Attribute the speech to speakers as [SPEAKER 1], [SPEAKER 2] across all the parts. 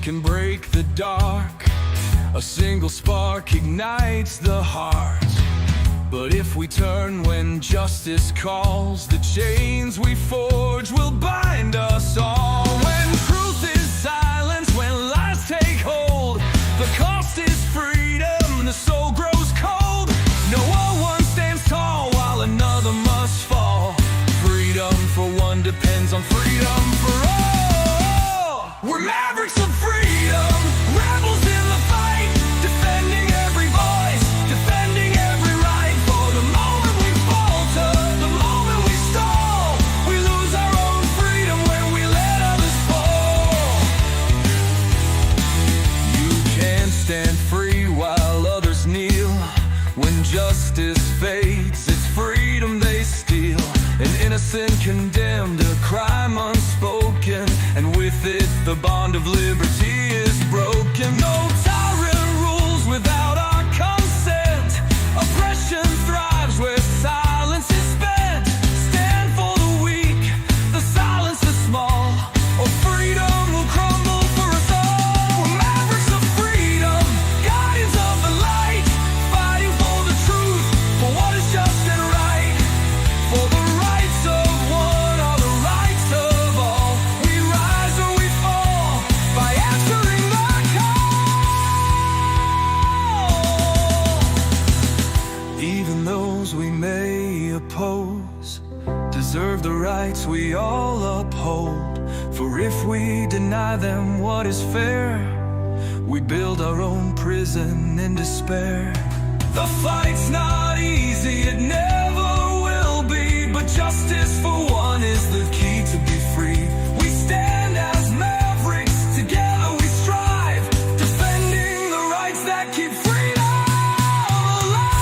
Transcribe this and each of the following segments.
[SPEAKER 1] can break the dark. A single spark ignites the heart. But if we turn when justice calls, the chains we forge will bind us all. When truth is silenced, when lies take hold, the cost is freedom, the soul grows cold. No one stands tall while another must fall. Freedom for one depends on freedom for all. We're mavericks of freedom, rebels in the fight, defending every voice, defending every right. For the moment we falter, the moment we stall, we lose our own freedom when we let others fall. You can't stand free while others kneel. When justice fades, it's freedom they steal. An innocent condemned, a crime unspoken, and with it the bond of liberty is broken. No tyrant rules without our consent. Oppression thrives where silence is spent. Stand for the weak, the silence is small, or freedom will crumble for us all. We're mavericks of freedom, guardians of the light, fighting for the truth, for what is just and right. For the rights of one are the rights of all. We rise or we fall by answering the call. Even those we may oppose deserve the rights we all uphold. For if we deny them what is fair, we build our own prison in despair. The fight's not easy, it never will be, but justice for one is the key to be free. We stand as mavericks, together we strive, defending the rights that keep freedom alive.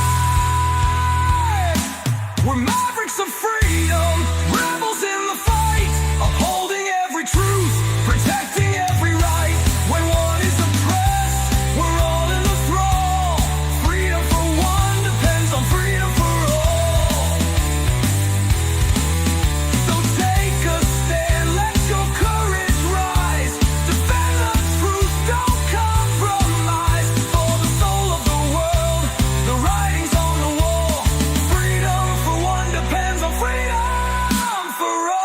[SPEAKER 1] We're mavericks of freedom, rebels in the fight, upholding every truth, protecting every right. When one is oppressed, we're all in the thrall. Freedom for one depends on freedom for all. So take a stand, let your courage rise. Defend the truth, don't compromise. For the soul of the world, the writing's on the wall. Freedom for one depends on freedom for all.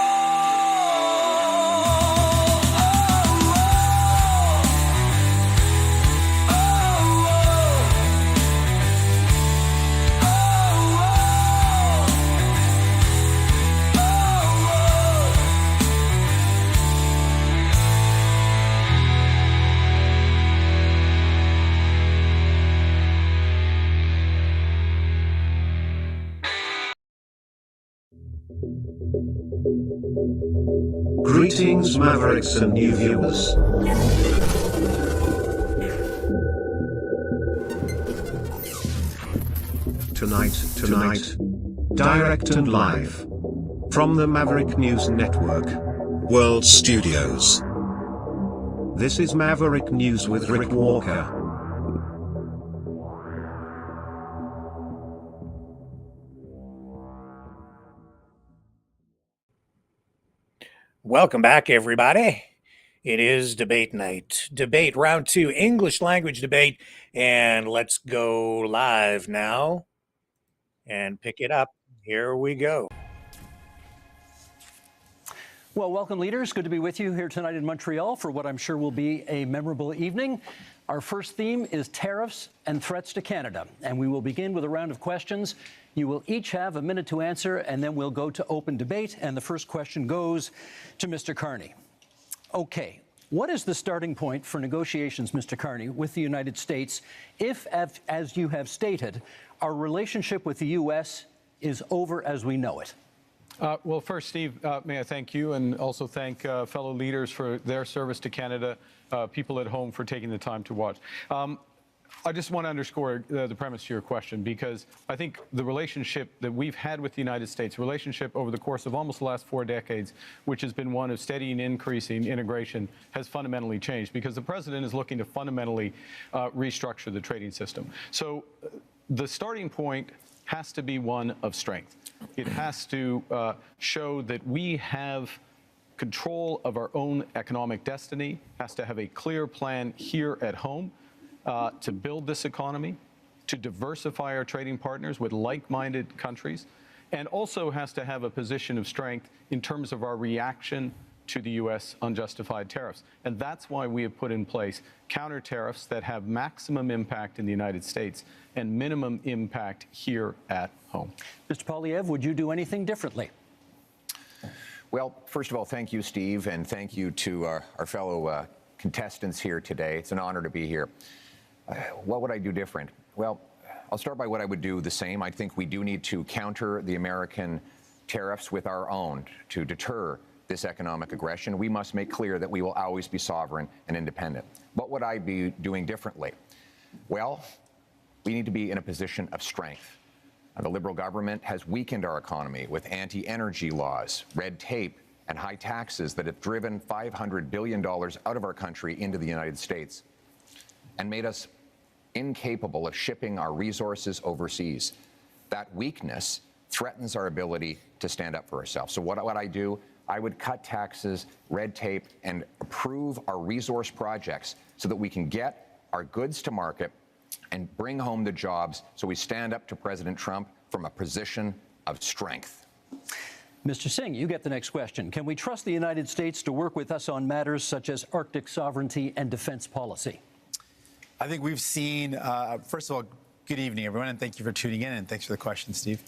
[SPEAKER 2] Greetings, Mavericks and new viewers. Tonight, direct and live from the Maverick News Network World Studios. This is Maverick News with Rick Walker.
[SPEAKER 3] Welcome back, everybody. It is debate night. Debate round 2, English language debate. And let's go live now and pick it up. Here we go.
[SPEAKER 4] Well, welcome, leaders. Good to be with you here tonight in Montreal for what I'm sure will be a memorable evening. Our first theme is tariffs and threats to Canada, and we will begin with a round of questions. You will each have a minute to answer, and then we'll go to open debate, and the first question goes to Mr. Carney. Okay, what is the starting point for negotiations, Mr. Carney, with the United States if, as you have stated, our relationship with the U.S. is over as we know it?
[SPEAKER 5] Well, first, Steve, may I thank you and also thank fellow leaders for their service to Canada, people at home for taking the time to watch. I just want to underscore the premise to your question, because I think the relationship that we've had with the United States, relationship over the course of almost the last 4 decades, which has been one of steady and increasing integration, has fundamentally changed, because the president is looking to fundamentally restructure the trading system. So the starting point has to be one of strength. It has to show that we have control of our own economic destiny, has to have a clear plan here at home to build this economy, to diversify our trading partners with like-minded countries, and also has to have a position of strength in terms of our reaction to the U.S. unjustified tariffs. And that's why we have put in place counter tariffs that have maximum impact in the United States and minimum impact here at home.
[SPEAKER 4] Mr. Poilievre, would you do anything differently?
[SPEAKER 6] Well, first of all, thank you, Steve, and thank you to our fellow contestants here today. It's an honor to be here. What would I do different? Well, I'll start by what I would do the same. I think we do need to counter the American tariffs with our own to deter this economic aggression. We must make clear that we will always be sovereign and independent. What would I be doing differently? Well, we need to be in a position of strength. The Liberal government has weakened our economy with anti-energy laws, red tape, and high taxes that have driven $500 billion out of our country into the United States and made us incapable of shipping our resources overseas. That weakness threatens our ability to stand up for ourselves. So what would I do? I would cut taxes, red tape, and approve our resource projects so that we can get our goods to market and bring home the jobs so we stand up to President Trump from a position of strength.
[SPEAKER 4] Mr. Singh, you get the next question. Can we trust the United States to work with us on matters such as Arctic sovereignty and defense policy?
[SPEAKER 7] I think we've seen, first of all, good evening, everyone, and thank you for tuning in, and thanks for the question, Steve.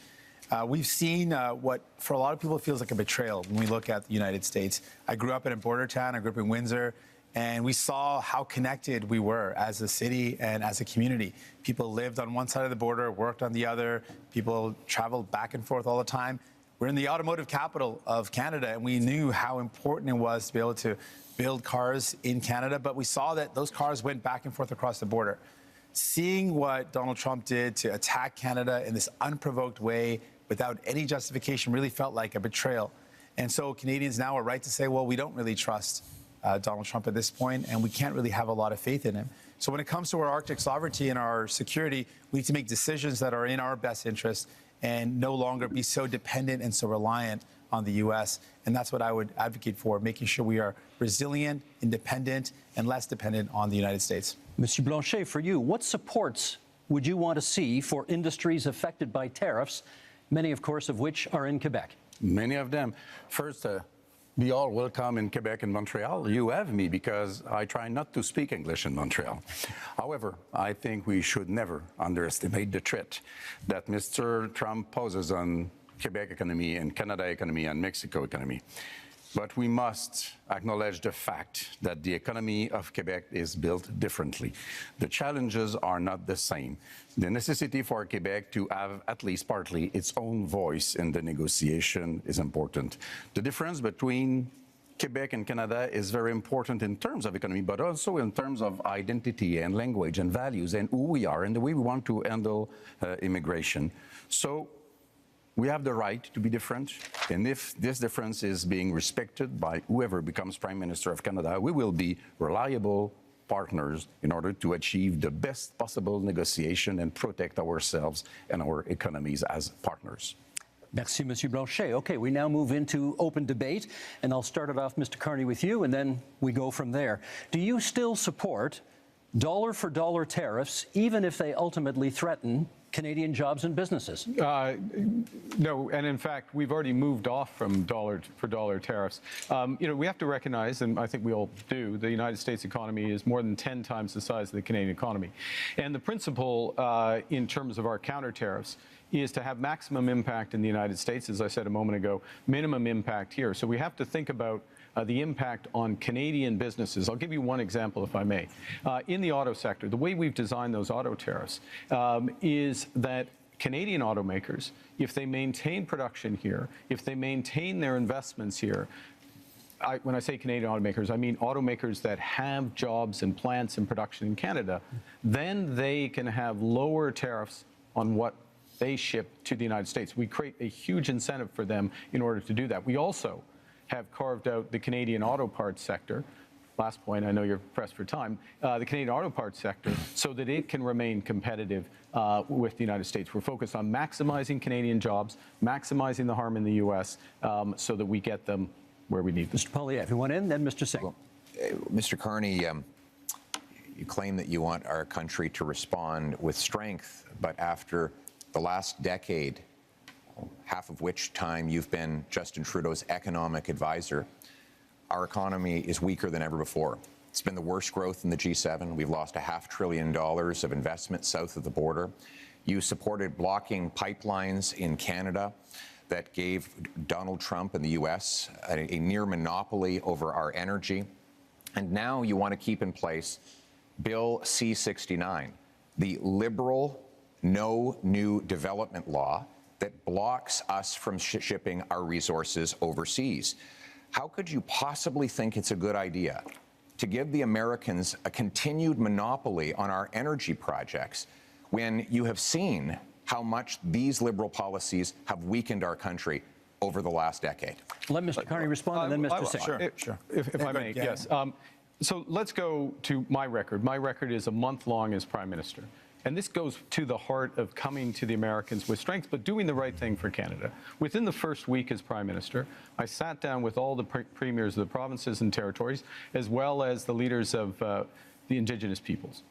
[SPEAKER 7] We've seen what, for a lot of people, feels like a betrayal when we look at the United States. I grew up in a border town. I grew up in Windsor. And we saw how connected we were as a city and as a community. People lived on one side of the border, worked on the other. People traveled back and forth all the time. We're in the automotive capital of Canada, and we knew how important it was to be able to build cars in Canada. But we saw that those cars went back and forth across the border. Seeing what Donald Trump did to attack Canada in this unprovoked way without any justification really felt like a betrayal. And so Canadians now are right to say, well, we don't really trust Donald Trump at this point, and we can't really have a lot of faith in him. So when it comes to our Arctic sovereignty and our security, we need to make decisions that are in our best interest and no longer be so dependent and so reliant on the U.S. And that's what I would advocate for, making sure we are resilient, independent, and less dependent on the United States.
[SPEAKER 4] Monsieur Blanchet, for you, what supports would you want to see for industries affected by tariffs, many, of course, of which are in Quebec?
[SPEAKER 8] Many of them. First, be all welcome in Quebec and Montreal. You have me because I try not to speak English in Montreal. However, I think we should never underestimate the threat that Mr. Trump poses on Quebec economy and Canada economy and Mexico economy. But we must acknowledge the fact that the economy of Quebec is built differently. The challenges are not the same. The necessity for Quebec to have at least partly its own voice in the negotiation is important. The difference between Quebec and Canada is very important in terms of economy, but also in terms of identity and language and values and who we are and the way we want to handle immigration. So we have the right to be different, and if this difference is being respected by whoever becomes Prime Minister of Canada, we will be reliable partners in order to achieve the best possible negotiation and protect ourselves and our economies as partners.
[SPEAKER 4] Merci, Monsieur Blanchet. Okay, we now move into open debate, and I'll start it off, Mr. Carney, with you, and then we go from there. Do you still support dollar-for-dollar tariffs, even if they ultimately threaten Canadian jobs and businesses?
[SPEAKER 5] No, and in fact, we've already moved off from dollar-for-dollar tariffs. We have to recognize, and I think we all do, the United States economy is more than 10 times the size of the Canadian economy. And the principle in terms of our counter tariffs is to have maximum impact in the United States, as I said a moment ago, minimum impact here. So we have to think about the impact on Canadian businesses. I'll give you one example, if I may. In the auto sector, the way we've designed those auto tariffs is that Canadian automakers, if they maintain production here, if they maintain their investments here, when I say Canadian automakers, I mean automakers that have jobs and plants and production in Canada, then they can have lower tariffs on what they ship to the United States. We create a huge incentive for them in order to do that. We also have carved out the Canadian auto parts sector. Last point, I know you're pressed for time, the Canadian auto parts sector, so that it can remain competitive with the United States. We're focused on maximizing Canadian jobs, maximizing the harm in the U.S. So that we get them where we need them.
[SPEAKER 4] Mr. Poilievre, you want in, then Mr. Singh.
[SPEAKER 6] Well, Mr. Carney, you claim that you want our country to respond with strength, but after the last decade, half of which time you've been Justin Trudeau's economic advisor, our economy is weaker than ever before. It's been the worst growth in the G7. We've lost $500 billion of investment south of the border. You supported blocking pipelines in Canada that gave Donald Trump and the U.S. a near monopoly over our energy. And now you want to keep in place Bill C-69, the liberal no new development law that blocks us from shipping our resources overseas. How could you possibly think it's a good idea to give the Americans a continued monopoly on our energy projects when you have seen how much these liberal policies have weakened our country over the last decade?
[SPEAKER 4] Let Mr. Carney respond, and then Mr. Singh.
[SPEAKER 7] Sure.
[SPEAKER 5] If I may, yes. So let's go to my record. My record is a month long as Prime Minister. And this goes to the heart of coming to the Americans with strength, but doing the right thing for Canada. Within the first week as Prime Minister, I sat down with all the premiers of the provinces and territories, as well as the leaders of the Indigenous peoples.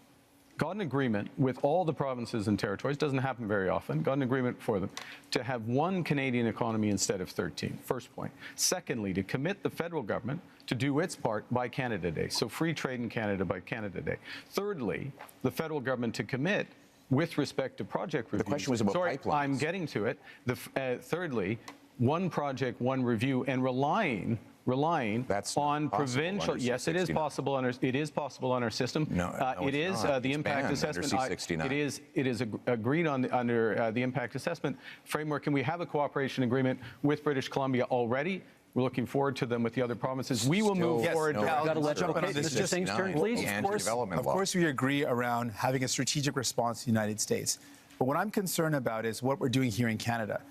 [SPEAKER 5] Got an agreement with all the provinces and territories, doesn't happen very often, got an agreement for them to have one Canadian economy instead of 13, first point. Secondly, to commit the federal government to do its part by Canada Day, so free trade in Canada by Canada Day. Thirdly, the federal government to commit with respect to project reviews.
[SPEAKER 6] The question was about pipelines.
[SPEAKER 5] I'm getting to it. Thirdly, one project, one review, and relying
[SPEAKER 6] That's
[SPEAKER 5] on
[SPEAKER 6] not possible
[SPEAKER 5] provincial.
[SPEAKER 6] under
[SPEAKER 5] Yes, it is possible under. It is possible on our system.
[SPEAKER 6] No,
[SPEAKER 5] it is
[SPEAKER 6] not.
[SPEAKER 5] the
[SPEAKER 6] It's
[SPEAKER 5] impact
[SPEAKER 6] banned
[SPEAKER 5] assessment.
[SPEAKER 6] under C-69.
[SPEAKER 5] It is agreed on under the impact assessment framework, and we have a cooperation agreement with British Columbia already. We're looking forward to them with the other provinces. We will move forward.
[SPEAKER 7] I've got to
[SPEAKER 4] let jump in on this. Mr. Singh's turn, please.
[SPEAKER 7] Of course, we agree around having a strategic response to the United States. But what I'm concerned about is what we're doing here in Canada.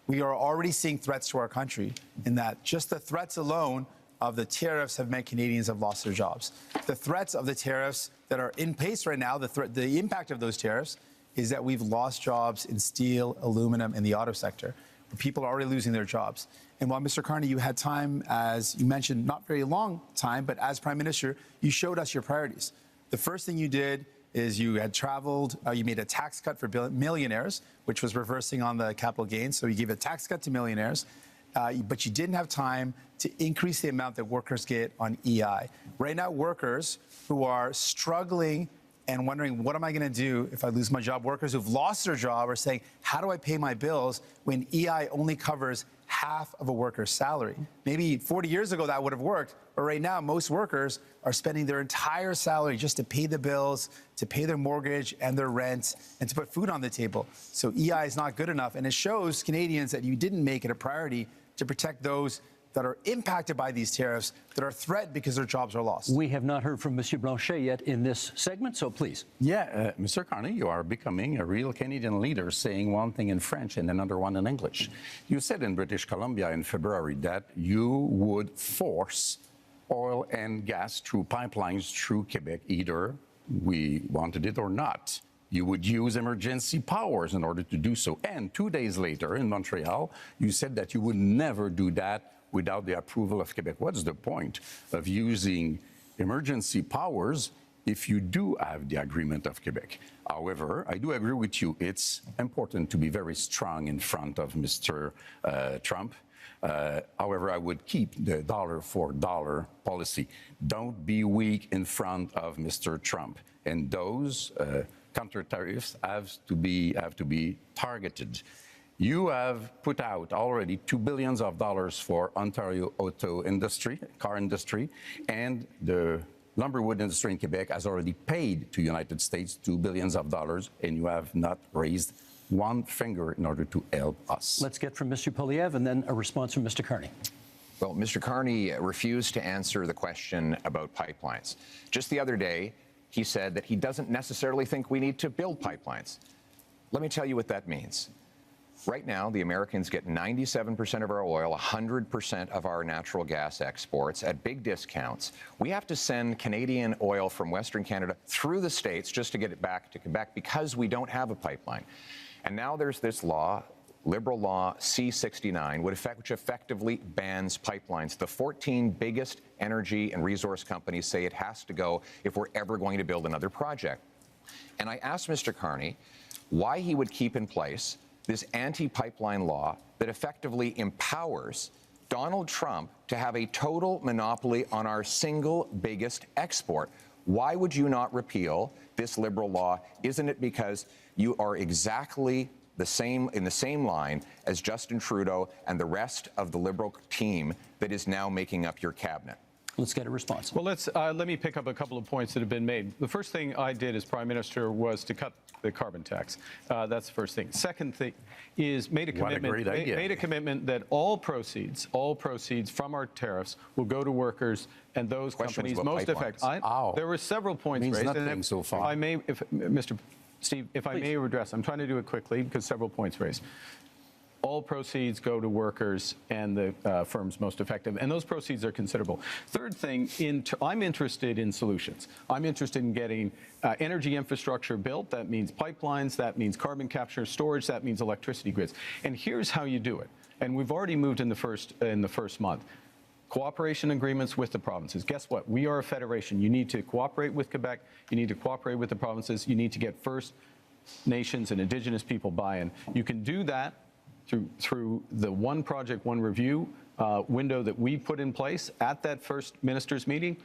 [SPEAKER 7] We are already seeing threats to our country in that just the threats alone of the tariffs have meant Canadians have lost their jobs. The threats of the tariffs that are in place right now, the impact of those tariffs is that we've lost jobs in steel, aluminum, and the auto sector. People are already losing their jobs. And while, Mr. Carney, you had time, as you mentioned, not very long time, but as Prime Minister, you showed us your priorities. The first thing you did is you had traveled, you made a tax cut for millionaires, which was reversing on the capital gains. So you gave a tax cut to millionaires, but you didn't have time to increase the amount that workers get on EI. Right now, workers who are struggling and wondering, what am I going to do if I lose my job? Workers who've lost their job are saying, how do I pay my bills when EI only covers half of a worker's salary? Maybe 40 years ago that would have worked, but right now most workers are spending their entire salary just to pay the bills, to pay their mortgage and their rent, and to put food on the table. So EI is not good enough, and it shows Canadians that you didn't make it a priority to protect those that are impacted by these tariffs, that are threatened because their jobs are lost.
[SPEAKER 4] We have not heard from Monsieur Blanchet yet in this segment, so please.
[SPEAKER 8] Yeah, Mr. Carney, you are becoming a real Canadian leader, saying one thing in French and another one in English. You said in British Columbia in February that you would force oil and gas through pipelines through Quebec, either we wanted it or not. You would use emergency powers in order to do so. And 2 days later in Montreal, you said that you would never do that without the approval of Quebec. What's the point of using emergency powers if you do have the agreement of Quebec? However, I do agree with you. It's important to be very strong in front of Mr. Trump. However, I would keep the dollar for dollar policy. Don't be weak in front of Mr. Trump. And those counter tariffs have to be targeted. You have put out already $2 billion for Ontario auto industry, car industry, and the lumberwood industry in Quebec has already paid to United States $2 billion, and you have not raised one finger in order to help us.
[SPEAKER 4] Let's get from Mr. Poilievre and then a response from Mr. Carney.
[SPEAKER 6] Well, Mr. Carney refused to answer the question about pipelines. Just the other day, he said that he doesn't necessarily think we need to build pipelines. Let me tell you what that means. Right now, the Americans get 97% of our oil, 100% of our natural gas exports at big discounts. We have to send Canadian oil from Western Canada through the States just to get it back to Quebec because we don't have a pipeline. And now there's this law Liberal Law C-69, which effectively bans pipelines. The 14 biggest energy and resource companies say it has to go if we're ever going to build another project. And I asked Mr. Carney why he would keep in place this anti-pipeline law that effectively empowers Donald Trump to have a total monopoly on our single biggest export. Why would you not repeal this Liberal law? Isn't it because you are exactly the same in the same line as Justin Trudeau and the rest of the Liberal team that is now making up your cabinet?
[SPEAKER 4] Let's get a response.
[SPEAKER 5] Well, let me pick up a couple of points that have been made. The first thing I did as Prime Minister was to cut the carbon tax. That's the first thing. Second thing is made a commitment that all proceeds from our tariffs will go to workers and those companies most affected. There were several points
[SPEAKER 8] Means
[SPEAKER 5] raised.
[SPEAKER 8] nothing so far.
[SPEAKER 5] If I may, Mr. Steve, if I may address, I'm trying to do it quickly because several points raised. All proceeds go to workers and the firms most effective, and those proceeds are considerable. Third thing, I'm interested in solutions. I'm interested in getting energy infrastructure built. That means pipelines, that means carbon capture, storage, that means electricity grids. And here's how you do it. And we've already moved in the first month. Cooperation agreements with the provinces. Guess what? We are a federation. You need to cooperate with Quebec. You need to cooperate with the provinces. You need to get First Nations and Indigenous people buy-in. You can do that through the one project, one review window that we put in place at that first ministers' meeting,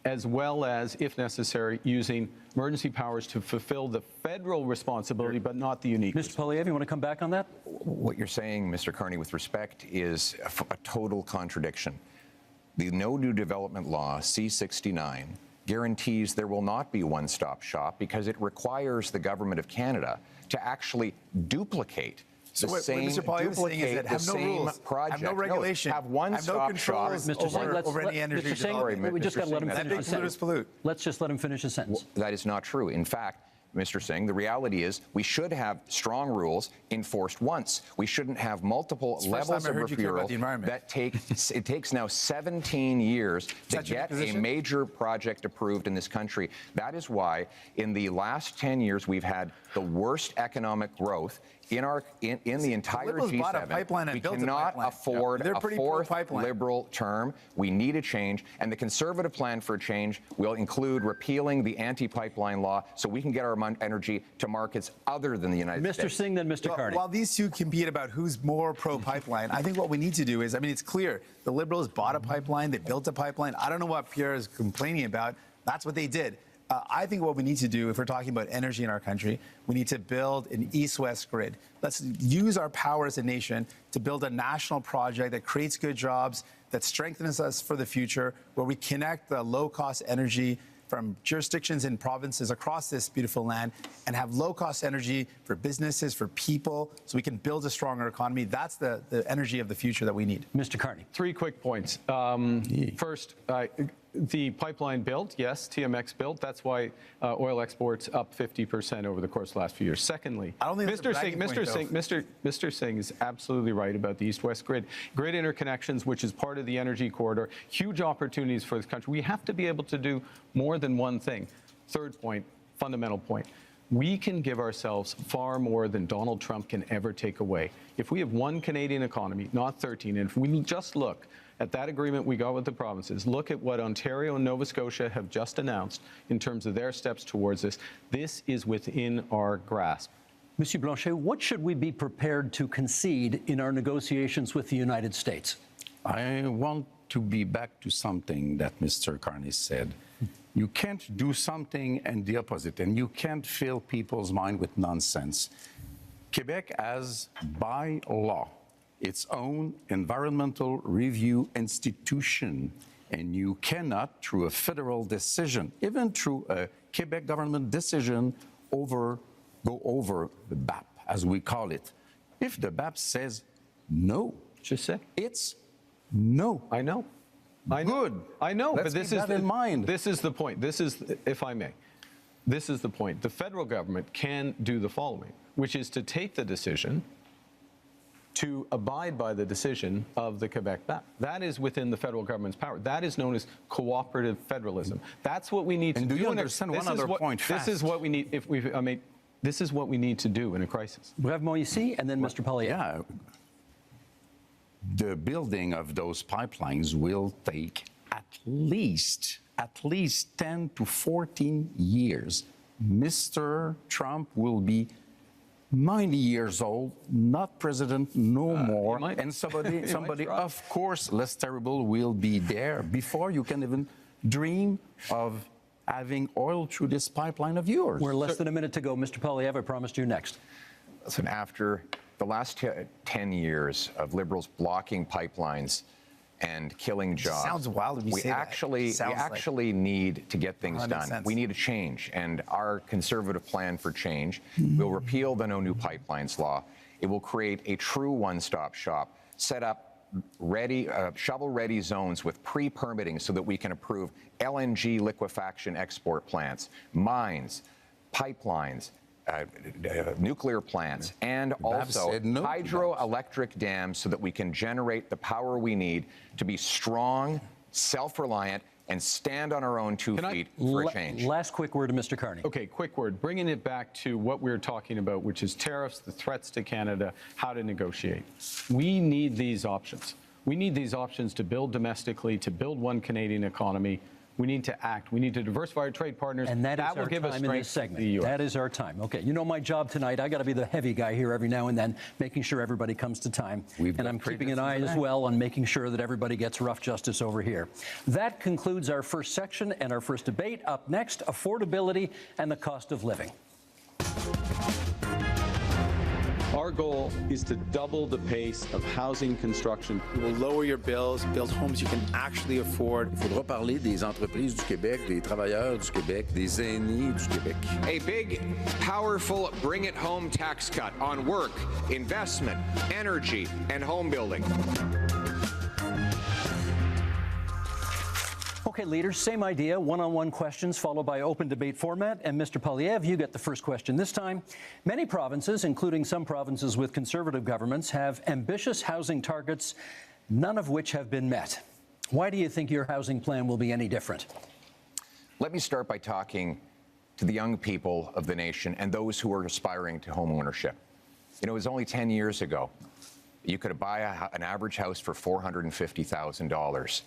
[SPEAKER 5] as well as, if necessary, using emergency powers to fulfill the federal responsibility, but not the unique.
[SPEAKER 4] Mr. Poilievre, you want to come back on that?
[SPEAKER 6] What you're saying, Mr. Carney, with respect, is a total contradiction. The No New Development Law, C-69, guarantees there will not be one-stop shop because it requires the Government of Canada to actually duplicate
[SPEAKER 7] So what Mr. Poilievre is saying is that have no rules,
[SPEAKER 6] project.
[SPEAKER 7] have no regulation,
[SPEAKER 6] have one
[SPEAKER 7] have no
[SPEAKER 6] stop
[SPEAKER 7] controls over any energy development.
[SPEAKER 4] We just got to let him finish his sentence.
[SPEAKER 7] Pollute.
[SPEAKER 4] Let's just let him finish his sentence.
[SPEAKER 6] Well, that is not true. In fact, Mr. Singh, the reality is we should have strong rules enforced once. We shouldn't have multiple levels of referral that it takes now 17 years to get a major project approved in this country. That is why in the last 10 years we've had the worst economic growth in the entire G7. We cannot afford a fourth Liberal term. We need a change, and the Conservative plan for a change will include repealing the anti-pipeline law so we can get our energy to markets other than the United States.
[SPEAKER 4] Mr. Singh, then Mr. Carney.
[SPEAKER 7] While these two compete about who's more pro-pipeline, I think what we need to do is, I mean, it's clear. The Liberals bought a pipeline. They built a pipeline. I don't know what Pierre is complaining about. That's what they did. I think what we need to do, if we're talking about energy in our country, we need to build an east-west grid. Let's use our power as a nation to build a national project that creates good jobs, that strengthens us for the future, where we connect the low-cost energy from jurisdictions and provinces across this beautiful land and have low-cost energy for businesses, for people, so we can build a stronger economy. That's the energy of the future that we need.
[SPEAKER 4] Mr. Carney.
[SPEAKER 5] 3 quick points. First, the pipeline built, yes, TMX built. That's why oil exports up 50% over the course of the last few years. Secondly,
[SPEAKER 7] I don't think
[SPEAKER 5] Mr. Singh is absolutely right about the east-west grid. Grid interconnections, which is part of the energy corridor, huge opportunities for this country. We have to be able to do more than one thing. Third point, fundamental point. We can give ourselves far more than Donald Trump can ever take away. If we have one Canadian economy, not 13, and if we just look at that agreement we got with the provinces, look at what Ontario and Nova Scotia have just announced in terms of their steps towards this, this is within our grasp.
[SPEAKER 4] Monsieur Blanchet, what should we be prepared to concede in our negotiations with the United States?
[SPEAKER 8] I want to be back to something that Mr. Carney said. You can't do something and the opposite, and you can't fill people's mind with nonsense. Quebec has, by law, its own environmental review institution, and you cannot, through a federal decision, even through a Quebec government decision, go over the BAP, as we call it. If the BAP says no,
[SPEAKER 5] Just say
[SPEAKER 8] it's no.
[SPEAKER 5] I know.
[SPEAKER 8] Good.
[SPEAKER 5] I know,
[SPEAKER 8] Let's
[SPEAKER 5] but this
[SPEAKER 8] keep
[SPEAKER 5] is
[SPEAKER 8] that in mind.
[SPEAKER 5] This is the point. This is, if I may, this is the point. The federal government can do the following, which is to take the decision to abide by the decision of the Quebec BAP. That is within the federal government's power. That is known as cooperative federalism. That's what we need to do.
[SPEAKER 8] And do you understand one other point?
[SPEAKER 5] This is what we need. If we, This is what we need to do in a crisis.
[SPEAKER 4] We have Moïse and then Mr. Poilievre.
[SPEAKER 8] Yeah. The building of those pipelines will take at least 10 to 14 years. Mr. Trump will be 90 years old, not president no more, and somebody of course, less terrible will be there before you can even dream of having oil through this pipeline of yours.
[SPEAKER 4] We're less than a minute to go. Mr. Poilievre, I promised you next.
[SPEAKER 6] Listen, after the last 10 years of Liberals blocking pipelines and killing jobs.
[SPEAKER 7] Sounds wild when you say that.
[SPEAKER 6] We actually need to get things done.
[SPEAKER 7] sense.
[SPEAKER 6] We need a change, and our Conservative plan for change will repeal the No New Pipelines law. It will create a true one-stop shop, set up shovel-ready zones with pre-permitting so that we can approve LNG liquefaction export plants, mines, pipelines, nuclear plants, and also hydroelectric dams so that we can generate the power we need to be strong, self-reliant, and stand on our own 2 feet for a change.
[SPEAKER 4] Last quick word to Mr. Carney.
[SPEAKER 5] Okay, quick word. Bringing it back to what we were talking about, which is tariffs, the threats to Canada, how to negotiate. We need these options. We need these options to build domestically, to build one Canadian economy. We need to act. We need to diversify our trade partners.
[SPEAKER 4] And that is
[SPEAKER 5] will
[SPEAKER 4] our
[SPEAKER 5] give us
[SPEAKER 4] time in this
[SPEAKER 5] strength to the
[SPEAKER 4] segment.
[SPEAKER 5] US.
[SPEAKER 4] That is our time. Okay, you know my job tonight. I got to be the heavy guy here every now and then, making sure everybody comes to time. And I'm keeping an eye as well on making sure that everybody gets rough justice over here. That concludes our first section and our first debate. Up next, affordability and the cost of living.
[SPEAKER 9] Our goal is to double the pace of housing construction.
[SPEAKER 7] It will lower your bills, build homes you can actually afford.
[SPEAKER 10] Il faudra parler des entreprises du Québec, des travailleurs du Québec, des aînés du Québec.
[SPEAKER 6] A big, powerful bring-it-home tax cut on work, investment, energy, and home building.
[SPEAKER 4] Okay, leaders, same idea, one-on-one questions followed by open debate format. And Mr. Poilievre, you get the first question this time. Many provinces, including some provinces with Conservative governments, have ambitious housing targets, none of which have been met. Why do you think your housing plan will be any different?
[SPEAKER 6] Let me start by talking to the young people of the nation and those who are aspiring to home ownership. You know, it was only 10 years ago you could buy an average house for $450,000.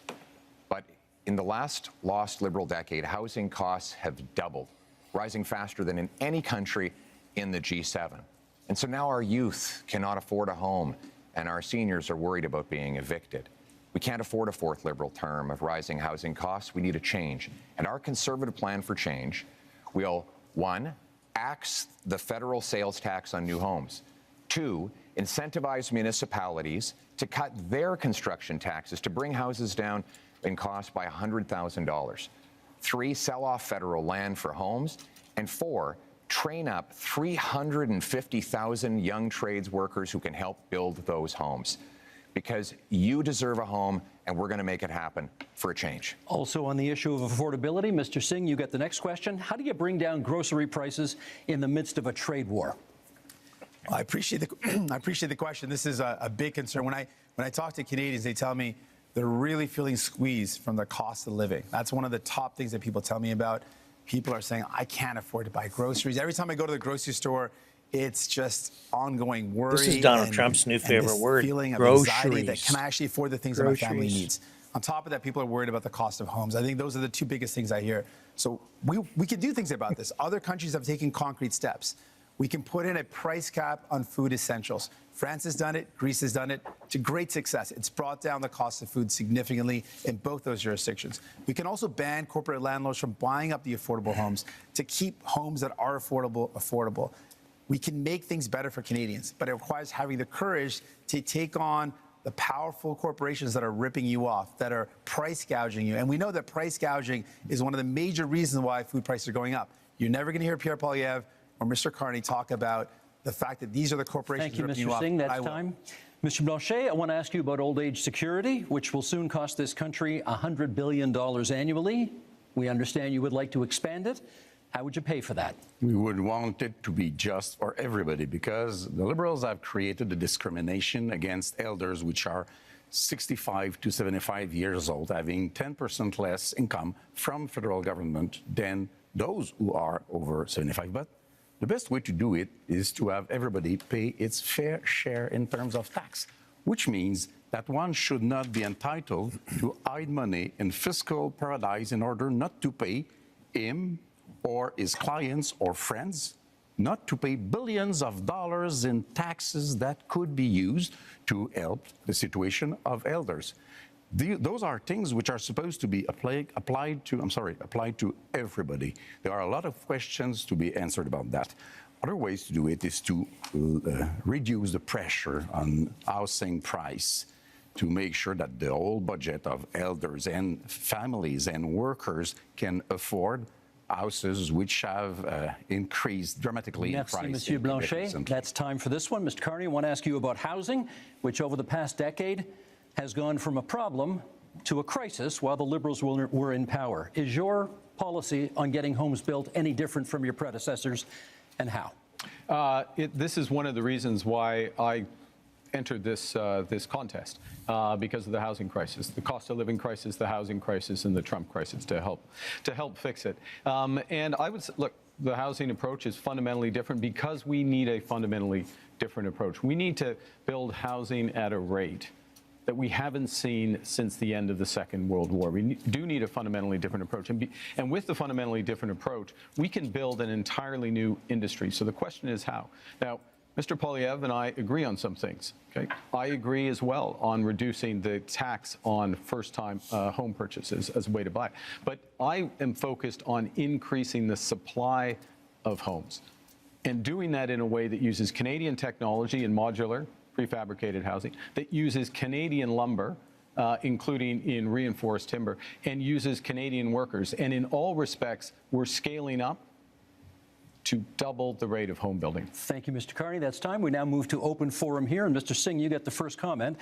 [SPEAKER 6] But in the last lost Liberal decade, housing costs have doubled, rising faster than in any country in the G7. And so now our youth cannot afford a home, and our seniors are worried about being evicted. We can't afford a fourth Liberal term of rising housing costs. We need a change. And our Conservative plan for change will, 1, axe the federal sales tax on new homes. 2, incentivize municipalities to cut their construction taxes to bring houses down in cost by $100,000. 3, sell off federal land for homes. And 4, train up 350,000 young trades workers who can help build those homes. Because you deserve a home, and we're going to make it happen for a change.
[SPEAKER 4] Also on the issue of affordability, Mr. Singh, you get the next question. How do you bring down grocery prices in the midst of a trade war?
[SPEAKER 7] I appreciate the question. This is a big concern. When I talk to Canadians, they tell me they're really feeling squeezed from the cost of living. That's one of the top things that people tell me about. People are saying, I can't afford to buy groceries. Every time I go to the grocery store, it's just ongoing worry.
[SPEAKER 3] This is Donald Trump's new favorite word,
[SPEAKER 7] feeling of
[SPEAKER 3] groceries.
[SPEAKER 7] anxiety that can I actually afford the things that my family needs? On top of that, people are worried about the cost of homes. I think those are the two biggest things I hear. So we can do things about this. Other countries have taken concrete steps. We can put in a price cap on food essentials. France has done it. Greece has done it to great success. It's brought down the cost of food significantly in both those jurisdictions. We can also ban corporate landlords from buying up the affordable homes to keep homes that are affordable. We can make things better for Canadians, but it requires having the courage to take on the powerful corporations that are ripping you off, that are price gouging you. And we know that price gouging is one of the major reasons why food prices are going up. You're never going to hear Pierre Poilievre or Mr. Carney talk about the fact that these are the corporations ripping you off.
[SPEAKER 4] Thank you, Mr. Singh. That's time. Mr. Blanchet, I want to ask you about old age security, which will soon cost this country $100 billion annually. We understand you would like to expand it. How would you pay for that?
[SPEAKER 8] We would want it to be just for everybody because the Liberals have created a discrimination against elders which are 65 to 75 years old, having 10% less income from federal government than those who are over 75. But the best way to do it is to have everybody pay its fair share in terms of tax, which means that one should not be entitled to hide money in fiscal paradise in order not to pay him or his clients or friends, not to pay billions of dollars in taxes that could be used to help the situation of elders. Those are things which are supposed to be applied to everybody. There are a lot of questions to be answered about that. Other ways to do it is to reduce the pressure on housing price, to make sure that the whole budget of elders and families and workers can afford houses which have increased dramatically in price.
[SPEAKER 4] Merci, Monsieur Blanchet. That's time for this one. Mr. Carney, I want to ask you about housing, which over the past decade has gone from a problem to a crisis while the Liberals were in power. Is your policy on getting homes built any different from your predecessors, and how?
[SPEAKER 5] This is one of the reasons why I entered this contest, because of the housing crisis, the cost of living crisis, the housing crisis, and the Trump crisis, to help fix it. And I would say, look, the housing approach is fundamentally different because we need a fundamentally different approach. We need to build housing at a rate that we haven't seen since the end of the Second World War. We do need a fundamentally different approach. And with the fundamentally different approach, we can build an entirely new industry. So the question is how. Now, Mr. Poilievre and I agree on some things. Okay? I agree as well on reducing the tax on first-time home purchases as a way to buy. But I am focused on increasing the supply of homes and doing that in a way that uses Canadian technology and modular prefabricated housing, that uses Canadian lumber, including in reinforced timber, and uses Canadian workers. And in all respects, we're scaling up to double the rate of home building.
[SPEAKER 4] Thank you, Mr. Carney. That's time. We now move to open forum here. And Mr. Singh, you get the first comment.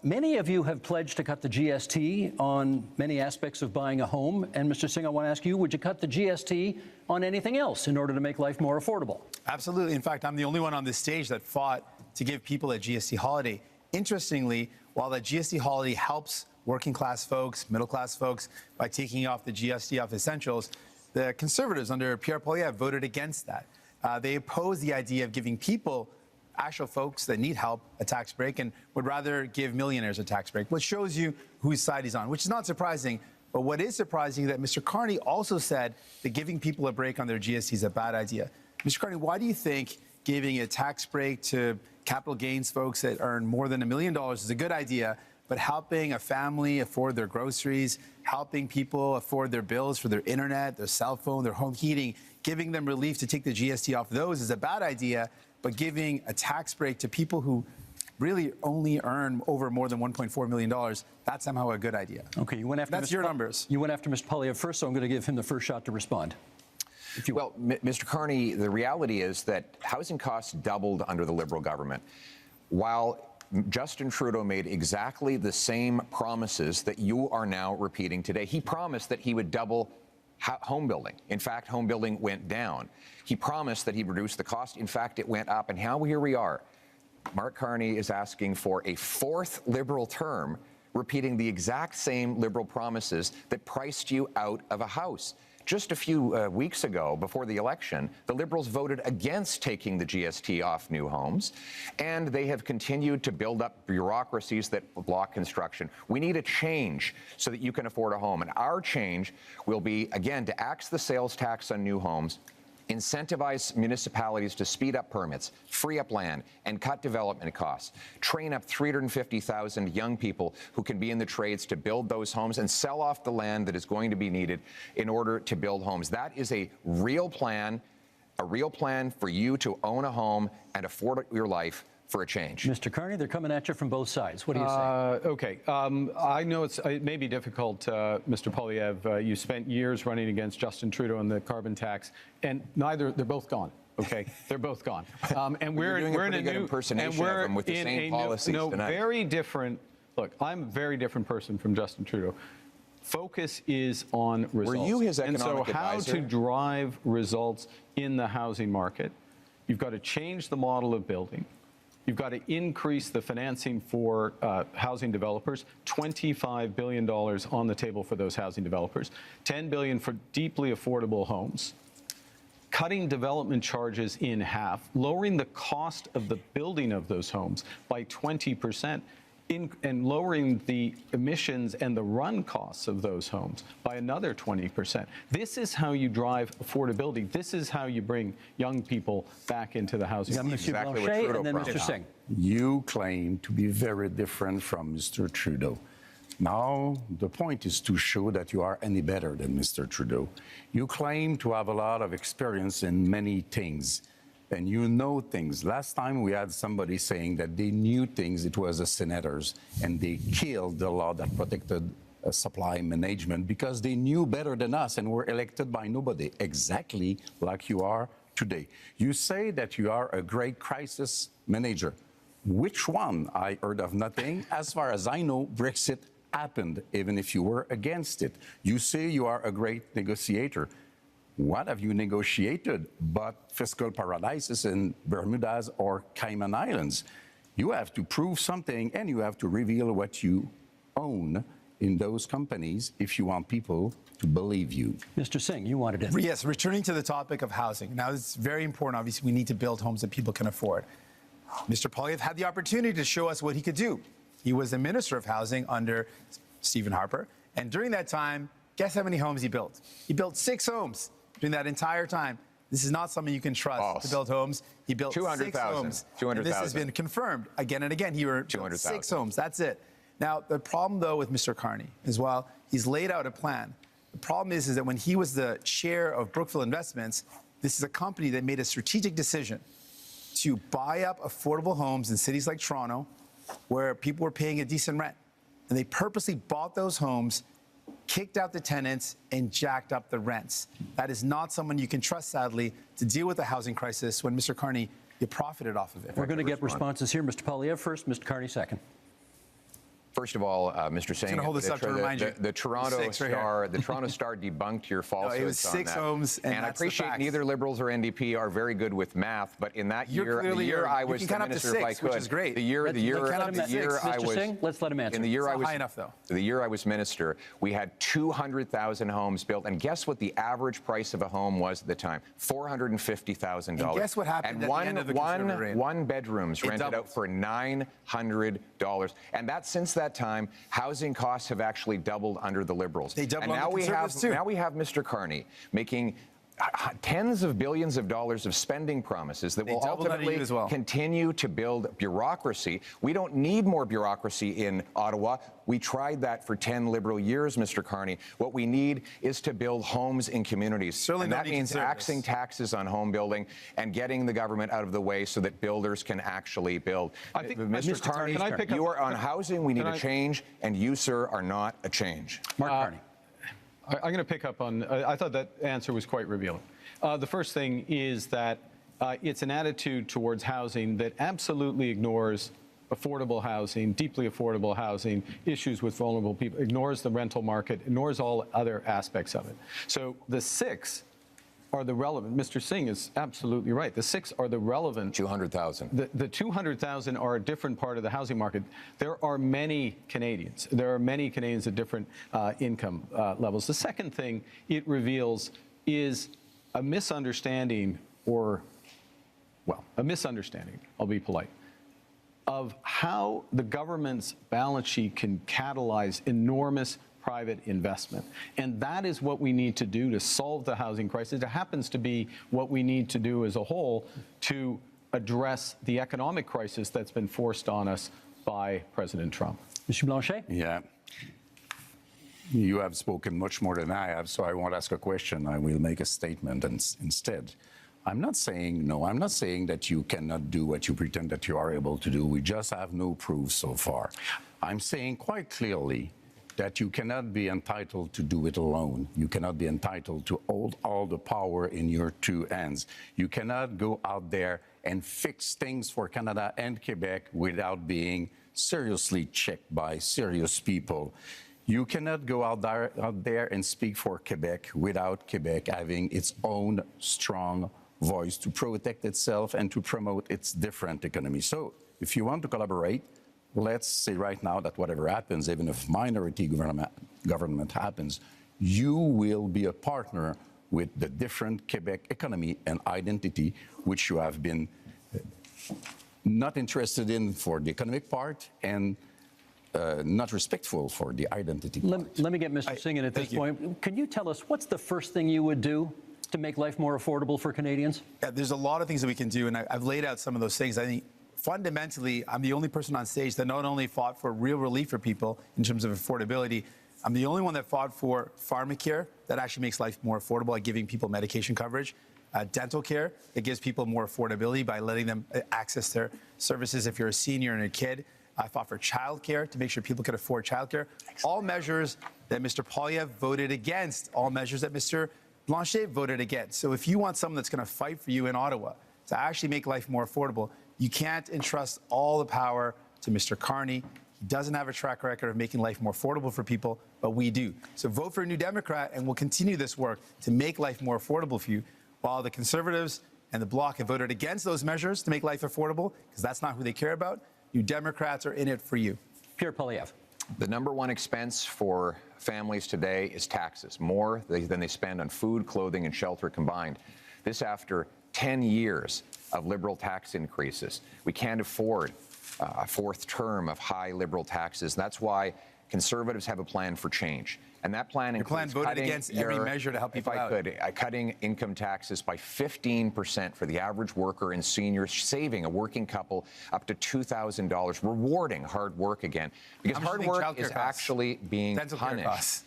[SPEAKER 4] Many of you have pledged to cut the GST on many aspects of buying a home. And Mr. Singh, I want to ask you, would you cut the GST on anything else in order to make life more affordable?
[SPEAKER 7] Absolutely. In fact, I'm the only one on this stage that fought to give people a GST holiday. Interestingly, while the GST holiday helps working class folks, middle class folks by taking off the GST off essentials, the Conservatives under Pierre Poilievre voted against that. They oppose the idea of giving people, actual folks that need help, a tax break, and would rather give millionaires a tax break, which shows you whose side he's on, which is not surprising. But what is surprising is that Mr. Carney also said that giving people a break on their GST is a bad idea. Mr. Carney, why do you think giving a tax break to capital gains folks that earn more than $1 million is a good idea, but helping a family afford their groceries, helping people afford their bills for their internet, their cell phone, their home heating, giving them relief to take the GST off those is a bad idea, but giving a tax break to people who really only earn over more than $1.4 million, that's somehow a good idea.
[SPEAKER 4] Okay, you went after
[SPEAKER 7] that's your numbers.
[SPEAKER 4] You went after Mr. Poilievre first, so I'm going to give him the first shot to respond.
[SPEAKER 6] Well, Mr. Carney, the reality is that housing costs doubled under the Liberal government, while Justin Trudeau made exactly the same promises that you are now repeating today. He promised that he would double home building. In fact, home building went down. He promised that he'd reduce the cost. In fact, it went up. And here we are. Mark Carney is asking for a fourth Liberal term, repeating the exact same Liberal promises that priced you out of a house. Just a few weeks ago, before the election, the Liberals voted against taking the GST off new homes, and they have continued to build up bureaucracies that block construction. We need a change so that you can afford a home, and our change will be, again, to axe the sales tax on new homes, incentivize municipalities to speed up permits, free up land, and cut development costs. Train up 350,000 young people who can be in the trades to build those homes and sell off the land that is going to be needed in order to build homes. That is a real plan for you to own a home and afford your life for a change.
[SPEAKER 4] Mr. Carney, they're coming at you from both sides. What do you say?
[SPEAKER 5] Okay. I know it may be difficult, Mr. Poilievre. You spent years running against Justin Trudeau on the carbon tax, and they're both gone. Okay, they're both gone. And we're in a new
[SPEAKER 6] impersonation of them with the same policies tonight.
[SPEAKER 5] Very different. Look, I'm a very different person from Justin Trudeau. Focus is on results.
[SPEAKER 6] Were you his economic
[SPEAKER 5] advisor? And so how to drive results in the housing market, you've got to change the model of building. You've got to increase the financing for housing developers, $25 billion on the table for those housing developers, $10 billion for deeply affordable homes. cutting development charges in half, lowering the cost of the building of those homes by 20%, and lowering the emissions and the run costs of those homes by another 20%. This is how you drive affordability. This is how you bring young people back into the housing market.
[SPEAKER 4] Monsieur
[SPEAKER 6] exactly what
[SPEAKER 4] Blanchet
[SPEAKER 6] Trudeau
[SPEAKER 4] and then Mr.
[SPEAKER 6] promised.
[SPEAKER 4] Singh.
[SPEAKER 8] You claim to be very different from Mr. Trudeau. Now, the point is to show that you are any better than Mr. Trudeau. You claim to have a lot of experience in many things, and you know things. Last time we had somebody saying that they knew things, it was the senators, and they killed the law that protected supply management because they knew better than us and were elected by nobody, exactly like you are today. You say that you are a great crisis manager. Which one? I heard of nothing. As far as I know, Brexit happened, even if you were against it. You say you are a great negotiator. What have you negotiated but fiscal paradises in Bermudas or Cayman Islands? You have to prove something, and you have to reveal what you own in those companies if you want people to believe you.
[SPEAKER 4] Mr. Singh, you wanted to.
[SPEAKER 7] Yes, returning to the topic of housing. Now, it's very important. Obviously, we need to build homes that people can afford. Mr. Poilievre had the opportunity to show us what he could do. He was the Minister of Housing under Stephen Harper. And during that time, guess how many homes he built? He built 6 homes during that entire time. This is not something you can trust to build homes. He built 6 homes.
[SPEAKER 6] 200,000.
[SPEAKER 7] And this has been confirmed again and again. He built 6 homes. That's it. Now, the problem, though, with Mr. Carney is, well, he's laid out a plan. The problem is that when he was the chair of Brookfield Investments, this is a company that made a strategic decision to buy up affordable homes in cities like Toronto where people were paying a decent rent. And they purposely bought those homes, kicked out the tenants, and jacked up the rents. That is not someone you can trust, sadly, to deal with the housing crisis when, Mr. Carney, you profited off of it.
[SPEAKER 4] We're going to get responses here. Mr. Poilievre first, Mr. Carney second.
[SPEAKER 6] First of all, Mr. Singh,
[SPEAKER 7] hold this up to remind you.
[SPEAKER 6] the Toronto Star, the Toronto Star debunked your falsehoods.
[SPEAKER 7] It was 6 homes, and
[SPEAKER 6] I appreciate neither Liberals or NDP are very good with math, but in that year, the year I was the minister, if I could,
[SPEAKER 7] which is great.
[SPEAKER 6] the year I
[SPEAKER 4] Mr.
[SPEAKER 6] was,
[SPEAKER 4] Singh, let's let him answer.
[SPEAKER 6] in the year I was,
[SPEAKER 7] high enough, though.
[SPEAKER 6] the year I was minister, we had 200,000 homes built, and guess what the average price of a home was at the time? $450,000.
[SPEAKER 7] And guess what happened at the end of the Conservative reign?
[SPEAKER 6] One bedrooms rented
[SPEAKER 7] doubled.
[SPEAKER 6] out for $900, and that since that time, housing costs have actually doubled under the Liberals.
[SPEAKER 7] They doubled
[SPEAKER 6] and now
[SPEAKER 7] under
[SPEAKER 6] we have
[SPEAKER 7] Conservatives, too.
[SPEAKER 6] now we have Mr. Carney making tens of billions of dollars of spending promises that will
[SPEAKER 7] doubled under
[SPEAKER 6] ultimately
[SPEAKER 7] you as well.
[SPEAKER 6] continue to build bureaucracy. We don't need more bureaucracy in Ottawa. We tried that for 10 Liberal years, Mr. Carney. What we need is to build homes in communities.
[SPEAKER 7] Certainly
[SPEAKER 6] and
[SPEAKER 7] don't
[SPEAKER 6] that
[SPEAKER 7] need
[SPEAKER 6] means
[SPEAKER 7] Conservatives.
[SPEAKER 6] axing taxes on home building and getting the government out of the way so that builders can actually build.
[SPEAKER 5] I think,
[SPEAKER 6] Mr. Carney,
[SPEAKER 5] can I pick
[SPEAKER 6] you
[SPEAKER 5] up-
[SPEAKER 6] are on housing. We need
[SPEAKER 5] Can
[SPEAKER 6] a
[SPEAKER 5] I-
[SPEAKER 6] change, and you, sir, are not a change.
[SPEAKER 4] Mark Carney.
[SPEAKER 5] I'm going to pick up on, I thought that answer was quite revealing. The first thing is that it's an attitude towards housing that absolutely ignores affordable housing, deeply affordable housing, issues with vulnerable people, ignores the rental market, ignores all other aspects of it. So the 6 are the relevant. Mr. Singh is absolutely right. The 6 are the relevant.
[SPEAKER 6] 200,000.
[SPEAKER 5] The 200,000 are a different part of the housing market. There are many Canadians. There are many Canadians at different income levels. The second thing it reveals is a misunderstanding, I'll be polite, of how the government's balance sheet can catalyze enormous private investment. And that is what we need to do to solve the housing crisis. It happens to be what we need to do as a whole to address the economic crisis that's been forced on us by President Trump.
[SPEAKER 4] Mr. Blanchet?
[SPEAKER 8] Yeah. You have spoken much more than I have, so I won't ask a question. I will make a statement instead. I'm not saying no. I'm not saying that you cannot do what you pretend that you are able to do. We just have no proof so far. I'm saying quite clearly that you cannot be entitled to do it alone. You cannot be entitled to hold all the power in your 2 hands. You cannot go out there and fix things for Canada and Quebec without being seriously checked by serious people. You cannot go out there and speak for Quebec without Quebec having its own strong voice to protect itself and to promote its different economy. So if you want to collaborate, let's say right now that whatever happens, even if minority government happens, you will be a partner with the different Quebec economy and identity, which you have been not interested in for the economic part and not respectful for the identity part.
[SPEAKER 4] Let me get Mr. Singh in at this point. Can you tell us what's the first thing you would do to make life more affordable for Canadians?
[SPEAKER 7] Yeah, there's a lot of things that we can do, and I've laid out some of those things. I think fundamentally, I'm the only person on stage that not only fought for real relief for people in terms of affordability, I'm the only one that fought for pharmacare that actually makes life more affordable by giving people medication coverage. Dental care that gives people more affordability by letting them access their services if you're a senior and a kid. I fought for childcare to make sure people could afford childcare. All measures that Mr. Poilievre voted against, all measures that Mr. Blanchet voted against. So if you want someone that's going to fight for you in Ottawa to actually make life more affordable, you can't entrust all the power to Mr. Carney. He doesn't have a track record of making life more affordable for people, but we do. So vote for a New Democrat, and we'll continue this work to make life more affordable for you, while the Conservatives and the Bloc have voted against those measures to make life affordable, because that's not who they care about. New Democrats are in it for you.
[SPEAKER 4] Pierre Poilievre.
[SPEAKER 6] The number one expense for families today is taxes, more than they spend on food, clothing, and shelter combined. This after 10 years of Liberal tax increases. We can't afford a fourth term of high Liberal taxes. That's why Conservatives have a plan for change. And that plan includes
[SPEAKER 7] voted against every measure to help people out.
[SPEAKER 6] Cutting income taxes by 15% for the average worker and seniors, saving a working couple up to $2,000, rewarding hard work again. Because hard work is actually being punished.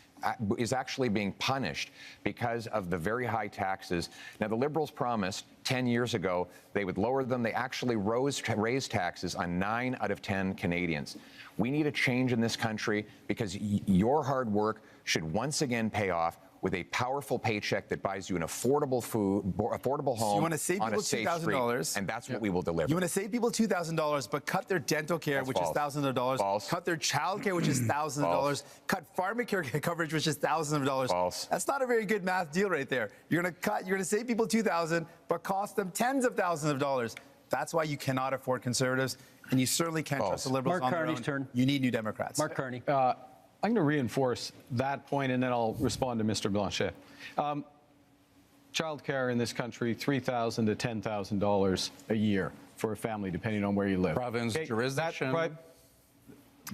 [SPEAKER 6] Is actually being punished because of the very high taxes. Now, the Liberals promised 10 years ago they would lower them. They actually raised taxes on 9 out of 10 Canadians. We need a change in this country because your hard work should once again pay off with a powerful paycheck that buys you an affordable affordable home,
[SPEAKER 7] so you want to save
[SPEAKER 6] on
[SPEAKER 7] people
[SPEAKER 6] a safe
[SPEAKER 7] $2,000,
[SPEAKER 6] street, and that's what we will deliver.
[SPEAKER 7] You want to save people $2,000, but cut their dental care, which is thousands of dollars.
[SPEAKER 6] False.
[SPEAKER 7] Cut their child care, which is thousands of dollars. Cut pharmacare coverage, which is thousands of dollars.
[SPEAKER 6] False.
[SPEAKER 7] That's not a very good math deal right there. You're going to save people $2,000, but cost them tens of thousands of dollars. That's why you cannot afford Conservatives, and you certainly can't trust the Liberals on their own.
[SPEAKER 4] Turn.
[SPEAKER 7] You need New Democrats.
[SPEAKER 4] Mark Carney.
[SPEAKER 5] I'm going to reinforce that point, and then I'll respond to Mr. Blanchet. Child care in this country, $3,000 to $10,000 a year for a family, depending on where you live.
[SPEAKER 8] Province, jurisdiction.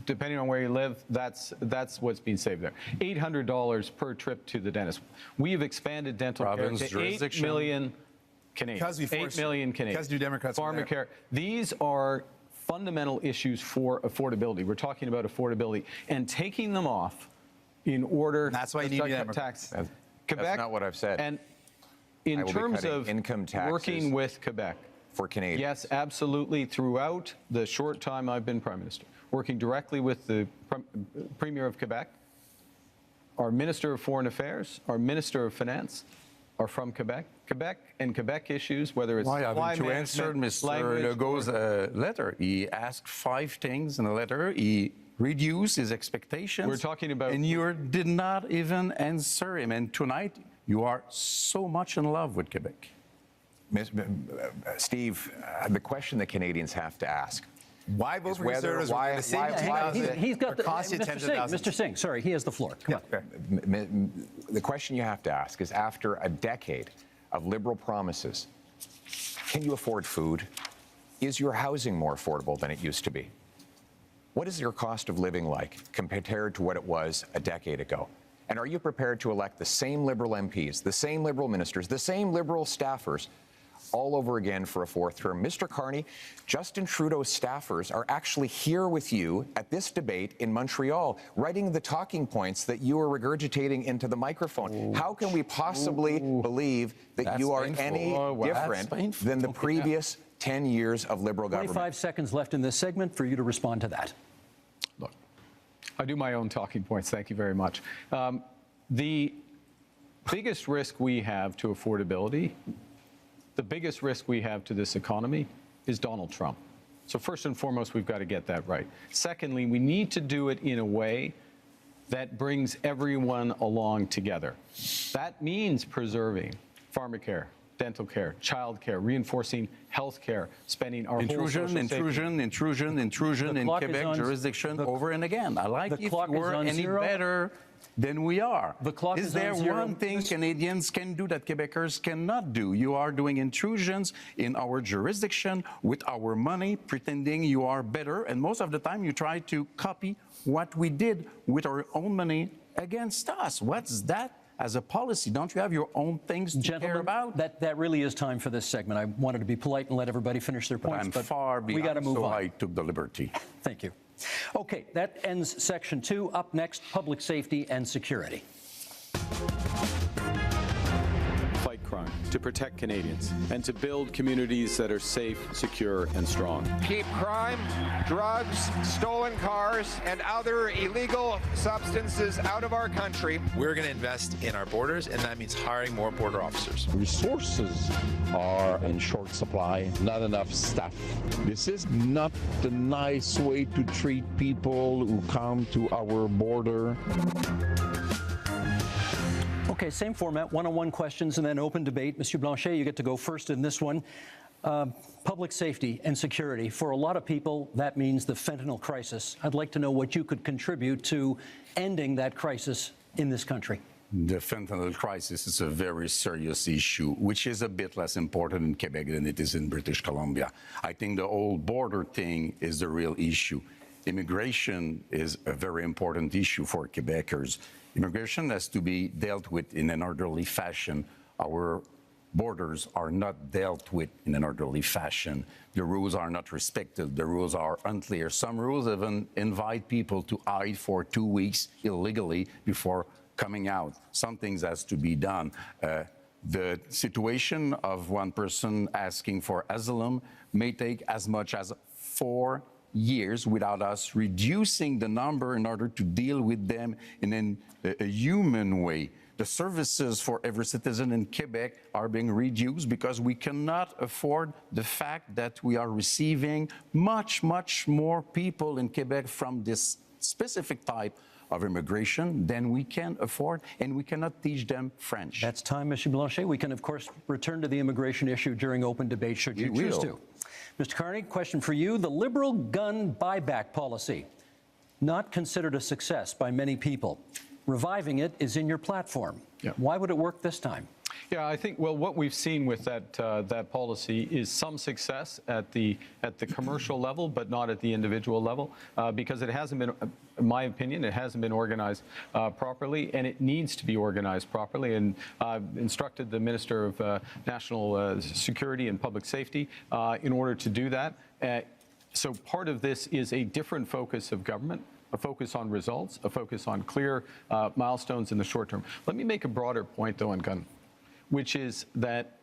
[SPEAKER 5] Depending on where you live, that's what's being saved there. $800 per trip to the dentist. We've expanded dental care to 8 million Canadians. 8 million Canadians.
[SPEAKER 7] Because New Democrats
[SPEAKER 5] Pharmacare. These are fundamental issues for affordability. We're talking about affordability and taking them off in order
[SPEAKER 7] that's why you need tax.
[SPEAKER 6] Quebec, that's not what I've said.
[SPEAKER 5] And in terms of
[SPEAKER 6] income taxes
[SPEAKER 5] working with Quebec
[SPEAKER 6] for Canadians,
[SPEAKER 5] yes, absolutely. Throughout the short time I've been Prime Minister, working directly with the Premier of Quebec, our Minister of Foreign Affairs, our Minister of Finance are from Quebec. Quebec and Quebec issues, whether it's
[SPEAKER 8] why haven't you answered Mr. Legault's letter? He asked 5 things in the letter. He reduced his expectations.
[SPEAKER 5] We're talking about,
[SPEAKER 8] and you did not even answer him. And tonight, you are so much in love with Quebec.
[SPEAKER 6] Steve, the question that Canadians have to ask.
[SPEAKER 7] Why vote for Conservatives?
[SPEAKER 4] He's got the Mr. Singh, sorry, he has the floor. Come
[SPEAKER 6] on. The question you have to ask is, after a decade of Liberal promises, can you afford food? Is your housing more affordable than it used to be? What is your cost of living like compared to what it was a decade ago? And are you prepared to elect the same Liberal MPs, the same Liberal ministers, the same Liberal staffers all over again for a 4th term? Mr. Carney, Justin Trudeau's staffers are actually here with you at this debate in Montreal, writing the talking points that you are regurgitating into the microphone. How can we possibly believe that you are any different than the previous 10 years of Liberal government?
[SPEAKER 4] 25 seconds left in this segment for you to respond to that.
[SPEAKER 5] Look, I do my own talking points. Thank you very much. The biggest risk we have to affordability, the biggest risk we have to this economy is Donald Trump. So first and foremost, we've got to get that right. Secondly, we need to do it in a way that brings everyone along together. That means preserving pharmacare, dental care, child care, reinforcing health care, spending our
[SPEAKER 8] intrusion in Quebec jurisdiction over and again. I like if you were any better than we are.
[SPEAKER 4] The clock
[SPEAKER 8] is
[SPEAKER 4] is
[SPEAKER 8] there
[SPEAKER 4] on zero.
[SPEAKER 8] one thing Canadians can do that Quebecers cannot do? You are doing intrusions in our jurisdiction with our money, pretending you are better, and most of the time you try to copy what we did with our own money against us. What's that as a policy? Don't you have your own things to care about?
[SPEAKER 4] That really is time for this segment. I wanted to be polite and let everybody finish their points,
[SPEAKER 8] I'm far
[SPEAKER 4] we got to
[SPEAKER 8] behind,
[SPEAKER 4] move
[SPEAKER 8] so
[SPEAKER 4] on.
[SPEAKER 8] I took the liberty.
[SPEAKER 4] Thank you. Okay, that ends section 2. Up next, public safety and security.
[SPEAKER 9] Fight crime, to protect Canadians, and to build communities that are safe, secure, and strong.
[SPEAKER 11] Keep crime, drugs, stolen cars, and other illegal substances out of our country.
[SPEAKER 7] We're going to invest in our borders, and that means hiring more border officers.
[SPEAKER 12] Resources are in short supply, not enough staff. This is not the nice way to treat people who come to our border.
[SPEAKER 4] Okay, same format, one-on-one questions and then open debate. Monsieur Blanchet, you get to go first in this one. Public safety and security. For a lot of people, that means the fentanyl crisis. I'd like to know what you could contribute to ending that crisis in this country.
[SPEAKER 8] The fentanyl crisis is a very serious issue, which is a bit less important in Quebec than it is in British Columbia. I think the whole border thing is the real issue. Immigration is a very important issue for Quebecers. Immigration has to be dealt with in an orderly fashion. Our borders are not dealt with in an orderly fashion. The rules are not respected. The rules are unclear. Some rules even invite people to hide for 2 weeks illegally before coming out. Some things has to be done. The situation of one person asking for asylum may take as much as 4 years without us reducing the number in order to deal with them in a human way. The services for every citizen in Quebec are being reduced because we cannot afford the fact that we are receiving much, much more people in Quebec from this specific type of immigration than we can afford, and we cannot teach them French.
[SPEAKER 4] That's time, Monsieur Blanchet. We can, of course, return to the immigration issue during open debate, should you choose to. Mr. Carney, question for you. The Liberal gun buyback policy, not considered a success by many people. Reviving it is in your platform.
[SPEAKER 5] Yeah.
[SPEAKER 4] Why would it work this time?
[SPEAKER 5] Yeah, I think, well, what we've seen with that policy is some success at the commercial level, but not at the individual level, because it hasn't been, in my opinion, it hasn't been organized properly, and it needs to be organized properly. And I've instructed the Minister of National Security and Public Safety in order to do that. So part of this is a different focus of government, a focus on results, a focus on clear milestones in the short term. Let me make a broader point, though, on gun, which is that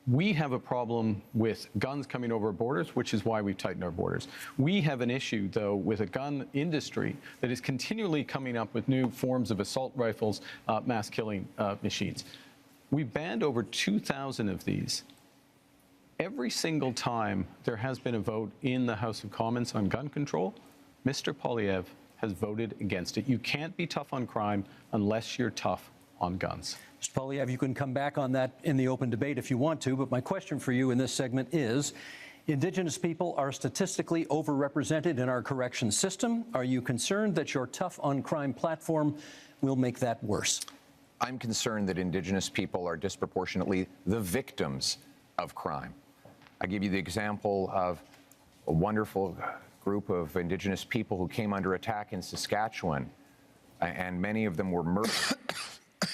[SPEAKER 5] we have a problem with guns coming over borders, which is why we've tightened our borders. We have an issue, though, with a gun industry that is continually coming up with new forms of assault rifles, mass killing machines. We banned over 2,000 of these. Every single time there has been a vote in the House of Commons on gun control, Mr. Poilievre has voted against it. You can't be tough on crime unless you're tough on guns.
[SPEAKER 4] Mr. Poilievre, you can come back on that in the open debate if you want to, but my question for you in this segment is, Indigenous people are statistically overrepresented in our correction system. Are you concerned that your tough on crime platform will make that worse?
[SPEAKER 6] I'm concerned that Indigenous people are disproportionately the victims of crime. I give you the example of a wonderful group of Indigenous people who came under attack in Saskatchewan, and many of them were murdered.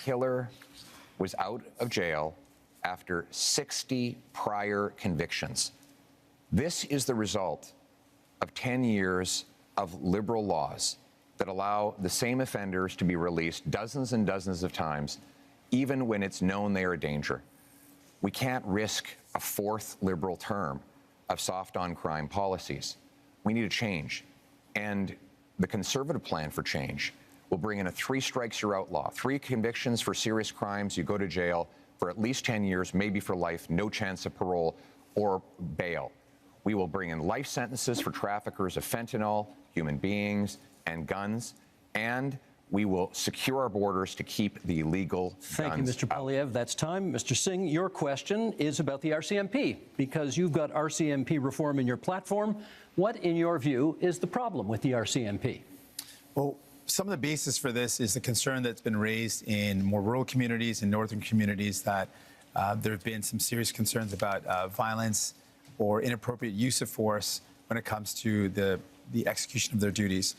[SPEAKER 6] Killer was out of jail after 60 prior convictions. This is the result of 10 years of liberal laws that allow the same offenders to be released dozens and dozens of times, even when it's known they are a danger. We can't risk a fourth liberal term of soft on crime policies. We need a change. And the Conservative plan for change will bring in a 3 strikes you're outlaw, 3 convictions for serious crimes, you go to jail for at least 10 years, maybe for life, no chance of parole or bail. We will bring in life sentences for traffickers of fentanyl, human beings, and guns, and we will secure our borders to keep the illegal guns out.
[SPEAKER 4] Thank you, Mr. Poilievre. That's time. Mr. Singh, your question is about the RCMP, because you've got RCMP reform in your platform. What, in your view, is the problem with the RCMP?
[SPEAKER 7] Well, some of the basis for this is the concern that's been raised in more rural communities and northern communities that there have been some serious concerns about violence or inappropriate use of force when it comes to the execution of their duties.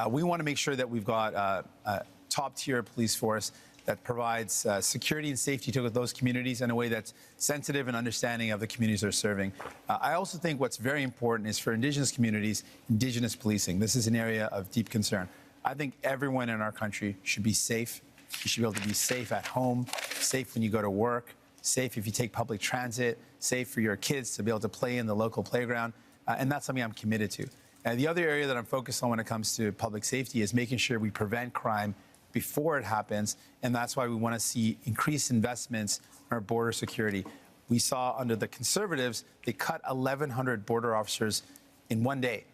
[SPEAKER 7] We want to make sure that we've got a top-tier police force that provides security and safety to those communities in a way that's sensitive and understanding of the communities they're serving. I also think what's very important is for Indigenous communities, Indigenous policing. This is an area of deep concern. I think everyone in our country should be safe. You should be able to be safe at home, safe when you go to work, safe if you take public transit, safe for your kids to be able to play in the local playground. And that's something I'm committed to. And the other area that I'm focused on when it comes to public safety is making sure we prevent crime before it happens, and that's why we want to see increased investments in our border security. We saw under the Conservatives, they cut 1,100 border officers in one day.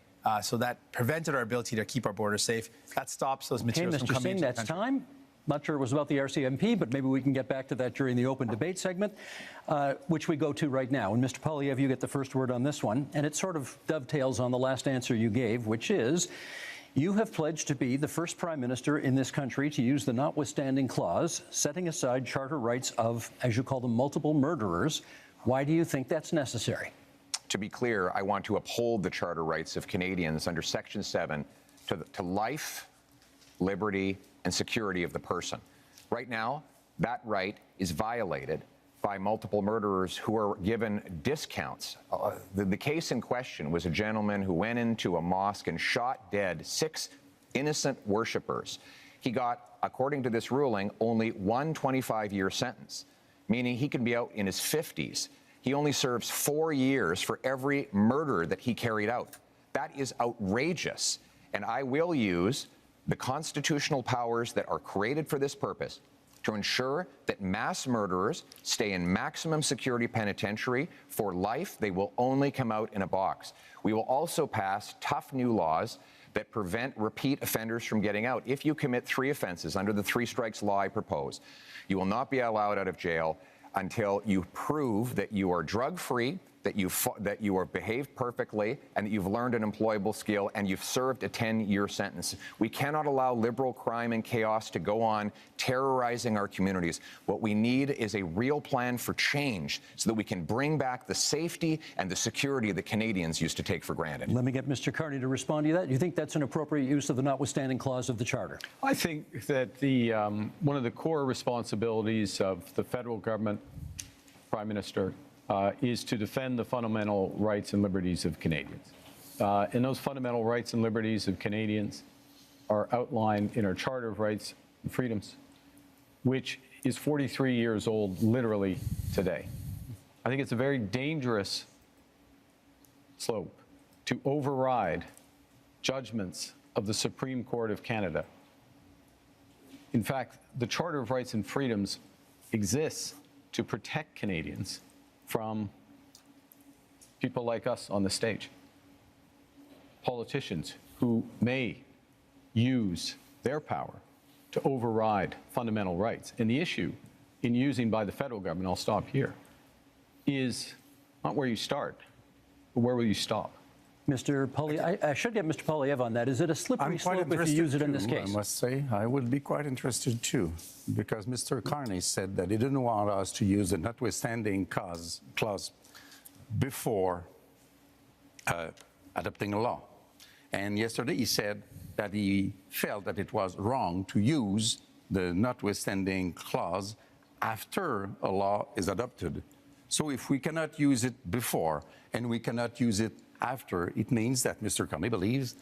[SPEAKER 7] So that prevented our ability to keep our borders safe. That stops those materials from coming into the country.
[SPEAKER 4] That's time. Not sure it was about the RCMP, but maybe we can get back to that during the open debate segment, which we go to right now. And Mr. Poilievre, you get the first word on this one, and it sort of dovetails on the last answer you gave, which is, you have pledged to be the first prime minister in this country to use the notwithstanding clause, setting aside charter rights of, as you call them, multiple murderers. Why do you think that's necessary?
[SPEAKER 6] To be clear, I want to uphold the charter rights of Canadians under Section 7 to life, liberty, and security of the person. Right now, that right is violated by multiple murderers who are given discounts. The case in question was a gentleman who went into a mosque and shot dead 6 innocent worshippers. He got, according to this ruling, only one 25-year sentence, meaning he can be out in his 50s. He only serves 4 years for every murder that he carried out. That is outrageous, and I will use the constitutional powers that are created for this purpose to ensure that mass murderers stay in maximum security penitentiary for life. They will only come out in a box. We will also pass tough new laws that prevent repeat offenders from getting out. If you commit 3 offenses under the 3 strikes law I propose, you will not be allowed out of jail until you prove that you are drug-free, that you are behaved perfectly, and that you've learned an employable skill, and you've served a 10-year sentence. We cannot allow liberal crime and chaos to go on terrorizing our communities. What we need is a real plan for change so that we can bring back the safety and the security that Canadians used to take for granted.
[SPEAKER 4] Let me get Mr. Carney to respond to that. Do you think that's an appropriate use of the notwithstanding clause of the Charter?
[SPEAKER 5] I think that the one of the core responsibilities of the federal government, Prime Minister, is to defend the fundamental rights and liberties of Canadians. And those fundamental rights and liberties of Canadians are outlined in our Charter of Rights and Freedoms, which is 43 years old literally today. I think it's a very dangerous slope to override judgments of the Supreme Court of Canada. In fact, the Charter of Rights and Freedoms exists to protect Canadians from people like us on the stage, politicians who may use their power to override fundamental rights. And the issue in using by the federal government, I'll stop here, is not where you start, but where will you stop?
[SPEAKER 4] Mr. Poilievre, I should get Mr. Poilievre on that. Is it a slippery slope if you use it in this case?
[SPEAKER 8] I must say, I would be quite interested too, because Mr. Carney said that he didn't want us to use the notwithstanding clause before adopting a law. And yesterday he said that he felt that it was wrong to use the notwithstanding clause after a law is adopted. So if we cannot use it before and we cannot use it after, it means that Mr. Carney believes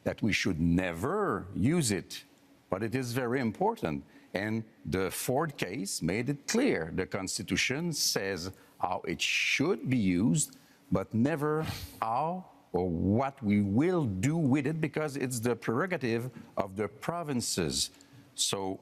[SPEAKER 8] that we should never use it. But it is very important. And the Ford case made it clear. The Constitution says how it should be used, but never how or what we will do with it, because it's the prerogative of the provinces. So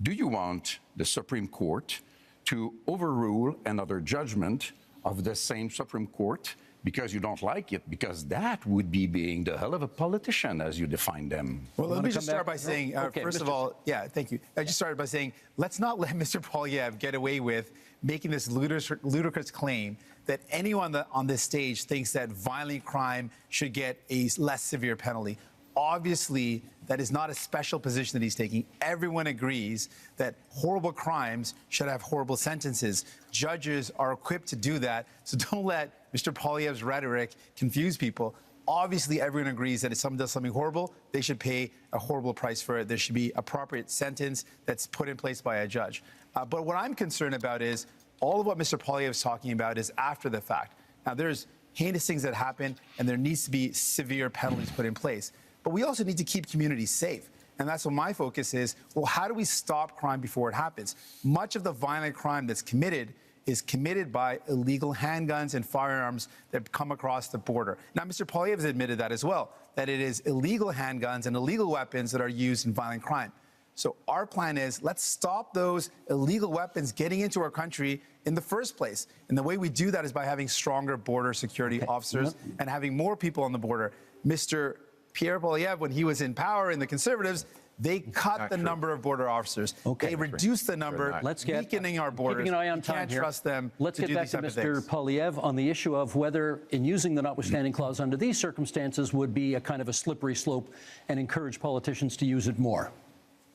[SPEAKER 8] do you want the Supreme Court to overrule another judgment of the same Supreme Court because you don't like it? Because that would be being the hell of a politician as you define them.
[SPEAKER 7] Well, let me just start by saying, first of all, yeah, thank you. I just started by saying, let's not let Mr. Poilievre get away with making this ludicrous claim that anyone on this stage thinks that violent crime should get a less severe penalty. Obviously, that is not a special position that he's taking. Everyone agrees that horrible crimes should have horrible sentences. Judges are equipped to do that, so don't let Mr. Poilievre's rhetoric confuse people. Obviously, everyone agrees that if someone does something horrible, they should pay a horrible price for it. There should be appropriate sentence that's put in place by a judge. But what I'm concerned about is all of what Mr. Poilievre is talking about is after the fact. Now, there's heinous things that happen, and there needs to be severe penalties put in place. But we also need to keep communities safe. And that's what my focus is. Well, how do we stop crime before it happens? Much of the violent crime that's committed is committed by illegal handguns and firearms that come across the border. Now, Mr. Poilievre has admitted that as well, that it is illegal handguns and illegal weapons that are used in violent crime. So our plan is, let's stop those illegal weapons getting into our country in the first place. And the way we do that is by having stronger border security officers and having more people on the border. Mr. Pierre Poilievre, when he was in power in the Conservatives, they cut the number of border officers. They reduced the number, weakening our borders.
[SPEAKER 4] Keeping an eye on time
[SPEAKER 7] can't
[SPEAKER 4] here.
[SPEAKER 7] trust them
[SPEAKER 4] Let's
[SPEAKER 7] to
[SPEAKER 4] get
[SPEAKER 7] do
[SPEAKER 4] back
[SPEAKER 7] these
[SPEAKER 4] to
[SPEAKER 7] type of
[SPEAKER 4] Mr.
[SPEAKER 7] things.
[SPEAKER 4] Poilievre on the issue of whether, in using the notwithstanding clause under these circumstances, would be a kind of a slippery slope and encourage politicians to use it more.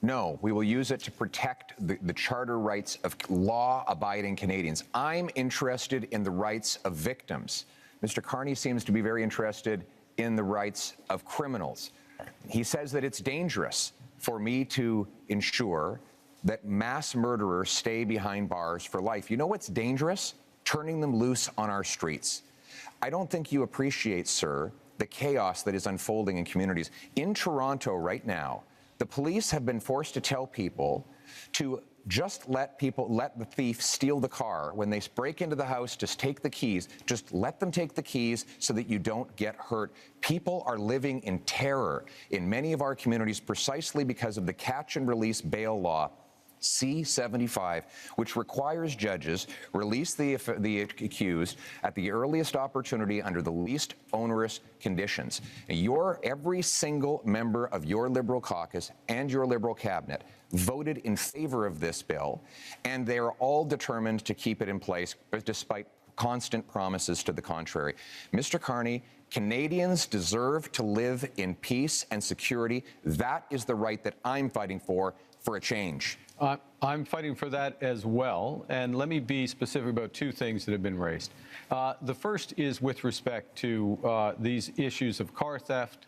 [SPEAKER 6] No, we will use it to protect the charter rights of law-abiding Canadians. I'm interested in the rights of victims. Mr. Carney seems to be very interested in the rights of criminals. He says that it's dangerous for me to ensure that mass murderers stay behind bars for life. You know what's dangerous? Turning them loose on our streets. I don't think you appreciate, sir, the chaos that is unfolding in communities. In Toronto right now, the police have been forced to tell people to just let the thief steal the car. When they break into the house, just take the keys. Just let them take the keys so that you don't get hurt. People are living in terror in many of our communities precisely because of the catch and release bail law, C-75, which requires judges release the accused at the earliest opportunity under the least onerous conditions. Every single member of your Liberal caucus and your Liberal cabinet voted in favor of this bill, and they are all determined to keep it in place despite constant promises to the contrary. Mr. Carney, Canadians deserve to live in peace and security. That is the right that I'm fighting for a change.
[SPEAKER 5] I'm fighting for that as well, and let me be specific about two things that have been raised. The first is with respect to these issues of car theft,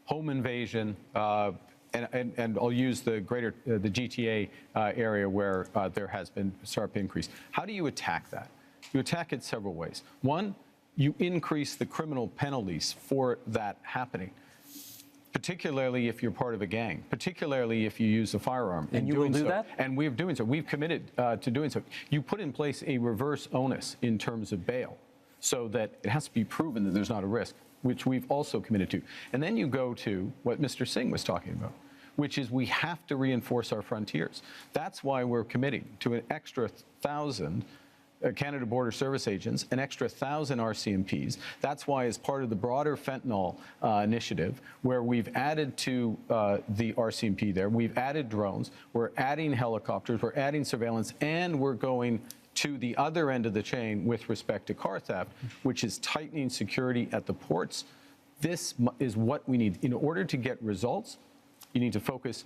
[SPEAKER 5] home invasion, and I'll use the GTA area where there has been a sharp increase. How do you attack that? You attack it several ways. One, you increase the criminal penalties for that happening, particularly if you're part of a gang, particularly if you use a firearm.
[SPEAKER 4] And you will do that?
[SPEAKER 5] And we're doing so. We've committed to doing so. You put in place a reverse onus in terms of bail so that it has to be proven that there's not a risk, which we've also committed to. And then you go to what Mr. Singh was talking about, which is we have to reinforce our frontiers. That's why we're committing to an extra 1,000 Canada Border Service agents, an extra 1,000 RCMPs. That's why, as part of the broader fentanyl initiative, where we've added to the RCMP there, we've added drones, we're adding helicopters, we're adding surveillance, and we're going to the other end of the chain with respect to car theft, which is tightening security at the ports. This is what we need. In order to get results, you need to focus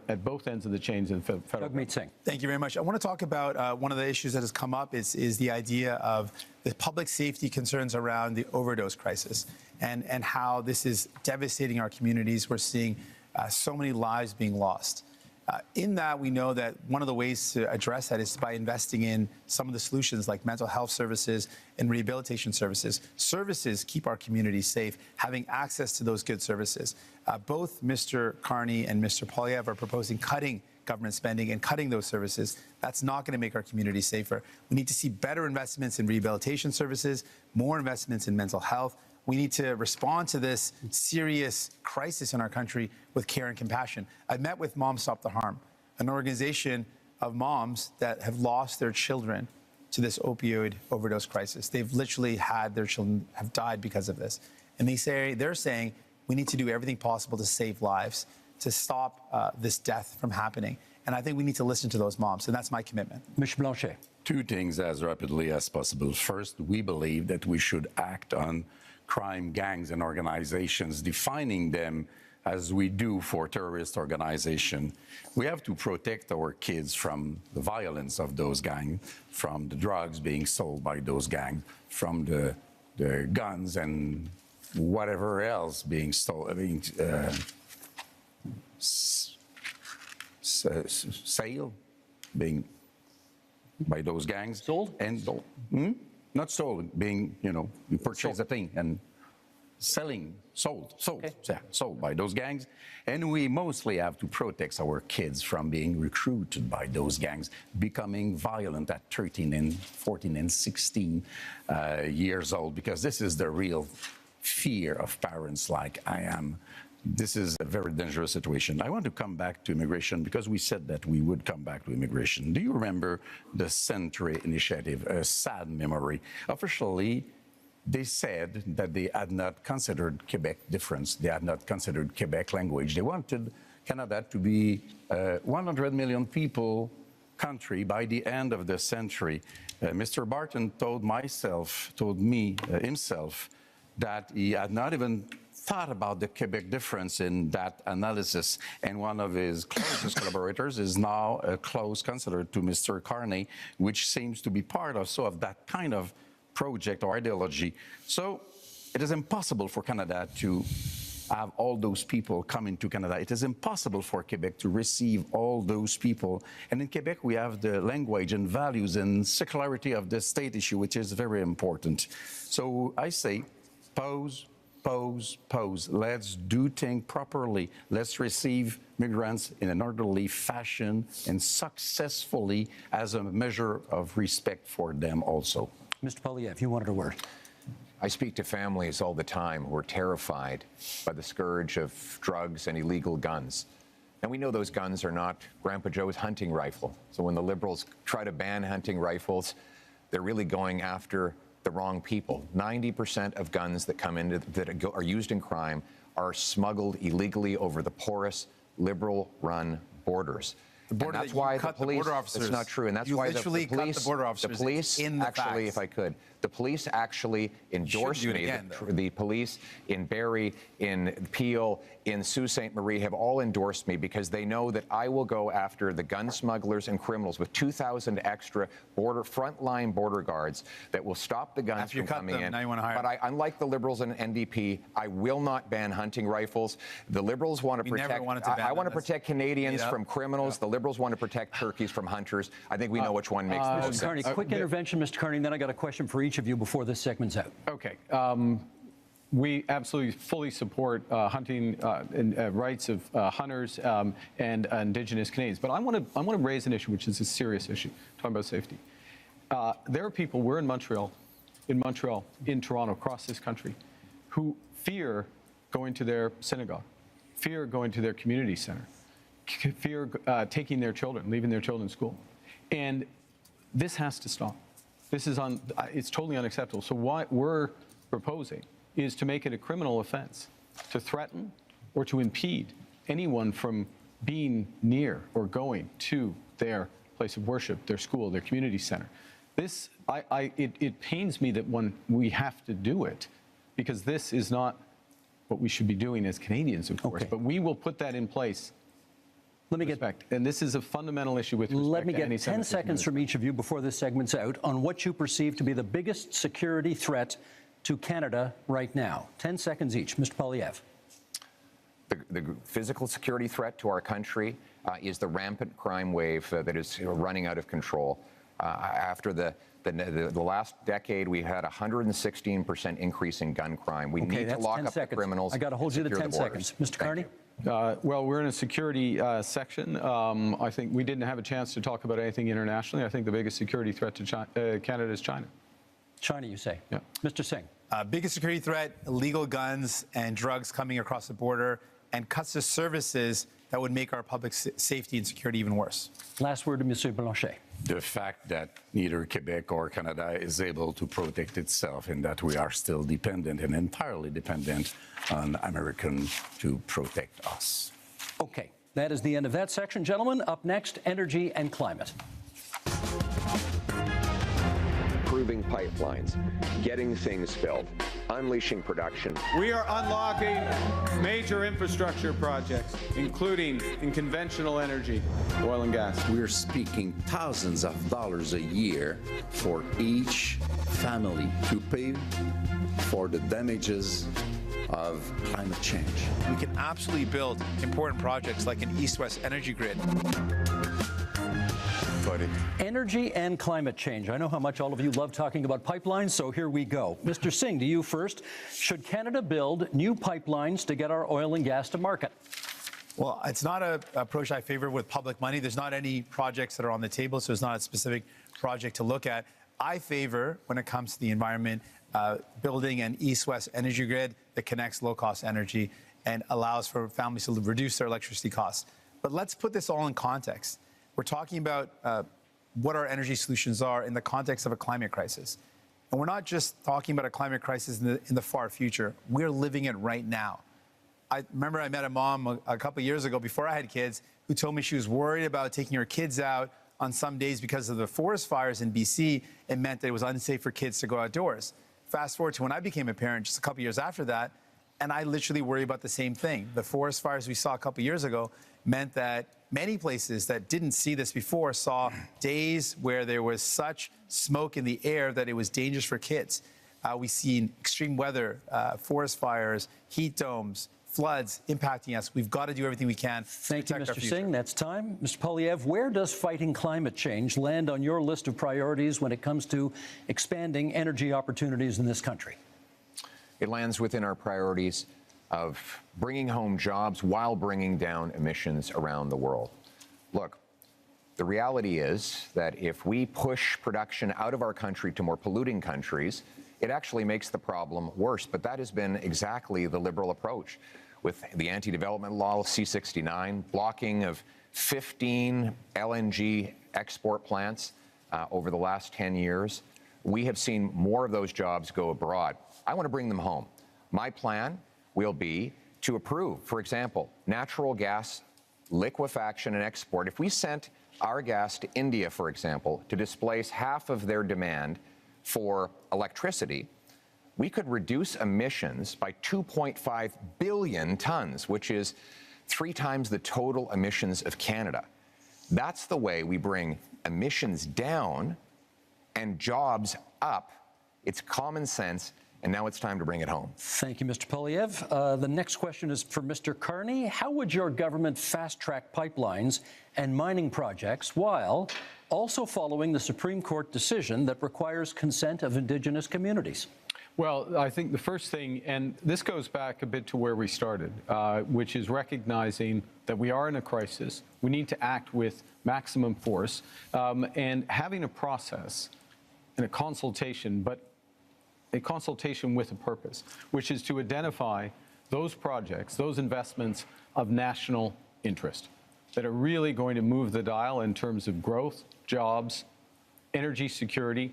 [SPEAKER 5] at both ends of the chains in federal.
[SPEAKER 4] Jagmeet Singh.
[SPEAKER 7] Thank you very much. I want to talk about one of the issues that has come up is the idea of the public safety concerns around the overdose crisis and how this is devastating our communities. We're seeing so many lives being lost. In that, we know that one of the ways to address that is by investing in some of the solutions like mental health services and rehabilitation services. Services keep our communities safe, having access to those good services. Both Mr. Carney and Mr. Poilievre are proposing cutting government spending and cutting those services. That's not going to make our communities safer. We need to see better investments in rehabilitation services, more investments in mental health. We need to respond to this serious crisis in our country with care and compassion. I've met with Moms Stop the Harm, an organization of moms that have lost their children to this opioid overdose crisis. They've literally had their children have died because of this. And they're saying we need to do everything possible to save lives, to stop this death from happening. And I think we need to listen to those moms, and that's my commitment.
[SPEAKER 4] Ms. Blanchet.
[SPEAKER 8] Two things as rapidly as possible. First, we believe that we should act on crime gangs and organizations, defining them as we do for terrorist organization. We have to protect our kids from the violence of those gangs, from the drugs being sold by those gangs, from the guns and whatever else being stolen, sale being by those gangs.
[SPEAKER 4] Sold?
[SPEAKER 8] And not stolen, being, you purchase a thing and selling, sold,
[SPEAKER 4] Okay.
[SPEAKER 8] yeah, sold by those gangs. And we mostly have to protect our kids from being recruited by those gangs, becoming violent at 13 and 14 and 16 years old, because this is the real fear of parents like I am. This is a very dangerous situation. I want to come back to immigration because we said that we would come back to immigration. Do you remember the Century Initiative, a sad memory? Officially, they said that they had not considered Quebec difference. They had not considered Quebec language. They wanted Canada to be a 100 million people country by the end of the century. Mr. Barton told me himself that he had not even thought about the Quebec difference in that analysis. And one of his closest collaborators is now a close consider to Mr. Carney, which seems to be part also of that kind of project or ideology. So it is impossible for Canada to have all those people come into Canada. It is impossible for Quebec to receive all those people. And in Quebec, we have the language and values and secularity of the state issue, which is very important. So I say, pause. Let's do things properly. Let's receive migrants in an orderly fashion and successfully as a measure of respect for them also.
[SPEAKER 4] Mr. Poilievre, you wanted a word.
[SPEAKER 6] I speak to families all the time who are terrified by the scourge of drugs and illegal guns. And we know those guns are not Grandpa Joe's hunting rifle. So when the Liberals try to ban hunting rifles, they're really going after the wrong people. 90% of guns that come in that are used in crime are smuggled illegally over the porous, Liberal-run borders.
[SPEAKER 7] The border,
[SPEAKER 6] and that's why
[SPEAKER 7] cut
[SPEAKER 6] the police.
[SPEAKER 7] border officers.
[SPEAKER 6] It's not true, and that's why the police.
[SPEAKER 7] Cut the border officers.
[SPEAKER 6] The police
[SPEAKER 7] in the
[SPEAKER 6] actually,
[SPEAKER 7] facts.
[SPEAKER 6] if I could, the police actually endorsed me.
[SPEAKER 7] Again,
[SPEAKER 6] the police in Barrie, in Peel, in Sault Ste. Marie have all endorsed me because they know that I will go after the gun smugglers and criminals with 2,000 extra frontline border guards that will stop the guns from coming in.
[SPEAKER 7] Now you want to hire
[SPEAKER 6] but unlike the Liberals and NDP, I will not ban hunting rifles. The Liberals want to protect. I want to protect Canadians from criminals. The Liberals want to protect turkeys from hunters. I think we know which one makes the most
[SPEAKER 4] Mr. Carney,
[SPEAKER 6] sense.
[SPEAKER 4] quick intervention, Mr. Carney, then I got a question for each of you before this segment's out.
[SPEAKER 5] Okay. We absolutely fully support hunting and rights of hunters and Indigenous Canadians. But I want to raise an issue, which is a serious issue, talking about safety. There are people, we're in Montreal, in Toronto, across this country, who fear going to their synagogue, fear going to their community center, fear taking their children, leaving their children in school. And this has to stop. This is it's totally unacceptable. So what we're proposing is to make it a criminal offense to threaten or to impede anyone from being near or going to their place of worship, their school, their community center. This, it pains me that when we have to do it, because this is not what we should be doing as Canadians, of course, but we will put that in place.
[SPEAKER 4] Let me get
[SPEAKER 5] and this is a fundamental issue with respect
[SPEAKER 4] Let me
[SPEAKER 5] to
[SPEAKER 4] get 10 seconds from each of you before this segment's out on what you perceive to be the biggest security threat to Canada right now. 10 seconds each. Mr. Poilievre.
[SPEAKER 6] The physical security threat to our country is the rampant crime wave that is running out of control. After the last decade, we had a 116% increase in gun crime. We need to lock up the criminals.
[SPEAKER 4] I got to hold you to 10 seconds. Mr. Carney?
[SPEAKER 5] Well, we're in a security section. I think we didn't have a chance to talk about anything internationally. I think the biggest security threat to Canada is China.
[SPEAKER 4] China, you say?
[SPEAKER 5] Yeah.
[SPEAKER 4] Mr. Singh?
[SPEAKER 7] Biggest security threat, illegal guns and drugs coming across the border, and cuts to services that would make our public safety and security even worse.
[SPEAKER 4] Last word to Monsieur Blanchet.
[SPEAKER 8] The fact that neither Quebec or Canada is able to protect itself and that we are still dependent and entirely dependent on Americans to protect us.
[SPEAKER 4] Okay, that is the end of that section. Gentlemen, up next, energy and climate.
[SPEAKER 6] improving pipelines, getting things built, unleashing production.
[SPEAKER 9] We are unlocking major infrastructure projects, including in conventional energy, oil and gas.
[SPEAKER 10] We're speaking thousands of dollars a year for each family to pay for the damages of climate change.
[SPEAKER 7] We can absolutely build important projects like an east-west energy grid.
[SPEAKER 4] Energy and climate change. I know how much all of you love talking about pipelines, so here we go. Mr. Singh, to you first. Should Canada build new pipelines to get our oil and gas to market?
[SPEAKER 7] Well, it's not an approach I favor with public money. There's not any projects that are on the table, so it's not a specific project to look at. I favor, when it comes to the environment, building an east-west energy grid that connects low-cost energy and allows for families to reduce their electricity costs. But let's put this all in context. We're talking about what our energy solutions are in the context of a climate crisis. And we're not just talking about a climate crisis in the far future. We're living it right now. I remember I met a mom a couple of years ago before I had kids who told me she was worried about taking her kids out on some days because of the forest fires in BC. It meant that it was unsafe for kids to go outdoors. Fast forward to when I became a parent just a couple of years after that, and I literally worry about the same thing. The forest fires we saw a couple of years ago meant that many places that didn't see this before saw days where there was such smoke in the air that it was dangerous for kids. We've seen extreme weather, forest fires, heat domes, floods impacting us. We've got to do everything we can to
[SPEAKER 4] Thank you,
[SPEAKER 7] protect our
[SPEAKER 4] Mr.
[SPEAKER 7] future.
[SPEAKER 4] Singh. That's time. Mr. Poilievre, where does fighting climate change land on your list of priorities when it comes to expanding energy opportunities in this country?
[SPEAKER 6] It lands within our priorities of bringing home jobs while bringing down emissions around the world. Look, the reality is that if we push production out of our country to more polluting countries, it actually makes the problem worse. But that has been exactly the Liberal approach with the anti-development law, C-69, blocking of 15 LNG export plants over the last 10 years. We have seen more of those jobs go abroad. I want to bring them home. My plan will be to approve, for example, natural gas liquefaction and export. If we sent our gas to India, for example, to displace half of their demand for electricity, we could reduce emissions by 2.5 billion tons, which is 3 times the total emissions of Canada. That's the way we bring emissions down and jobs up. It's common sense. And now it's time to bring it home.
[SPEAKER 4] Thank you, Mr. Poilievre. The next question is for Mr. Carney. How would your government fast-track pipelines and mining projects while also following the Supreme Court decision that requires consent of Indigenous communities?
[SPEAKER 5] Well, I think the first thing, and this goes back a bit to where we started, which is recognizing that we are in a crisis. We need to act with maximum force and having a process and a consultation, but a consultation with a purpose, which is to identify those projects, those investments of national interest that are really going to move the dial in terms of growth, jobs, energy security,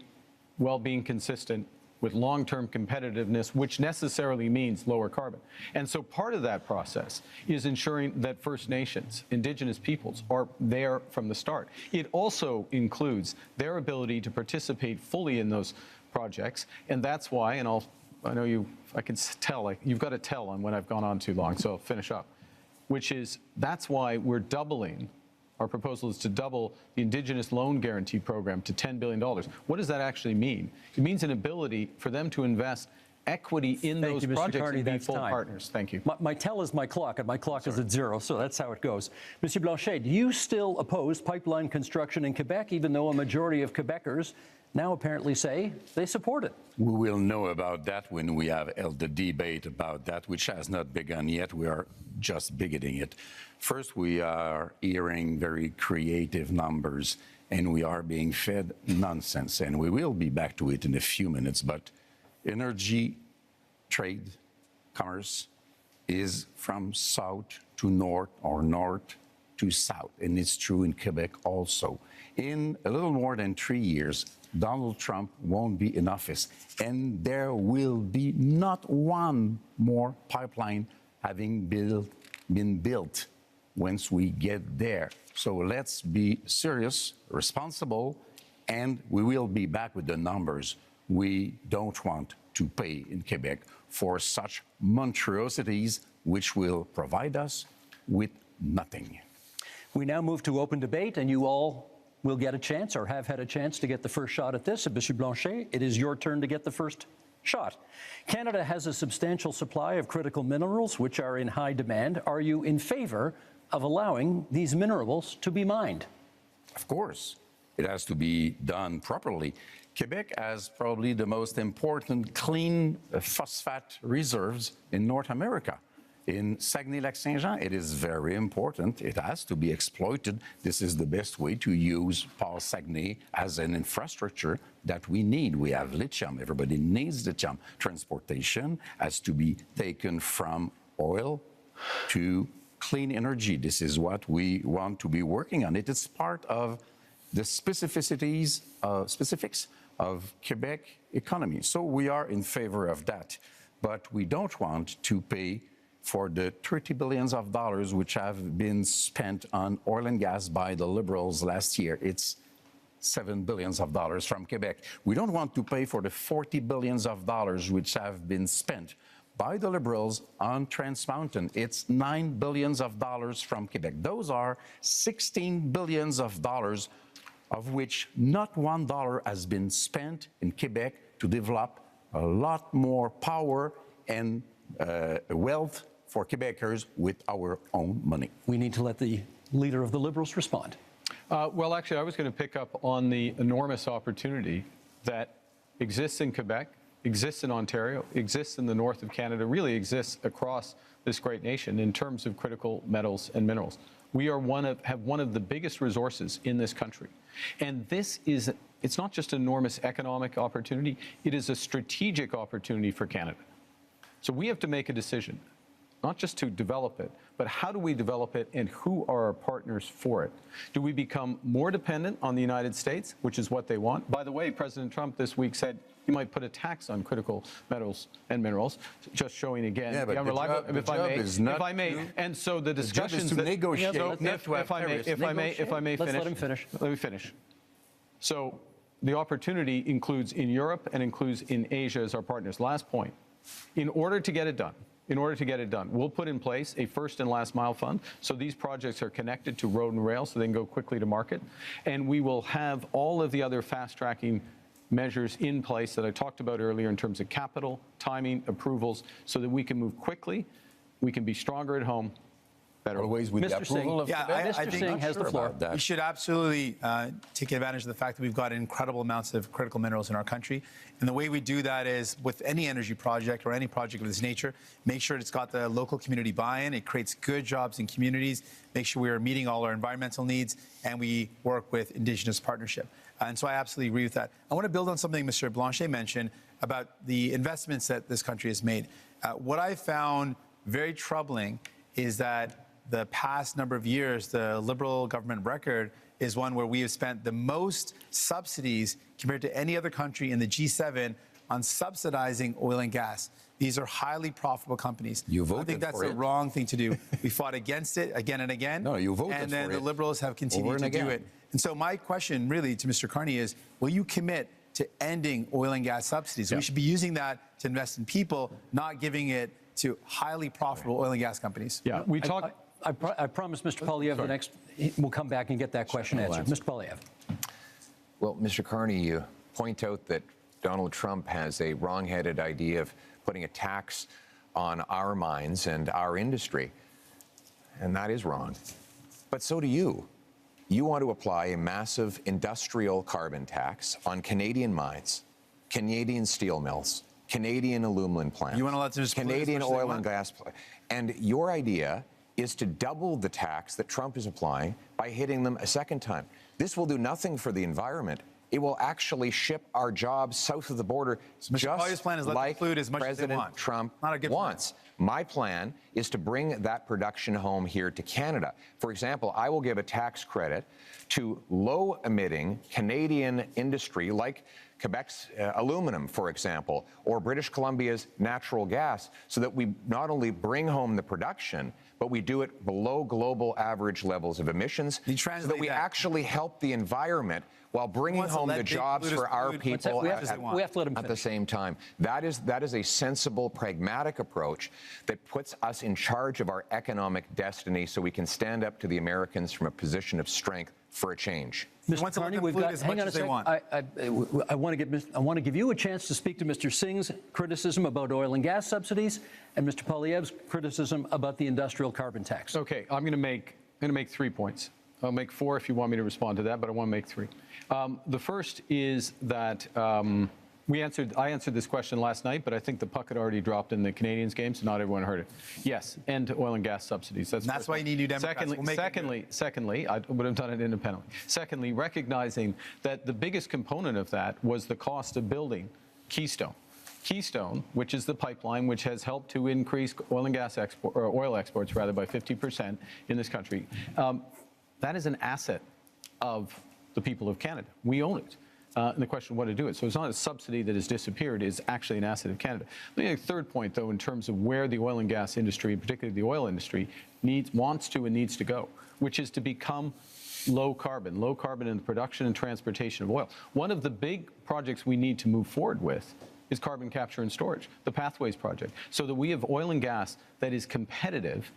[SPEAKER 5] while being consistent with long-term competitiveness, which necessarily means lower carbon. And so part of that process is ensuring that First Nations, Indigenous peoples, are there from the start. It also includes their ability to participate fully in those projects, and that's why, and I know you, I can tell, like, you've got to tell on when I've gone on too long, so I'll finish up, which is, that's why we're doubling, our proposal is to double the Indigenous Loan Guarantee Program to $10 billion. What does that actually mean? It means an ability for them to invest equity in those projects
[SPEAKER 4] Carney,
[SPEAKER 5] and be full partners. Thank you.
[SPEAKER 4] My tell is my clock, and my clock is at 0, so that's how it goes. Monsieur Blanchet, do you still oppose pipeline construction in Quebec, even though a majority of Quebecers now apparently say they support it?
[SPEAKER 8] We will know about that when we have held the debate about that, which has not begun yet. We are just beginning it. First, we are hearing very creative numbers, and we are being fed nonsense. And we will be back to it in a few minutes. But energy, trade, commerce is from south to north or north to south. And it's true in Quebec also. In a little more than 3 years, Donald Trump won't be in office, and there will be not one more pipeline having been built once we get there. So let's be serious, responsible, and we will be back with the numbers we don't want to pay in Quebec for such monstrosities which will provide us with nothing.
[SPEAKER 4] We now move to open debate, and you all will get a chance or have had a chance to get the first shot at this. Monsieur Blanchet, it is your turn to get the first shot. Canada has a substantial supply of critical minerals which are in high demand. Are you in favor of allowing these minerals to be mined?
[SPEAKER 8] Of course, it has to be done properly. Quebec has probably the most important clean phosphate reserves in North America. In Saguenay-Lac-Saint-Jean, it is very important. It has to be exploited. This is the best way to use Paul Saguenay as an infrastructure that we need. We have lithium. Everybody needs lithium. Transportation has to be taken from oil to clean energy. This is what we want to be working on. It is part of the specifics of Quebec economy. So we are in favor of that. But we don't want to pay for the $30 billion which have been spent on oil and gas by the Liberals last year. It's $7 billion from Quebec. We don't want to pay for the $40 billion which have been spent by the Liberals on Trans Mountain. It's $9 billion from Quebec. Those are $16 billion of which not $1 has been spent in Quebec to develop a lot more power and wealth for Quebecers with our own money.
[SPEAKER 4] We need to let the leader of the Liberals respond.
[SPEAKER 5] Well, actually, I was going to pick up on the enormous opportunity that exists in Quebec, exists in Ontario, exists in the north of Canada, really exists across this great nation in terms of critical metals and minerals. We are have one of the biggest resources in this country. And this is, it's not just an enormous economic opportunity, it is a strategic opportunity for Canada. So we have to make a decision, not just to develop it, but how do we develop it and who are our partners for it? Do we become more dependent on the United States, which is what they want? By the way, President Trump this week said he might put a tax on critical metals and minerals, just showing again
[SPEAKER 8] the
[SPEAKER 5] unreliable. If I may, and so the discussions
[SPEAKER 8] to negotiate.
[SPEAKER 5] If I may finish.
[SPEAKER 4] Let's let him finish.
[SPEAKER 5] Let me finish. So the opportunity includes in Europe and includes in Asia as our partners. Last point. In order to get it done, we'll put in place a first and last mile fund. So these projects are connected to road and rail so they can go quickly to market. And we will have all of the other fast tracking measures in place that I talked about earlier in terms of capital, timing, approvals, so that we can move quickly, we can be stronger at home, better.
[SPEAKER 8] Always with the
[SPEAKER 4] Mr. Singh,
[SPEAKER 8] approval of
[SPEAKER 7] I
[SPEAKER 4] Mr.
[SPEAKER 7] think
[SPEAKER 4] Singh has the floor.
[SPEAKER 7] we should absolutely take advantage of the fact that we've got incredible amounts of critical minerals in our country. And the way we do that is with any energy project or any project of this nature, make sure it's got the local community buy-in. It creates good jobs in communities, make sure we are meeting all our environmental needs, and we work with Indigenous partnership. And so I absolutely agree with that. I want to build on something Mr. Blanchet mentioned about the investments that this country has made. What I found very troubling is that the past number of years, the Liberal government record is one where we have spent the most subsidies compared to any other country in the G7 on subsidizing oil and gas. These are highly profitable companies.
[SPEAKER 8] You voted
[SPEAKER 7] I think that's
[SPEAKER 8] for
[SPEAKER 7] the
[SPEAKER 8] it.
[SPEAKER 7] wrong thing to do. We fought against it again and again.
[SPEAKER 8] No, you voted
[SPEAKER 7] and then
[SPEAKER 8] for
[SPEAKER 7] the
[SPEAKER 8] it.
[SPEAKER 7] Liberals have continued to do it. And so my question really to Mr. Carney is, will you commit to ending oil and gas subsidies?
[SPEAKER 5] Yeah.
[SPEAKER 7] We should be using that to invest in people, not giving it to highly profitable oil and gas companies.
[SPEAKER 5] Yeah, we talk.
[SPEAKER 4] I promised Mr. Poilievre the next, we'll come back and get that question answered. Mr. Poilievre.
[SPEAKER 6] Well, Mr. Carney, you point out that Donald Trump has a wrong-headed idea of putting a tax on our mines and our industry, and that is wrong. But so do you. You want to apply a massive industrial carbon tax on Canadian mines, Canadian steel mills, Canadian aluminum plants,
[SPEAKER 7] You want to let them just pollute as
[SPEAKER 6] Canadian
[SPEAKER 7] much as they
[SPEAKER 6] oil
[SPEAKER 7] want?
[SPEAKER 6] and gas. And your idea is to double the tax that Trump is applying by hitting them a second time. This will do nothing for the environment. It will actually ship our jobs south of the border,
[SPEAKER 7] Mr. Poilievre's
[SPEAKER 6] just
[SPEAKER 7] plan is let them
[SPEAKER 6] like
[SPEAKER 7] pollute as much as they
[SPEAKER 6] President
[SPEAKER 7] want.
[SPEAKER 6] Trump
[SPEAKER 7] Not a good plan.
[SPEAKER 6] wants. My plan is to bring that production home here to Canada. For example, I will give a tax credit to low-emitting Canadian industry like Quebec's aluminum, for example, or British Columbia's natural gas, so that we not only bring home the production, but we do it below global average levels of emissions, so that we actually help the environment while bringing
[SPEAKER 7] wants to
[SPEAKER 6] home
[SPEAKER 7] let
[SPEAKER 6] the
[SPEAKER 7] big
[SPEAKER 6] jobs for
[SPEAKER 7] polluters
[SPEAKER 6] our
[SPEAKER 7] pollute
[SPEAKER 6] people
[SPEAKER 4] We have to let him
[SPEAKER 6] at the
[SPEAKER 4] finish.
[SPEAKER 6] same time. That is a sensible, pragmatic approach that puts us in charge of our economic destiny so we can stand up to the Americans from a position of strength for a change.
[SPEAKER 7] He
[SPEAKER 4] Mr.
[SPEAKER 7] wants to let
[SPEAKER 4] Carney,
[SPEAKER 7] them
[SPEAKER 4] we've
[SPEAKER 7] pollute
[SPEAKER 4] got.
[SPEAKER 7] as
[SPEAKER 4] Hang
[SPEAKER 7] much
[SPEAKER 4] on a
[SPEAKER 7] as they
[SPEAKER 4] sec.
[SPEAKER 7] want.
[SPEAKER 4] I want to give you a chance to speak to Mr. Singh's criticism about oil and gas subsidies and Mr. Poilievre's criticism about the industrial carbon tax.
[SPEAKER 5] Okay, I'm going to make 3 points. I'll make 4 if you want me to respond to that, but I want to make 3. The first is that I answered this question last night, but I think the puck had already dropped in the Canadians game, so not everyone heard it. Yes, end to oil and gas subsidies.
[SPEAKER 7] That's why you need New Democrats.
[SPEAKER 5] Secondly, I would have done it independently. Secondly, recognizing that the biggest component of that was the cost of building Keystone. Keystone, which is the pipeline which has helped to increase oil and gas oil exports rather by 50% in this country. That is an asset of the people of Canada. We own it. And the question of what to do it. So it's not a subsidy that has disappeared, it's actually an asset of Canada. Let me make a third point, though, in terms of where the oil and gas industry, and particularly the oil industry, wants to and needs to go, which is to become low carbon in the production and transportation of oil. One of the big projects we need to move forward with is carbon capture and storage, the Pathways project, so that we have oil and gas that is competitive,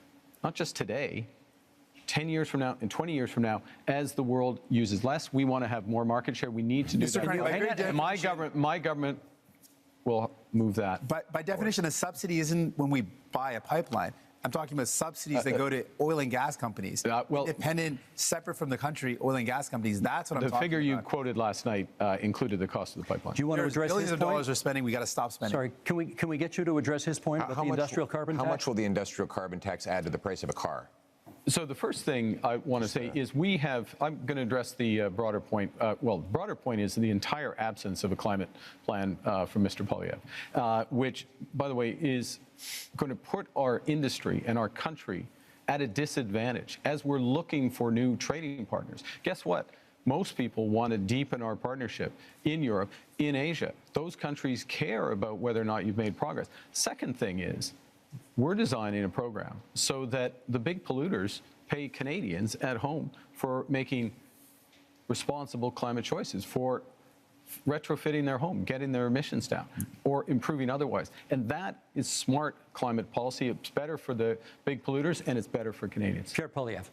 [SPEAKER 5] not just today, 10 years from now and 20 years from now, as the world uses less. We want to have more market share. We need to do
[SPEAKER 7] Mr. Carney,
[SPEAKER 5] that. My government will move that.
[SPEAKER 7] But by definition, a subsidy isn't when we buy a pipeline. I'm talking about subsidies that go to oil and gas companies. Independent, separate from the country, oil and gas companies. That's what I'm talking about.
[SPEAKER 5] The figure you quoted last night included the cost of the pipeline.
[SPEAKER 4] Do you want to address
[SPEAKER 7] billions
[SPEAKER 4] his
[SPEAKER 7] of
[SPEAKER 4] point?
[SPEAKER 7] dollars we're spending. We got to stop spending.
[SPEAKER 4] Sorry, can we get you to address his point about the industrial carbon tax?
[SPEAKER 6] How much will the industrial carbon tax add to the price of a car?
[SPEAKER 5] So the first thing I want to say is I'm going to address the broader point. The broader point is the entire absence of a climate plan from Mr. Poilievre, which, by the way, is going to put our industry and our country at a disadvantage as we're looking for new trading partners. Guess what? Most people want to deepen our partnership in Europe, in Asia. Those countries care about whether or not you've made progress. Second thing is, we're designing a program so that the big polluters pay Canadians at home for making responsible climate choices, for retrofitting their home, getting their emissions down, or improving otherwise. And that is smart climate policy. It's better for the big polluters, and it's better for Canadians.
[SPEAKER 4] Pierre Poilievre.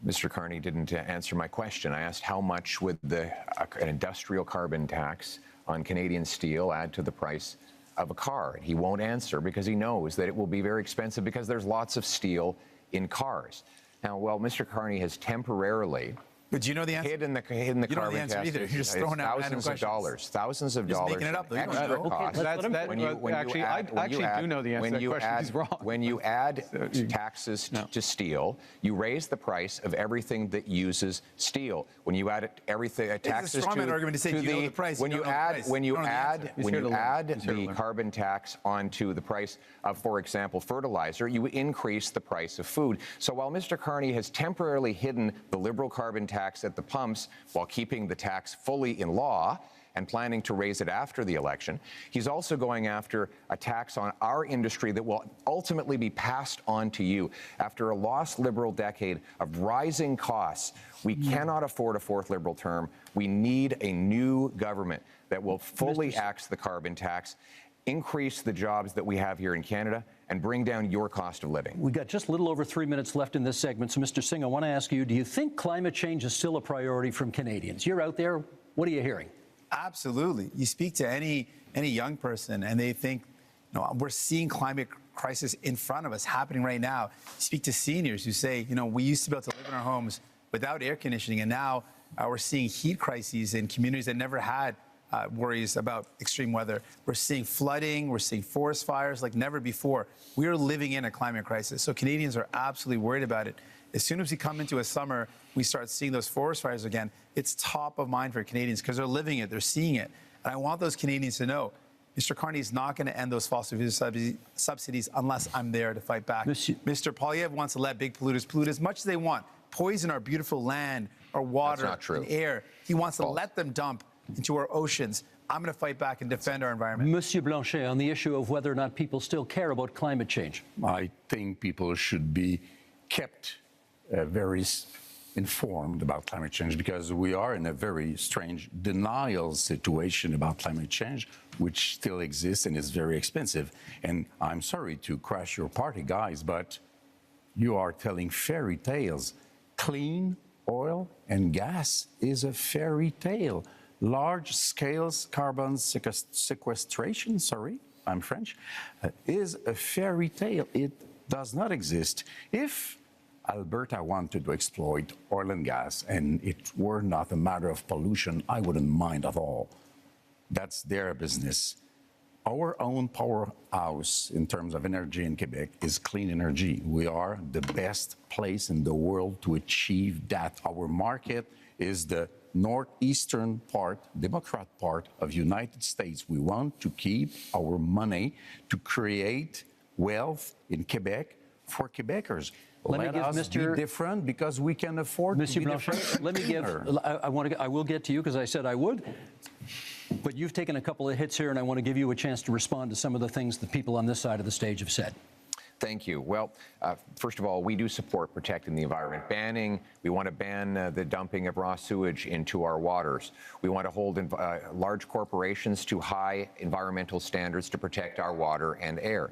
[SPEAKER 6] Mr. Carney didn't answer my question. I asked how much would an industrial carbon tax on Canadian steel add to the price of a car, and he won't answer because he knows that it will be very expensive because there's lots of steel in cars. Now, Mr. Carney has temporarily
[SPEAKER 7] But do you know the answer?
[SPEAKER 6] hidden the
[SPEAKER 7] You don't know the
[SPEAKER 6] carbon
[SPEAKER 7] answer
[SPEAKER 6] tax.
[SPEAKER 7] either. You're just throwing out random questions.
[SPEAKER 6] Thousands of
[SPEAKER 7] Just
[SPEAKER 6] dollars.
[SPEAKER 7] making it up, though. You don't
[SPEAKER 6] extra
[SPEAKER 7] know.
[SPEAKER 6] costs.
[SPEAKER 4] Let's let him
[SPEAKER 5] I actually do know the answer to that question. He's wrong.
[SPEAKER 6] When you add taxes to steel, you raise the price of everything that uses steel. When you add taxes
[SPEAKER 7] a straw man argument to say, do you know the price?
[SPEAKER 6] when
[SPEAKER 7] You
[SPEAKER 6] you
[SPEAKER 7] don't know the
[SPEAKER 6] add
[SPEAKER 7] price.
[SPEAKER 6] when
[SPEAKER 7] You
[SPEAKER 6] you
[SPEAKER 7] don't know the
[SPEAKER 6] add
[SPEAKER 7] answer.
[SPEAKER 6] when you add the
[SPEAKER 5] learn.
[SPEAKER 6] carbon tax onto the price of, for example, fertilizer, you increase the price of food. So while Mr. Carney has temporarily hidden the Liberal carbon tax at the pumps while keeping the tax fully in law and planning to raise it after the election, he's also going after a tax on our industry that will ultimately be passed on to you. After a lost Liberal decade of rising costs, we cannot afford a fourth Liberal term. We need a new government that will fully axe the carbon tax, increase the jobs that we have here in Canada, and bring down your cost of living.
[SPEAKER 4] We've got just a little over 3 minutes left in this segment. So, Mr. Singh, I want to ask you, do you think climate change is still a priority from Canadians? You're out there. What are you hearing?
[SPEAKER 7] Absolutely. You speak to any young person, and they think, we're seeing climate crisis in front of us happening right now. You speak to seniors who say, we used to be able to live in our homes without air conditioning, and now we're seeing heat crises in communities that never had worries about extreme weather. We're seeing flooding, we're seeing forest fires like never before. We are living in a climate crisis. So Canadians are absolutely worried about it. As soon as we come into a summer, we start seeing those forest fires again. It's top of mind for Canadians because they're living it, they're seeing it. And I want those Canadians to know, Mr. Carney is not going to end those fossil fuel subsidies unless I'm there to fight back. Mr. Poilievre wants to let big polluters pollute as much as they want, poison our beautiful land, our water, and air. He wants to let them dump into our oceans. I'm going to fight back and defend our environment.
[SPEAKER 4] Monsieur Blanchet, on the issue of whether or not people still care about climate change.
[SPEAKER 8] I think people should be kept very informed about climate change because we are in a very strange denial situation about climate change, which still exists and is very expensive. And I'm sorry to crash your party, guys, but you are telling fairy tales. Clean oil and gas is a fairy tale. Large-scale carbon sequestration, sorry, I'm French, is a fairy tale. It does not exist. If Alberta wanted to exploit oil and gas and it were not a matter of pollution, I wouldn't mind at all. That's their business. Our own powerhouse in terms of energy in Quebec is clean energy. We are the best place in the world to achieve that. Our market is the northeastern part, Democrat part of United States. We want to keep our money to create wealth in Quebec for Quebecers. Let us be different because we can afford to be different.
[SPEAKER 4] Let me give, I will get to you because I said I would, but you've taken a couple of hits here and I want to give you a chance to respond to some of the things the people on this side of the stage have said.
[SPEAKER 6] Thank you. Well, first of all, we do support protecting the environment. We want to ban the dumping of raw sewage into our waters. We want to hold large corporations to high environmental standards to protect our water and air.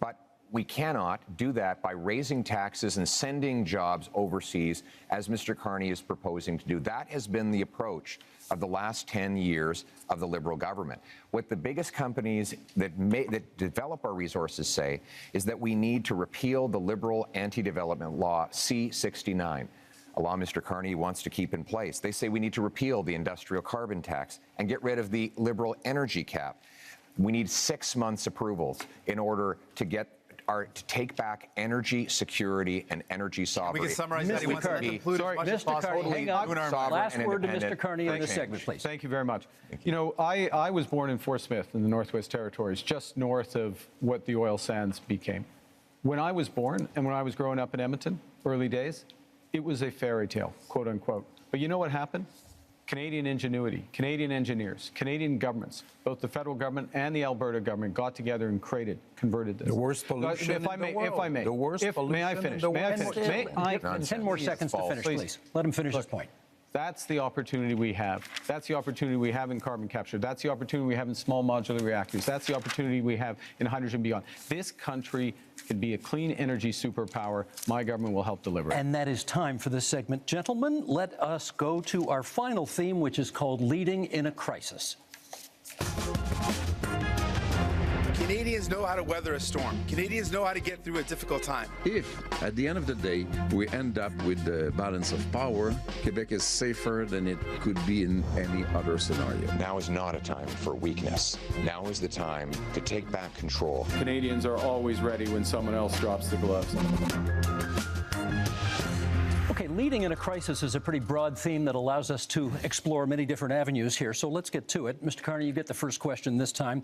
[SPEAKER 6] But we cannot do that by raising taxes and sending jobs overseas, as Mr. Carney is proposing to do. That has been the approach of the last 10 years of the Liberal government. What the biggest companies that develop our resources say is that we need to repeal the Liberal anti-development law C-69, a law Mr. Carney wants to keep in place. They say we need to repeal the industrial carbon tax and get rid of the Liberal energy cap. We need 6 months approvals in order to take back energy security and energy sovereignty.
[SPEAKER 7] We can summarize that. He wants to conclude as much as possible.
[SPEAKER 4] Hang on. Last word to Mr. Carney in this segment, please.
[SPEAKER 5] Thank you very much. You know, I was born in Fort Smith in the Northwest Territories, just north of what the oil sands became. When I was born and when I was growing up in Edmonton, early days, it was a fairy tale, quote unquote. But you know what happened? Canadian ingenuity, Canadian engineers, Canadian governments, both the federal government and the Alberta government got together and converted this.
[SPEAKER 8] The worst pollution in the world.
[SPEAKER 5] If I may,
[SPEAKER 8] the worst pollution
[SPEAKER 5] may I finish?
[SPEAKER 8] in the
[SPEAKER 5] May I
[SPEAKER 8] world.
[SPEAKER 5] finish?
[SPEAKER 4] 10 more seconds to finish, please. Let him finish his point.
[SPEAKER 5] That's the opportunity we have. That's the opportunity we have in carbon capture. That's the opportunity we have in small modular reactors. That's the opportunity we have in hydrogen beyond. This country can be a clean energy superpower. My government will help deliver it.
[SPEAKER 4] And that is time for this segment. Gentlemen, let us go to our final theme, which is called Leading in a Crisis.
[SPEAKER 13] Canadians know how to weather a storm. Canadians know how to get through a difficult time.
[SPEAKER 12] If, at the end of the day, we end up with the balance of power, Quebec is safer than it could be in any other scenario.
[SPEAKER 6] Now is not a time for weakness. Now is the time to take back control.
[SPEAKER 5] Canadians are always ready when someone else drops the gloves.
[SPEAKER 4] Okay, leading in a crisis is a pretty broad theme that allows us to explore many different avenues here. So let's get to it. Mr. Carney, you get the first question this time.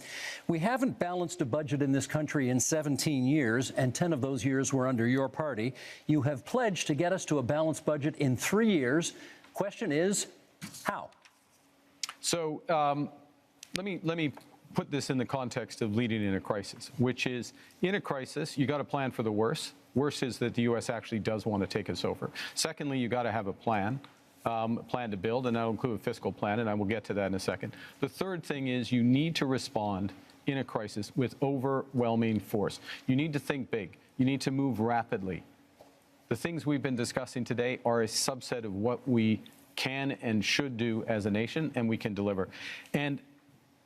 [SPEAKER 4] We haven't balanced a budget in this country in 17 years, and 10 of those years were under your party. You have pledged to get us to a balanced budget in 3 years. Question is, how?
[SPEAKER 5] So let me put this in the context of leading in a crisis, which is, in a crisis, you got to plan for the worst. Worst is that the U.S. actually does want to take us over. Secondly, you got to have a plan to build, and that'll include a fiscal plan, and I will get to that in a second. The third thing is you need to respond in a crisis with overwhelming force. You need to think big. You need to move rapidly. The things we've been discussing today are a subset of what we can and should do as a nation, and we can deliver. And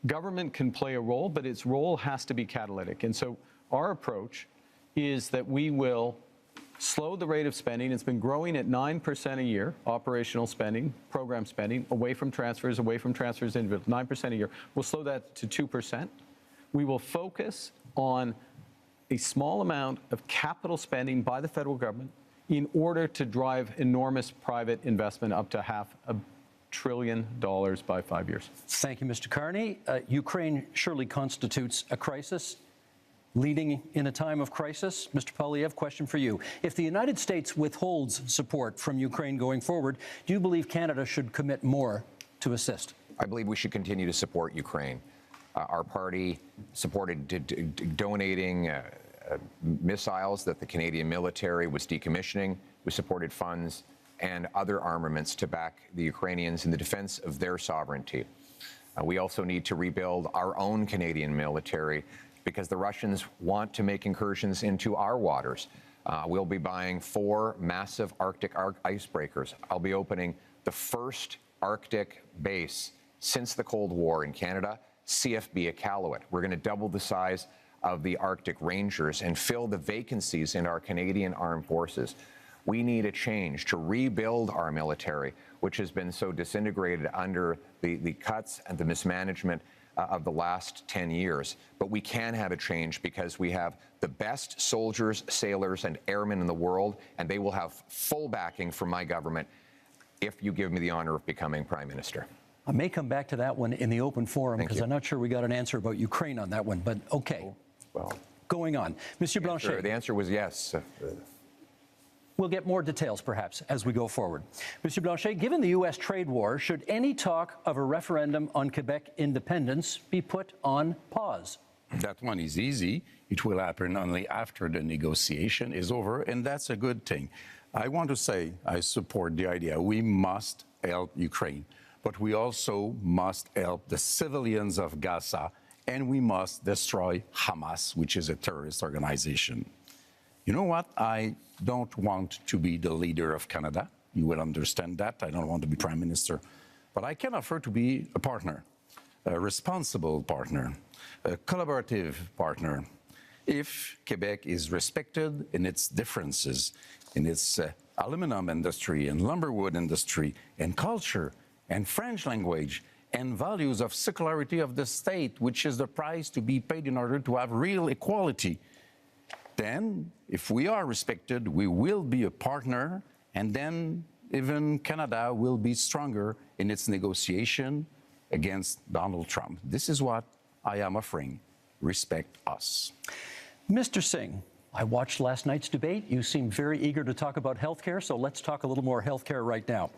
[SPEAKER 5] government can play a role, but its role has to be catalytic. And so our approach is that we will slow the rate of spending. It's been growing at 9% a year, operational spending, program spending, away from transfers individual, 9% a year. We'll slow that to 2%. We will focus on a small amount of capital spending by the federal government in order to drive enormous private investment up to $500 billion by 5 years.
[SPEAKER 4] Thank you, Mr. Carney. Ukraine surely constitutes a crisis. Leading in a time of crisis, Mr. Poilievre, question for you. If the United States withholds support from Ukraine going forward, do you believe Canada should commit more to assist?
[SPEAKER 6] I believe we should continue to support Ukraine. Our party supported donating missiles that the Canadian military was decommissioning. We supported funds and other armaments to back the Ukrainians in the defense of their sovereignty. We also need to rebuild our own Canadian military because the Russians want to make incursions into our waters. We'll be buying 4 massive Arctic icebreakers. I'll be opening the first Arctic base since the Cold War in Canada, CFB Iqaluit. We're going to double the size of the Arctic Rangers and fill the vacancies in our Canadian armed forces. We need a change to rebuild our military, which has been so disintegrated under the cuts and the mismanagement of the last 10 years. But we can have a change because we have the best soldiers, sailors, and airmen in the world, and they will have full backing from my government if you give me the honor of becoming Prime Minister.
[SPEAKER 4] I may come back to that one in the open forum because I'm not sure we got an answer about Ukraine on that one, but okay.
[SPEAKER 6] Well,
[SPEAKER 4] going on. Monsieur Blanchet.
[SPEAKER 6] The answer was yes.
[SPEAKER 4] We'll get more details, perhaps, as we go forward. Monsieur Blanchet, given the U.S. trade war, should any talk of a referendum on Quebec independence be put on pause?
[SPEAKER 8] That one is easy. It will happen only after the negotiation is over, and that's a good thing. I want to say I support the idea we must help Ukraine, but we also must help the civilians of Gaza, and we must destroy Hamas, which is a terrorist organization. You know what? I don't want to be the leader of Canada. You will understand that. I don't want to be Prime Minister. But I can offer to be a partner, a responsible partner, a collaborative partner. If Quebec is respected in its differences, in its aluminum industry and lumberwood industry and culture and French language and values of secularity of the state, which is the price to be paid in order to have real equality, then, if we are respected, we will be a partner, and then even Canada will be stronger in its negotiation against Donald Trump. This is what I am offering. Respect us.
[SPEAKER 4] Mr. Singh, I watched last night's debate. You seem very eager to talk about health care, so let's talk a little more health care right now.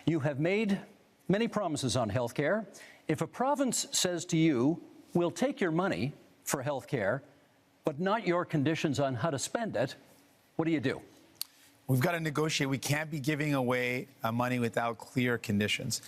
[SPEAKER 4] You have made many promises on health care. If a province says to you, we'll take your money for health care, but not your conditions on how to spend it, what do?
[SPEAKER 7] We've got to negotiate. We can't be giving away money without clear conditions.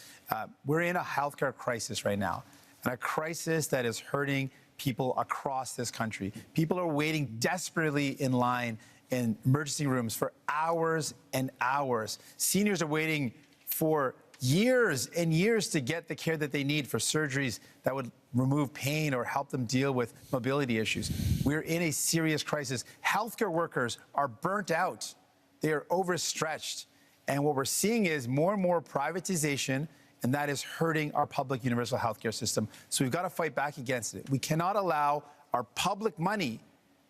[SPEAKER 7] We're in a healthcare crisis right now, and a crisis that is hurting people across this country. People are waiting desperately in line in emergency rooms for hours and hours. Seniors are waiting for years and years to get the care that they need for surgeries that would remove pain or help them deal with mobility issues. We're in a serious crisis. Healthcare workers are burnt out. They are overstretched. And what we're seeing is more and more privatization, and that is hurting our public universal healthcare system. So we've got to fight back against it. We cannot allow our public money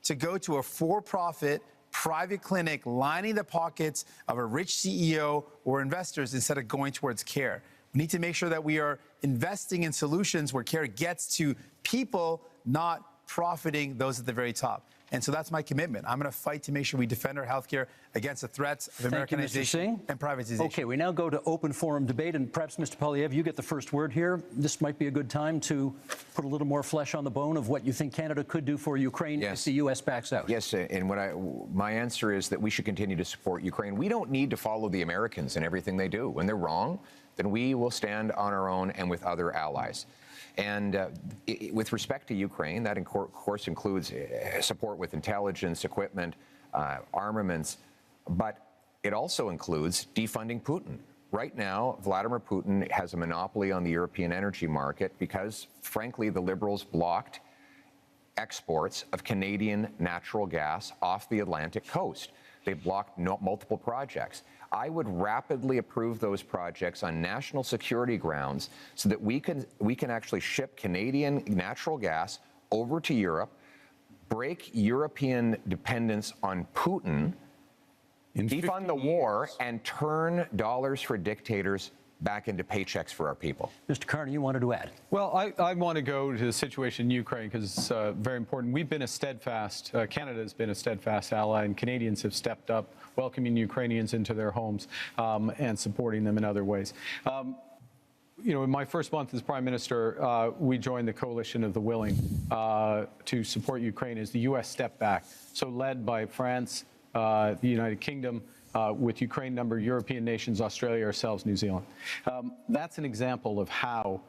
[SPEAKER 7] to go to a for-profit private clinic lining the pockets of a rich CEO or investors instead of going towards care. We need to make sure that we are investing in solutions where care gets to people, not profiting those at the very top. And so that's my commitment. I'm going to fight to make sure we defend our healthcare against the threats of Americanization and privatization.
[SPEAKER 4] Okay, we now go to open forum debate, and perhaps, Mr. Poilievre, you get the first word here. This might be a good time to put a little more flesh on the bone of what you think Canada could do for Ukraine if the U.S. backs out.
[SPEAKER 6] Yes, and my answer is that we should continue to support Ukraine. We don't need to follow the Americans in everything they do. When they're wrong, then we will stand on our own and with other allies. And with respect to Ukraine, that of course includes support with intelligence, equipment, armaments, but it also includes defunding Putin. Right now, Vladimir Putin has a monopoly on the European energy market because, frankly, the Liberals blocked exports of Canadian natural gas off the Atlantic coast. They blocked multiple projects. I would rapidly approve those projects on national security grounds so that we can actually ship Canadian natural gas over to Europe, break European dependence on Putin, defund the war, and turn dollars for dictators back into paychecks for our people.
[SPEAKER 4] Mr. Carney, you wanted to add?
[SPEAKER 5] Well, I want to go to the situation in Ukraine because it's very important. We've been a steadfast, Canada has been a steadfast ally, and Canadians have stepped up, welcoming Ukrainians into their homes and supporting them in other ways. You know, in my first month as Prime Minister, we joined the coalition of the willing to support Ukraine as the U.S. stepped back. So led by France, the United Kingdom, with Ukraine, number European nations, Australia, ourselves, New Zealand. That's an example of how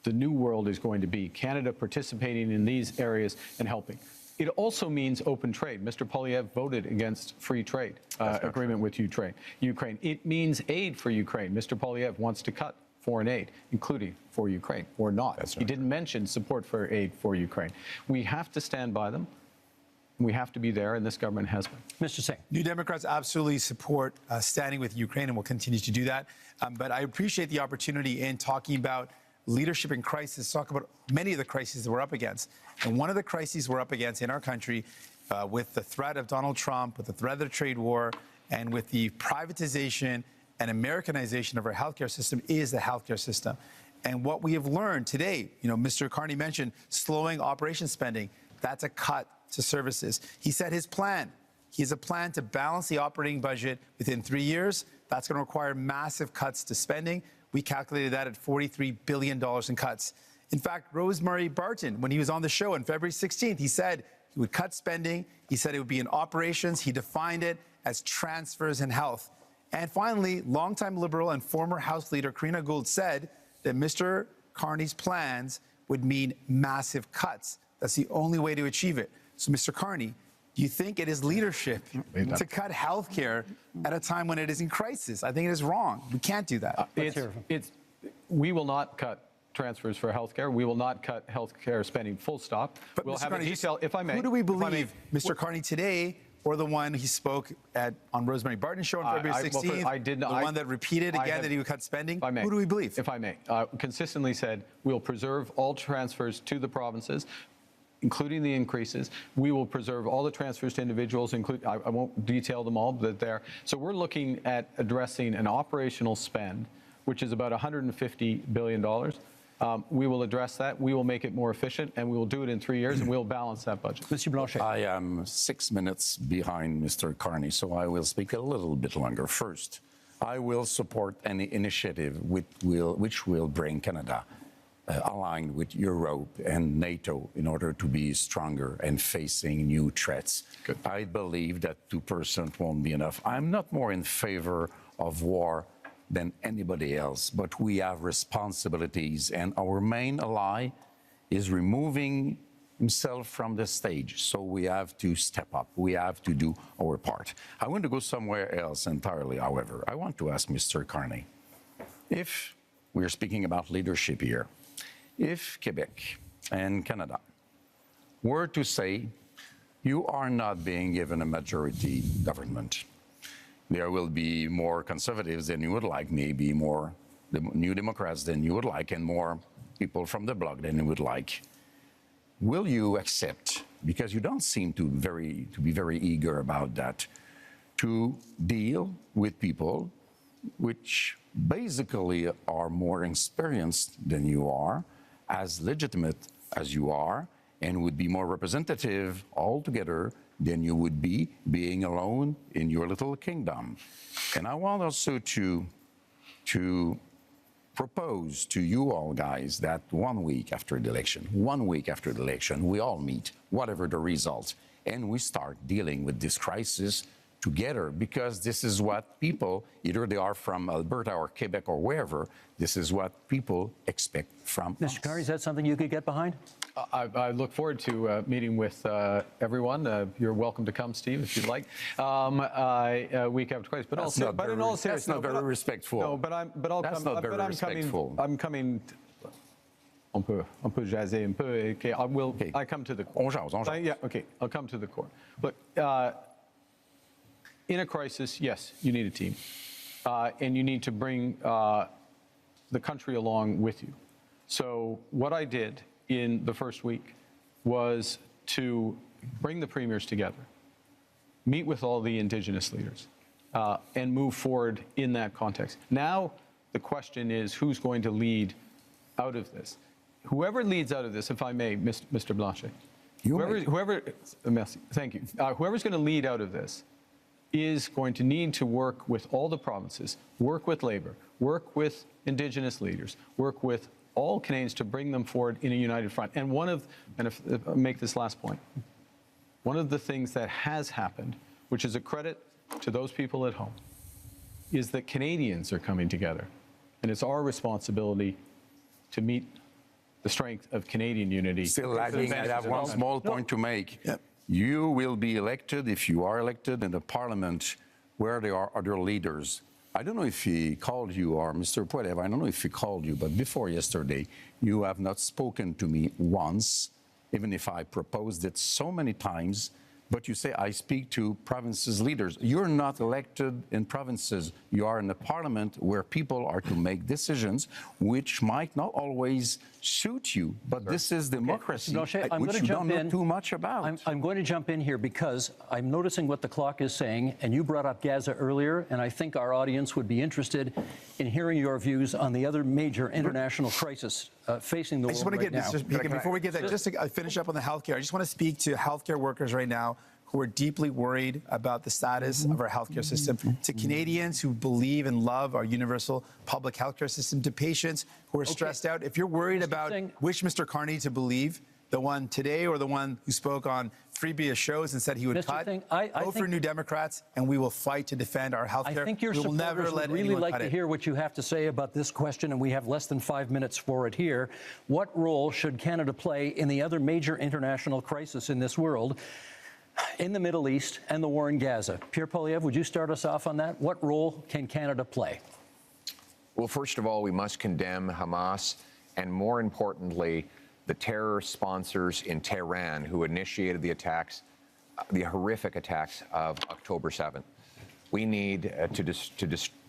[SPEAKER 5] the new world is going to be. Canada participating in these areas and helping. It also means open trade. Mr. Poilievre voted against free trade agreement with Ukraine. It means aid for Ukraine. Mr. Poilievre wants to cut foreign aid, including for Ukraine, or not. He didn't mention support for aid for Ukraine. We have to stand by them. We have to be there, and this government has been.
[SPEAKER 4] Mr. Singh.
[SPEAKER 7] New Democrats absolutely support standing with Ukraine and will continue to do that. But I appreciate the opportunity in talking about leadership in crisis, talk about many of the crises that we're up against. And one of the crises we're up against in our country with the threat of Donald Trump, with the threat of the trade war, and with the privatization and Americanization of our healthcare system is the healthcare system. And what we have learned today, Mr. Carney mentioned slowing operation spending. That's a cut to services. He said his plan. He has a plan to balance the operating budget within 3 years. That's going to require massive cuts to spending. We calculated that at $43 billion in cuts. In fact, Rosemary Barton, when he was on the show on February 16th, he said he would cut spending. He said it would be in operations. He defined it as transfers in health. And finally, longtime Liberal and former House Leader Karina Gould said that Mr. Carney's plans would mean massive cuts. That's the only way to achieve it. So, Mr. Carney, do you think it is leadership to cut health care at a time when it is in crisis? I think it is wrong. We can't do that.
[SPEAKER 5] We will not cut transfers for health care. We will not cut health care spending, full stop.
[SPEAKER 7] But
[SPEAKER 5] we'll
[SPEAKER 7] Mr.
[SPEAKER 5] have
[SPEAKER 7] Carney,
[SPEAKER 5] a detail, if I may.
[SPEAKER 7] Who do we believe, Mr. Carney today, or the one he spoke on Rosemary Barton's show on February 16th, the one that repeated again that he would cut spending? Who do we believe?
[SPEAKER 5] If I may, consistently said we'll preserve all transfers to the provinces, including the increases. We will preserve all the transfers to individuals, I won't detail them all, but there. So we're looking at addressing an operational spend, which is about $150 billion. We will address that. We will make it more efficient, and we will do it in 3 years, and we'll balance that budget.
[SPEAKER 4] Mr. Blanchet.
[SPEAKER 8] I am 6 minutes behind Mr. Carney, so I will speak a little bit longer. First, I will support any initiative which will bring Canada aligned with Europe and NATO in order to be stronger and facing new threats.
[SPEAKER 5] Good.
[SPEAKER 8] I believe that 2% won't be enough. I'm not more in favor of war than anybody else, but we have responsibilities, and our main ally is removing himself from the stage. So we have to step up. We have to do our part. I want to go somewhere else entirely, however. I want to ask Mr. Carney, if we're speaking about leadership here, if Quebec and Canada were to say, you are not being given a majority government, there will be more conservatives than you would like, maybe more New Democrats than you would like, and more people from the bloc than you would like. Will you accept, because you don't seem to be very eager about that, to deal with people which basically are more experienced than you are, as legitimate as you are, and would be more representative altogether than you would be being alone in your little kingdom? And I want also to propose to you all guys that 1 week after the election, we all meet, whatever the result, and we start dealing with this crisis together, because this is what people, either they are from Alberta or Quebec or wherever, this is what people expect from us.
[SPEAKER 4] Mr. Carney, is that something you could get behind?
[SPEAKER 5] I look forward to meeting with everyone. You're welcome to come, Steve, if you'd like. Week after twice, but also, but in all seriousness,
[SPEAKER 8] that's not very respectful.
[SPEAKER 5] No, but I'll
[SPEAKER 8] that's
[SPEAKER 5] come.
[SPEAKER 8] Not very respectful.
[SPEAKER 5] I'm coming. On peut jaser un peu. Okay, I come to the core.
[SPEAKER 8] On jase.
[SPEAKER 5] Yeah, okay. I'll come to the core. Look, in a crisis, yes, you need a team, and you need to bring the country along with you. So what I did in the first week was to bring the premiers together, meet with all the Indigenous leaders, and move forward in that context. Now the question is, who's going to lead out of this? Whoever leads out of this, if I may, Mr. Blanchet, merci, thank you. Whoever's going to lead out of this is going to need to work with all the provinces, work with Labour, work with Indigenous leaders, work with all Canadians to bring them forward in a united front. And if I'll make this last point, one of the things that has happened, which is a credit to those people at home, is that Canadians are coming together. And it's our responsibility to meet the strength of Canadian unity.
[SPEAKER 8] Still lagging. I have one small point to make.
[SPEAKER 7] Yep.
[SPEAKER 8] You will be elected, if you are elected, in the parliament where there are other leaders. I don't know if he called you, or Mr. Poilievre, I don't know if he called you, but before yesterday, you have not spoken to me once, even if I proposed it so many times. But you say, I speak to provinces' leaders. You're not elected in provinces. You are in the parliament where people are to make decisions which might not always suit you. But this is democracy,
[SPEAKER 4] Blanchet, I'm
[SPEAKER 8] which
[SPEAKER 4] going to
[SPEAKER 8] you
[SPEAKER 4] jump
[SPEAKER 8] don't
[SPEAKER 4] in.
[SPEAKER 8] know too much about.
[SPEAKER 4] I'm going to jump in here because I'm noticing what the clock is saying, and you brought up Gaza earlier, and I think our audience would be interested in hearing your views on the other major international crisis facing the
[SPEAKER 7] I just
[SPEAKER 4] world
[SPEAKER 7] want to
[SPEAKER 4] right
[SPEAKER 7] get,
[SPEAKER 4] now.
[SPEAKER 7] before we get that, just to finish up on the healthcare, I just want to speak to healthcare workers right now who are deeply worried about the status of our healthcare system, to Canadians who believe and love our universal public healthcare system, to patients who are stressed out. If you're worried about which Mr. Carney to believe, the one today or the one who spoke on previous shows and said he would cut, vote for New Democrats, and we will fight to defend our healthcare.
[SPEAKER 4] I think your
[SPEAKER 7] we will never
[SPEAKER 4] supporters
[SPEAKER 7] let
[SPEAKER 4] would really
[SPEAKER 7] anyone
[SPEAKER 4] like
[SPEAKER 7] cut
[SPEAKER 4] to
[SPEAKER 7] it.
[SPEAKER 4] hear what you have to say about this question, and we have less than 5 minutes for it here. What role should Canada play in the other major international crisis in this world, in the Middle East and the war in Gaza? Pierre Poilievre, would you start us off on that? What role can Canada play?
[SPEAKER 6] Well, first of all, we must condemn Hamas, and more importantly, the terror sponsors in Tehran who initiated the attacks, the horrific attacks of October 7th. We need to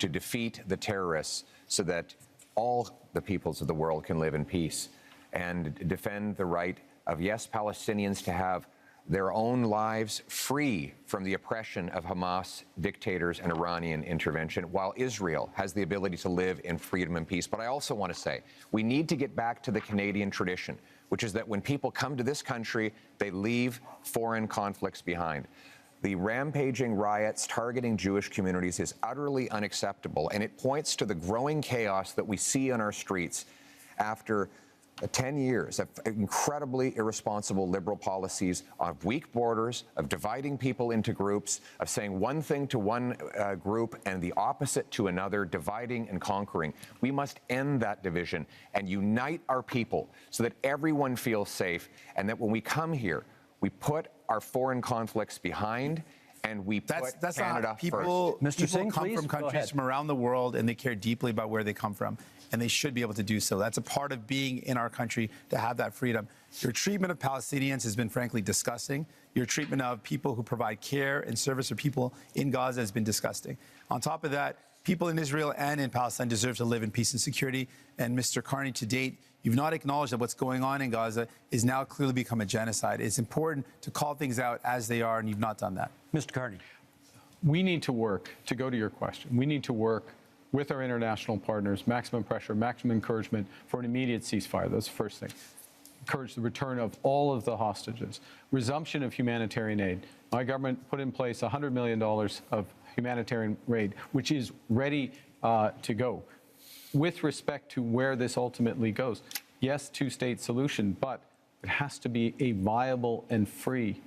[SPEAKER 6] defeat the terrorists so that all the peoples of the world can live in peace and defend the right of, yes, Palestinians to have their own lives free from the oppression of Hamas dictators and Iranian intervention, while Israel has the ability to live in freedom and peace. But I also want to say we need to get back to the Canadian tradition, which is that when people come to this country, they leave foreign conflicts behind. The rampaging riots targeting Jewish communities is utterly unacceptable, and it points to the growing chaos that we see on our streets after 10 years of incredibly irresponsible liberal policies of weak borders, of dividing people into groups, of saying one thing to one group and the opposite to another, dividing and conquering. We must end that division and unite our people so that everyone feels safe, and that when we come here, we put our foreign conflicts behind and we put Canada first.
[SPEAKER 7] Mr. Singh,
[SPEAKER 4] Singh,
[SPEAKER 7] come
[SPEAKER 4] please,
[SPEAKER 7] from
[SPEAKER 4] go
[SPEAKER 7] countries
[SPEAKER 4] ahead.
[SPEAKER 7] from around the world, and they care deeply about where they come from, and they should be able to do so. That's a part of being in our country, to have that freedom. Your treatment of Palestinians has been frankly disgusting. Your treatment of people who provide care and service for people in Gaza has been disgusting. On top of that, people in Israel and in Palestine deserve to live in peace and security. And Mr. Carney, to date, you've not acknowledged that what's going on in Gaza is now clearly become a genocide. It's important to call things out as they are, and you've not done that.
[SPEAKER 4] Mr. Carney.
[SPEAKER 5] We need to work, to go to your question, we need to work with our international partners, maximum pressure, maximum encouragement for an immediate ceasefire. That's the first thing. Encourage the return of all of the hostages, resumption of humanitarian aid. My government put in place $100 million of humanitarian aid, which is ready to go. With respect to where this ultimately goes, yes, two-state solution, but it has to be a viable and free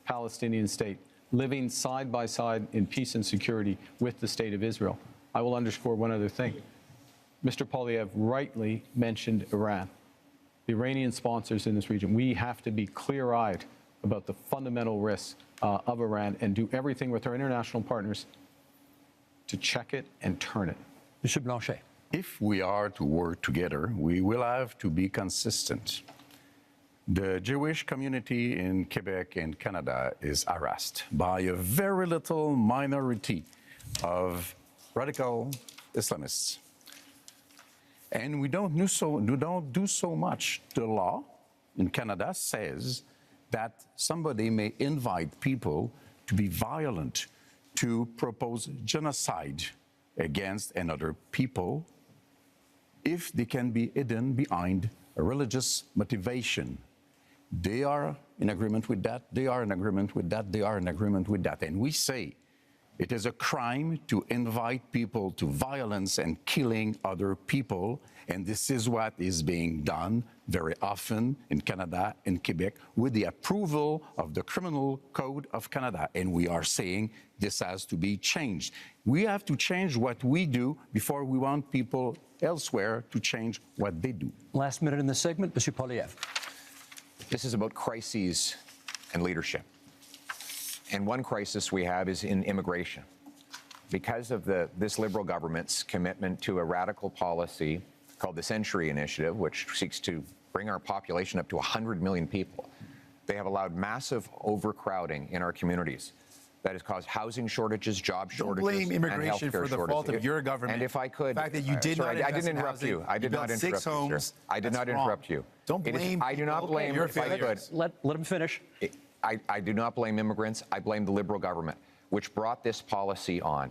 [SPEAKER 5] Palestinian state, living side by side in peace and security with the state of Israel. I will underscore one other thing. Mr. Poilievre rightly mentioned Iran. The Iranian sponsors in this region, we have to be clear-eyed about the fundamental risks of Iran and do everything with our international partners to check it and turn it.
[SPEAKER 4] Mr. Blanchet.
[SPEAKER 8] If we are to work together, we will have to be consistent. The Jewish community in Quebec and Canada is harassed by a very little minority of radical Islamists. And we don't do so much. The law in Canada says that somebody may invite people to be violent, to propose genocide against another people if they can be hidden behind a religious motivation. They are in agreement with that, they are in agreement with that, they are in agreement with that. And we say It is a crime to invite people to violence and killing other people, and this is what is being done very often in Canada and Quebec with the approval of the Criminal Code of Canada, and we are saying this has to be changed. We have to change what we do before we want people elsewhere to change what they do.
[SPEAKER 4] Last minute in this segment, Mr. Poilievre.
[SPEAKER 6] This is about crises and leadership. And one crisis we have is in immigration. Because of this Liberal government's commitment to a radical policy called the Century Initiative, which seeks to bring our population up to 100 million people, they have allowed massive overcrowding in our communities. That has caused housing shortages, job shortages,
[SPEAKER 7] Don't blame immigration
[SPEAKER 6] and
[SPEAKER 7] for the fault of your government.
[SPEAKER 6] And if I could,
[SPEAKER 7] the fact that you did not
[SPEAKER 6] I didn't
[SPEAKER 7] invest in
[SPEAKER 6] interrupt
[SPEAKER 7] housing,
[SPEAKER 6] you. I did not
[SPEAKER 7] built
[SPEAKER 6] interrupt
[SPEAKER 7] 6
[SPEAKER 6] you,
[SPEAKER 7] homes.
[SPEAKER 6] sir. I did
[SPEAKER 7] That's
[SPEAKER 6] not
[SPEAKER 7] wrong.
[SPEAKER 6] interrupt you.
[SPEAKER 7] Don't blame.
[SPEAKER 6] I do not blame.
[SPEAKER 7] Your
[SPEAKER 6] If I could,
[SPEAKER 7] failures.
[SPEAKER 4] Let him finish.
[SPEAKER 6] I do not blame immigrants. I blame the Liberal government, which brought this policy on.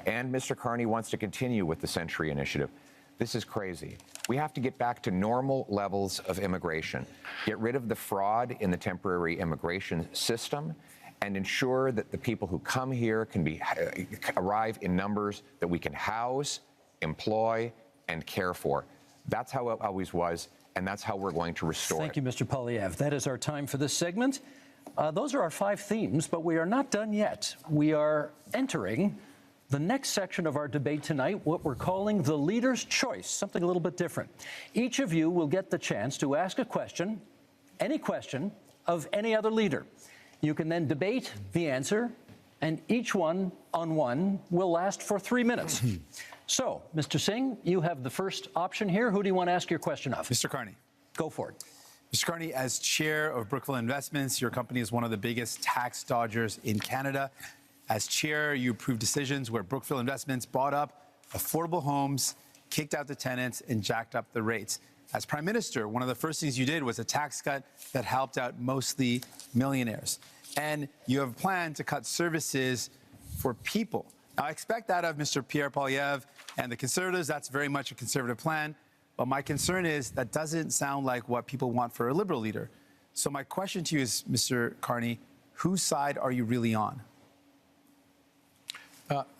[SPEAKER 6] And Mr. Carney wants to continue with the Century Initiative. This is crazy. We have to get back to normal levels of immigration, get rid of the fraud in the temporary immigration system, and ensure that the people who come here can arrive in numbers that we can house, employ, and care for. That's how it always was, and that's how we're going to restore
[SPEAKER 4] Thank
[SPEAKER 6] it.
[SPEAKER 4] you, Mr. Poilievre. That is our time for this segment. Those are our 5 themes, but we are not done yet. We are entering the next section of our debate tonight, what we're calling the leader's choice, something a little bit different. Each of you will get the chance to ask a question, any question, of any other leader. You can then debate the answer, and each one on one will last for 3 minutes. So, Mr. Singh, you have the first option here. Who do you want to ask your question of?
[SPEAKER 7] Mr. Carney.
[SPEAKER 4] Go for it.
[SPEAKER 7] Mr. Carney, as chair of Brookfield Investments, your company is one of the biggest tax dodgers in Canada. As chair, you approved decisions where Brookfield Investments bought up affordable homes, kicked out the tenants, and jacked up the rates. As Prime Minister, one of the first things you did was a tax cut that helped out mostly millionaires. And you have a plan to cut services for people. Now, I expect that of Mr. Pierre Poilievre and the Conservatives. That's very much a Conservative plan. But my concern is that doesn't sound like what people want for a Liberal leader. So my question to you is, Mr. Carney, whose side are you really on?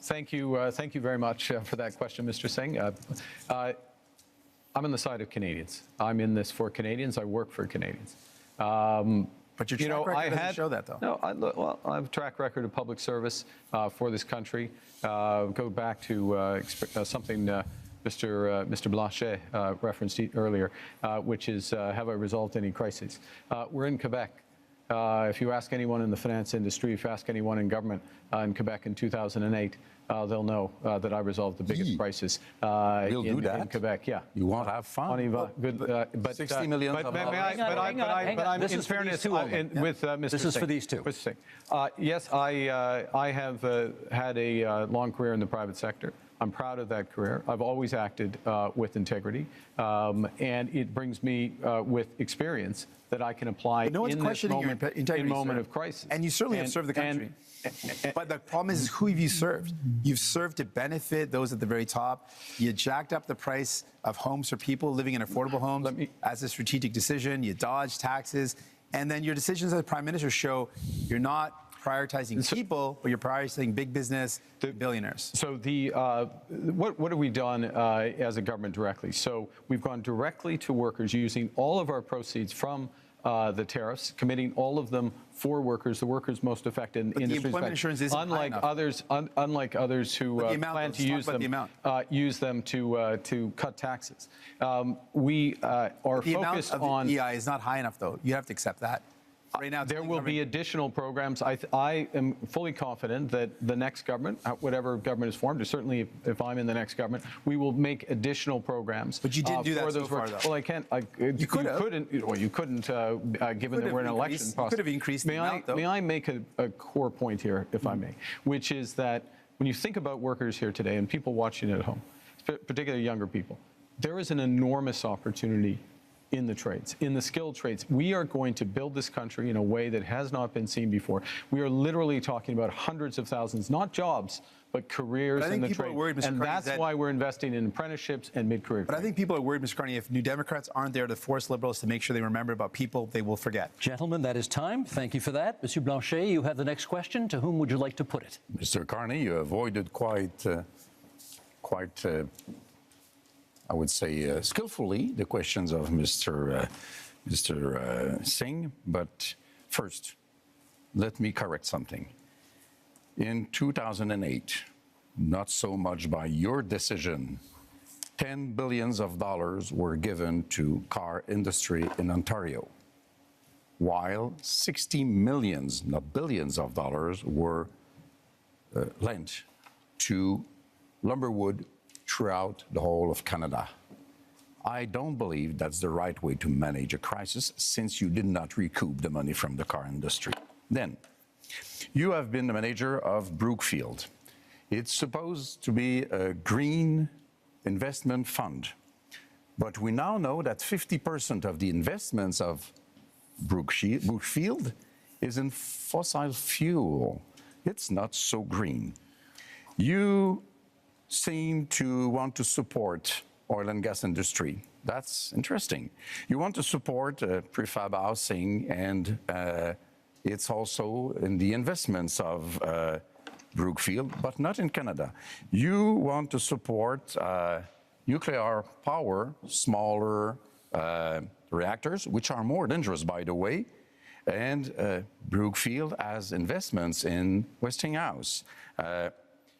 [SPEAKER 5] Thank you very much for that question, Mr. Singh. I'm on the side of Canadians. I'm in this for Canadians. I work for Canadians.
[SPEAKER 7] But your track record doesn't show that, though.
[SPEAKER 5] No, I have a track record of public service for this country. Go back to something Mr. Blanchet referenced earlier, which is have I resolved any crises? We're in Quebec. If you ask anyone in the finance industry, if you ask anyone in government in Quebec in 2008, they'll know that I resolved the biggest crisis in Quebec. Yeah,
[SPEAKER 8] You won't have fun.
[SPEAKER 5] But
[SPEAKER 8] 60 million.
[SPEAKER 5] But I'm in fairness with Mr.
[SPEAKER 4] This is for these two.
[SPEAKER 5] Mr. Singh. Yes, I have had a long career in the private sector. I'm proud of that career. I've always acted with integrity, and it brings me with experience that I can apply
[SPEAKER 7] But no one's
[SPEAKER 5] in this
[SPEAKER 7] questioning your
[SPEAKER 5] moment,
[SPEAKER 7] integrity,
[SPEAKER 5] moment
[SPEAKER 7] sir.
[SPEAKER 5] of crisis.
[SPEAKER 7] And you certainly have served the country. But the problem is, who have you served? You've served to benefit those at the very top. You jacked up the price of homes for people living in affordable homes as a strategic decision. You dodged taxes. And then your decisions as Prime Minister show you're not prioritizing people, but you're prioritizing big business, billionaires.
[SPEAKER 5] So what have we done as a government directly? So we've gone directly to workers using all of our proceeds from the tariffs, committing all of them for workers, the workers most affected
[SPEAKER 7] But
[SPEAKER 5] industries.
[SPEAKER 7] the employment insurance isn't
[SPEAKER 5] unlike
[SPEAKER 7] high enough.
[SPEAKER 5] unlike others who plan to use them to cut taxes. We are
[SPEAKER 7] the
[SPEAKER 5] focused
[SPEAKER 7] amount of
[SPEAKER 5] on.
[SPEAKER 7] the EI is not high enough, though. You have to accept that. Right now,
[SPEAKER 5] there will be additional programs. I am fully confident that the next government, whatever government is formed, or certainly if I'm in the next government, we will make additional programs.
[SPEAKER 7] But you didn't do that so far, though.
[SPEAKER 5] Well, I can't. You couldn't. Well, you couldn't, given that we're in an election process.
[SPEAKER 7] You could have increased the amount, though.
[SPEAKER 5] May I make a core point here, if I may, which is that when you think about workers here today and people watching at home, particularly younger people, there is an enormous opportunity in the trades, in the skilled trades. We are going to build this country in a way that has not been seen before. We are literally talking about hundreds of thousands, not jobs, but careers in the trade. And that's why we're investing in apprenticeships and mid-career.
[SPEAKER 7] But I think people are worried, Mr. Carney, if New Democrats aren't there to force Liberals to make sure they remember about people they will forget.
[SPEAKER 4] Gentlemen, that is time. Thank you for that. Monsieur Blanchet, you have the next question. To whom would you like to put it?
[SPEAKER 8] Mr. Carney, you avoided quite I would say, skillfully the questions of Mr. Singh. But first, let me correct something. In 2008, not so much by your decision, $10 billion were given to car industry in Ontario, while 60 millions, not billions of dollars, were lent to lumberwood throughout the whole of Canada. I don't believe that's the right way to manage a crisis, since you did not recoup the money from the car industry. Then, you have been the manager of Brookfield. It's supposed to be a green investment fund, but we now know that 50% of the investments of Brookfield is in fossil fuel. It's not so green. You seem to want to support oil and gas industry. That's interesting. You want to support prefab housing, and it's also in the investments of Brookfield, but not in Canada. You want to support nuclear power, smaller reactors, which are more dangerous, by the way, and Brookfield has investments in Westinghouse.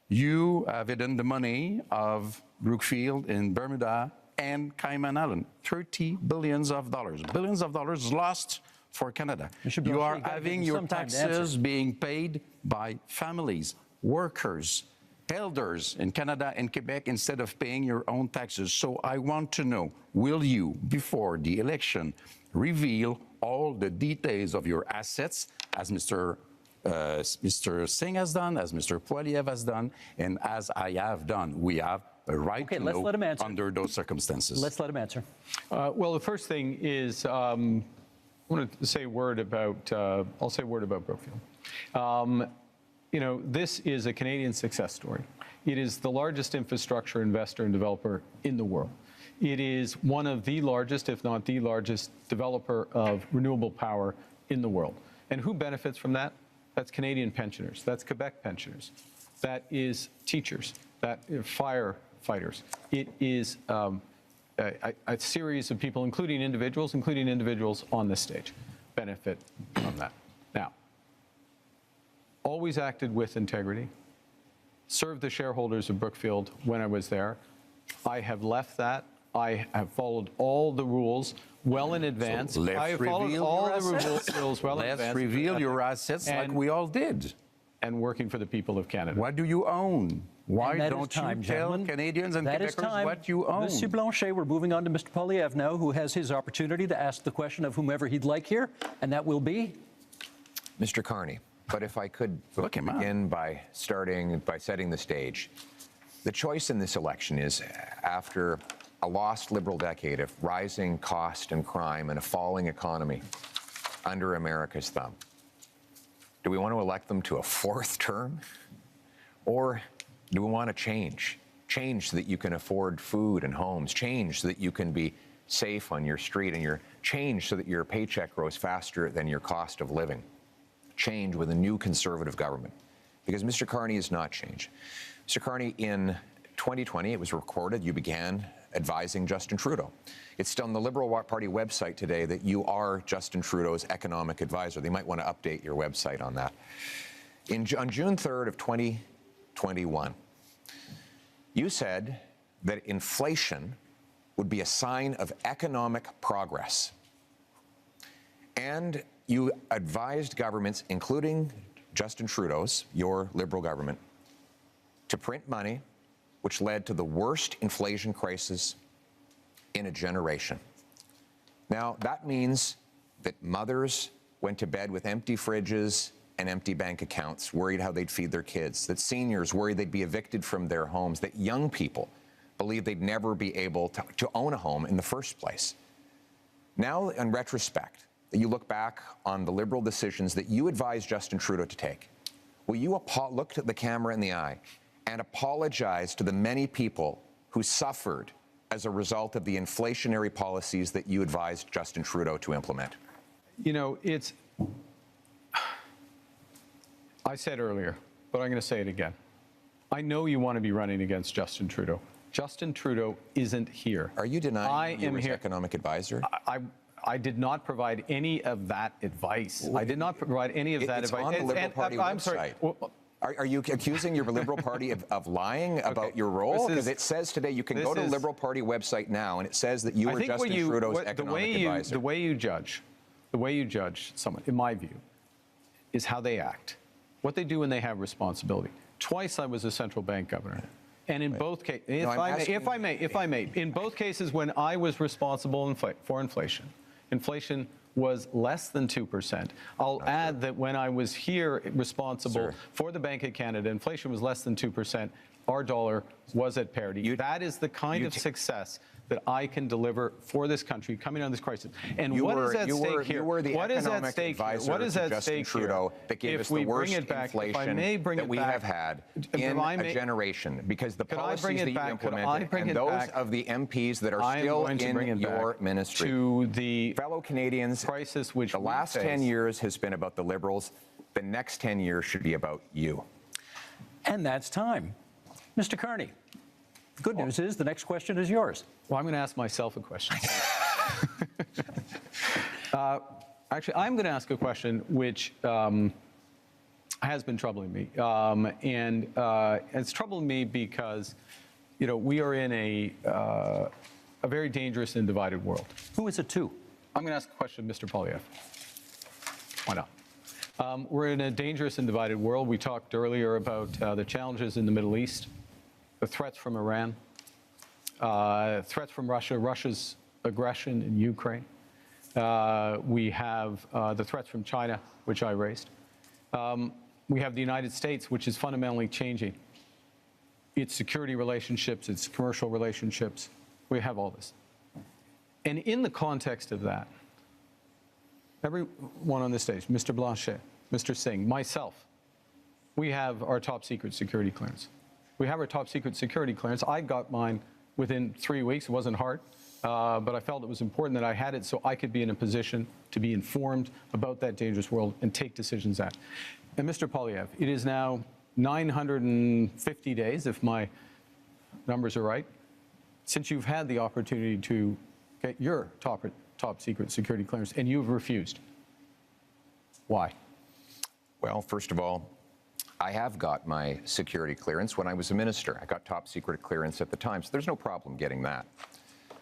[SPEAKER 8] You have hidden the money of Brookfield in Bermuda and Cayman Island, $30 billion. Billions of dollars lost for Canada. You are having your taxes being paid by families, workers, elders in Canada and Quebec instead of paying your own taxes. So I want to know, will you, before the election, reveal all the details of your assets, as Mr. Singh has done, as Mr. Poilievre has done, and as I have done? We have a right to know under those circumstances.
[SPEAKER 4] Let's let him answer.
[SPEAKER 5] Well, the first thing is, I want to say a word about, I'll say a word about Brookfield. You know, this is a Canadian success story. It is the largest infrastructure investor and developer in the world. It is one of the largest, if not the largest, developer of renewable power in the world. And who benefits from that? That's Canadian pensioners. That's Quebec pensioners. That is teachers. That is firefighters. It is a series of people, including individuals on this stage, benefit from that. Now, always acted with integrity, served the shareholders of Brookfield when I was there. I have left that. I have followed all the rules well in advance.
[SPEAKER 8] So
[SPEAKER 5] I have followed all the rules well in advance.
[SPEAKER 8] Let's reveal your assets like we all did.
[SPEAKER 5] And working for the people of Canada.
[SPEAKER 8] What do you own? Why don't you tell Canadians and Quebecers what you own?
[SPEAKER 4] Monsieur Blanchet, we're moving on to Mr. Poilievre now, who has his opportunity to ask the question of whomever he'd like here, and that will be?
[SPEAKER 6] Mr. Carney, but if I could begin by setting the stage. The choice in this election is, after a lost Liberal decade of rising cost and crime and a falling economy under America's thumb, do we want to elect them to a fourth term? Or do we want to change? Change so that you can afford food and homes. Change so that you can be safe on your street, and change so that your paycheck grows faster than your cost of living. Change with a new Conservative government. Because Mr. Carney is not change. Mr. Carney, in 2020, it was recorded, you began advising Justin Trudeau. It's still on the Liberal Party website today that you are Justin Trudeau's economic advisor. They might want to update your website on that. On June 3rd of 2021, you said that inflation would be a sign of economic progress. And you advised governments, including Justin Trudeau's, your Liberal government, to print money, which led to the worst inflation crisis in a generation. Now, that means that mothers went to bed with empty fridges and empty bank accounts, worried how they'd feed their kids, that seniors worried they'd be evicted from their homes, that young people believed they'd never be able to own a home in the first place. Now, in retrospect, that you look back on the Liberal decisions that you advised Justin Trudeau to take, will you look at the camera in the eye and apologize to the many people who suffered as a result of the inflationary policies that you advised Justin Trudeau to implement?
[SPEAKER 5] You know, I said earlier, but I'm going to say it again. I know you want to be running against Justin Trudeau. Justin Trudeau isn't here.
[SPEAKER 6] Are you denying you were his economic advisor?
[SPEAKER 5] I did not provide any of that advice. I did not provide any of that advice.
[SPEAKER 6] It's on the Liberal Party website.
[SPEAKER 5] I'm sorry.
[SPEAKER 6] Are you accusing your Liberal Party of lying about your role? Because it says today you can go to the Liberal Party website now, and it says that you were Justin Trudeau's economic advisor.
[SPEAKER 5] The way you judge someone, in my view, is how they act, what they do when they have responsibility. Twice I was a central bank governor. And in both cases, if I may, in both cases when I was responsible for inflation, inflation was less than 2%. I'll add that when I was here responsible for the Bank of Canada, inflation was less than 2%. Our dollar was at parity. That is the kind of success that I can deliver for this country coming out of this crisis. And what is at stake here?
[SPEAKER 6] You were the economic advisor to Justin Trudeau that gave us the worst inflation that we have had in a generation, because the policies that you implemented and those of the MPs that are still in your ministry.
[SPEAKER 5] To the
[SPEAKER 6] fellow Canadians,
[SPEAKER 5] crisis which
[SPEAKER 6] the last 10 years has been about the Liberals. The next 10 years should be about you.
[SPEAKER 4] And that's time. Mr. Carney, good news is the next question is yours.
[SPEAKER 5] Well, I'm going to ask myself a question. Actually, I'm going to ask a question which has been troubling me. And it's troubling me because, you know, we are in a very dangerous and divided world.
[SPEAKER 4] Who is it to?
[SPEAKER 5] I'm going to ask a question of Mr. Poilievre. Why not? We're in a dangerous and divided world. We talked earlier about the challenges in the Middle East, the threats from Iran, threats from Russia, Russia's aggression in Ukraine. We have the threats from China, which I raised. We have the United States, which is fundamentally changing its security relationships, its commercial relationships. We have all this. And in the context of that, everyone on this stage, Mr. Blanchet, Mr. Singh, myself, we have our top secret security clearance. We have our top secret security clearance. I got mine within 3 weeks. It wasn't hard, but I felt it was important that I had it so I could be in a position to be informed about that dangerous world and take decisions at. And Mr. Poilievre, it is now 950 days, if my numbers are right, since you've had the opportunity to get your top secret security clearance, and you've refused. Why?
[SPEAKER 6] Well, first of all, I have got my security clearance when I was a minister. I got top secret clearance at the time, so there's no problem getting that.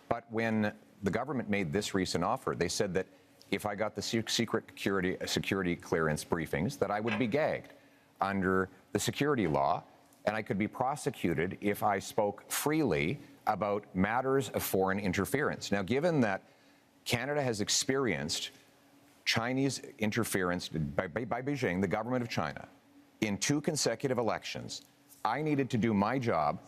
[SPEAKER 6] But when the government made this recent offer, they said that if I got the secret security clearance briefings, that I would be gagged under the security law, and I could be prosecuted if I spoke freely about matters of foreign interference. Now, given that Canada has experienced Chinese interference by Beijing, the government of China, in 2 consecutive elections, I needed to do my job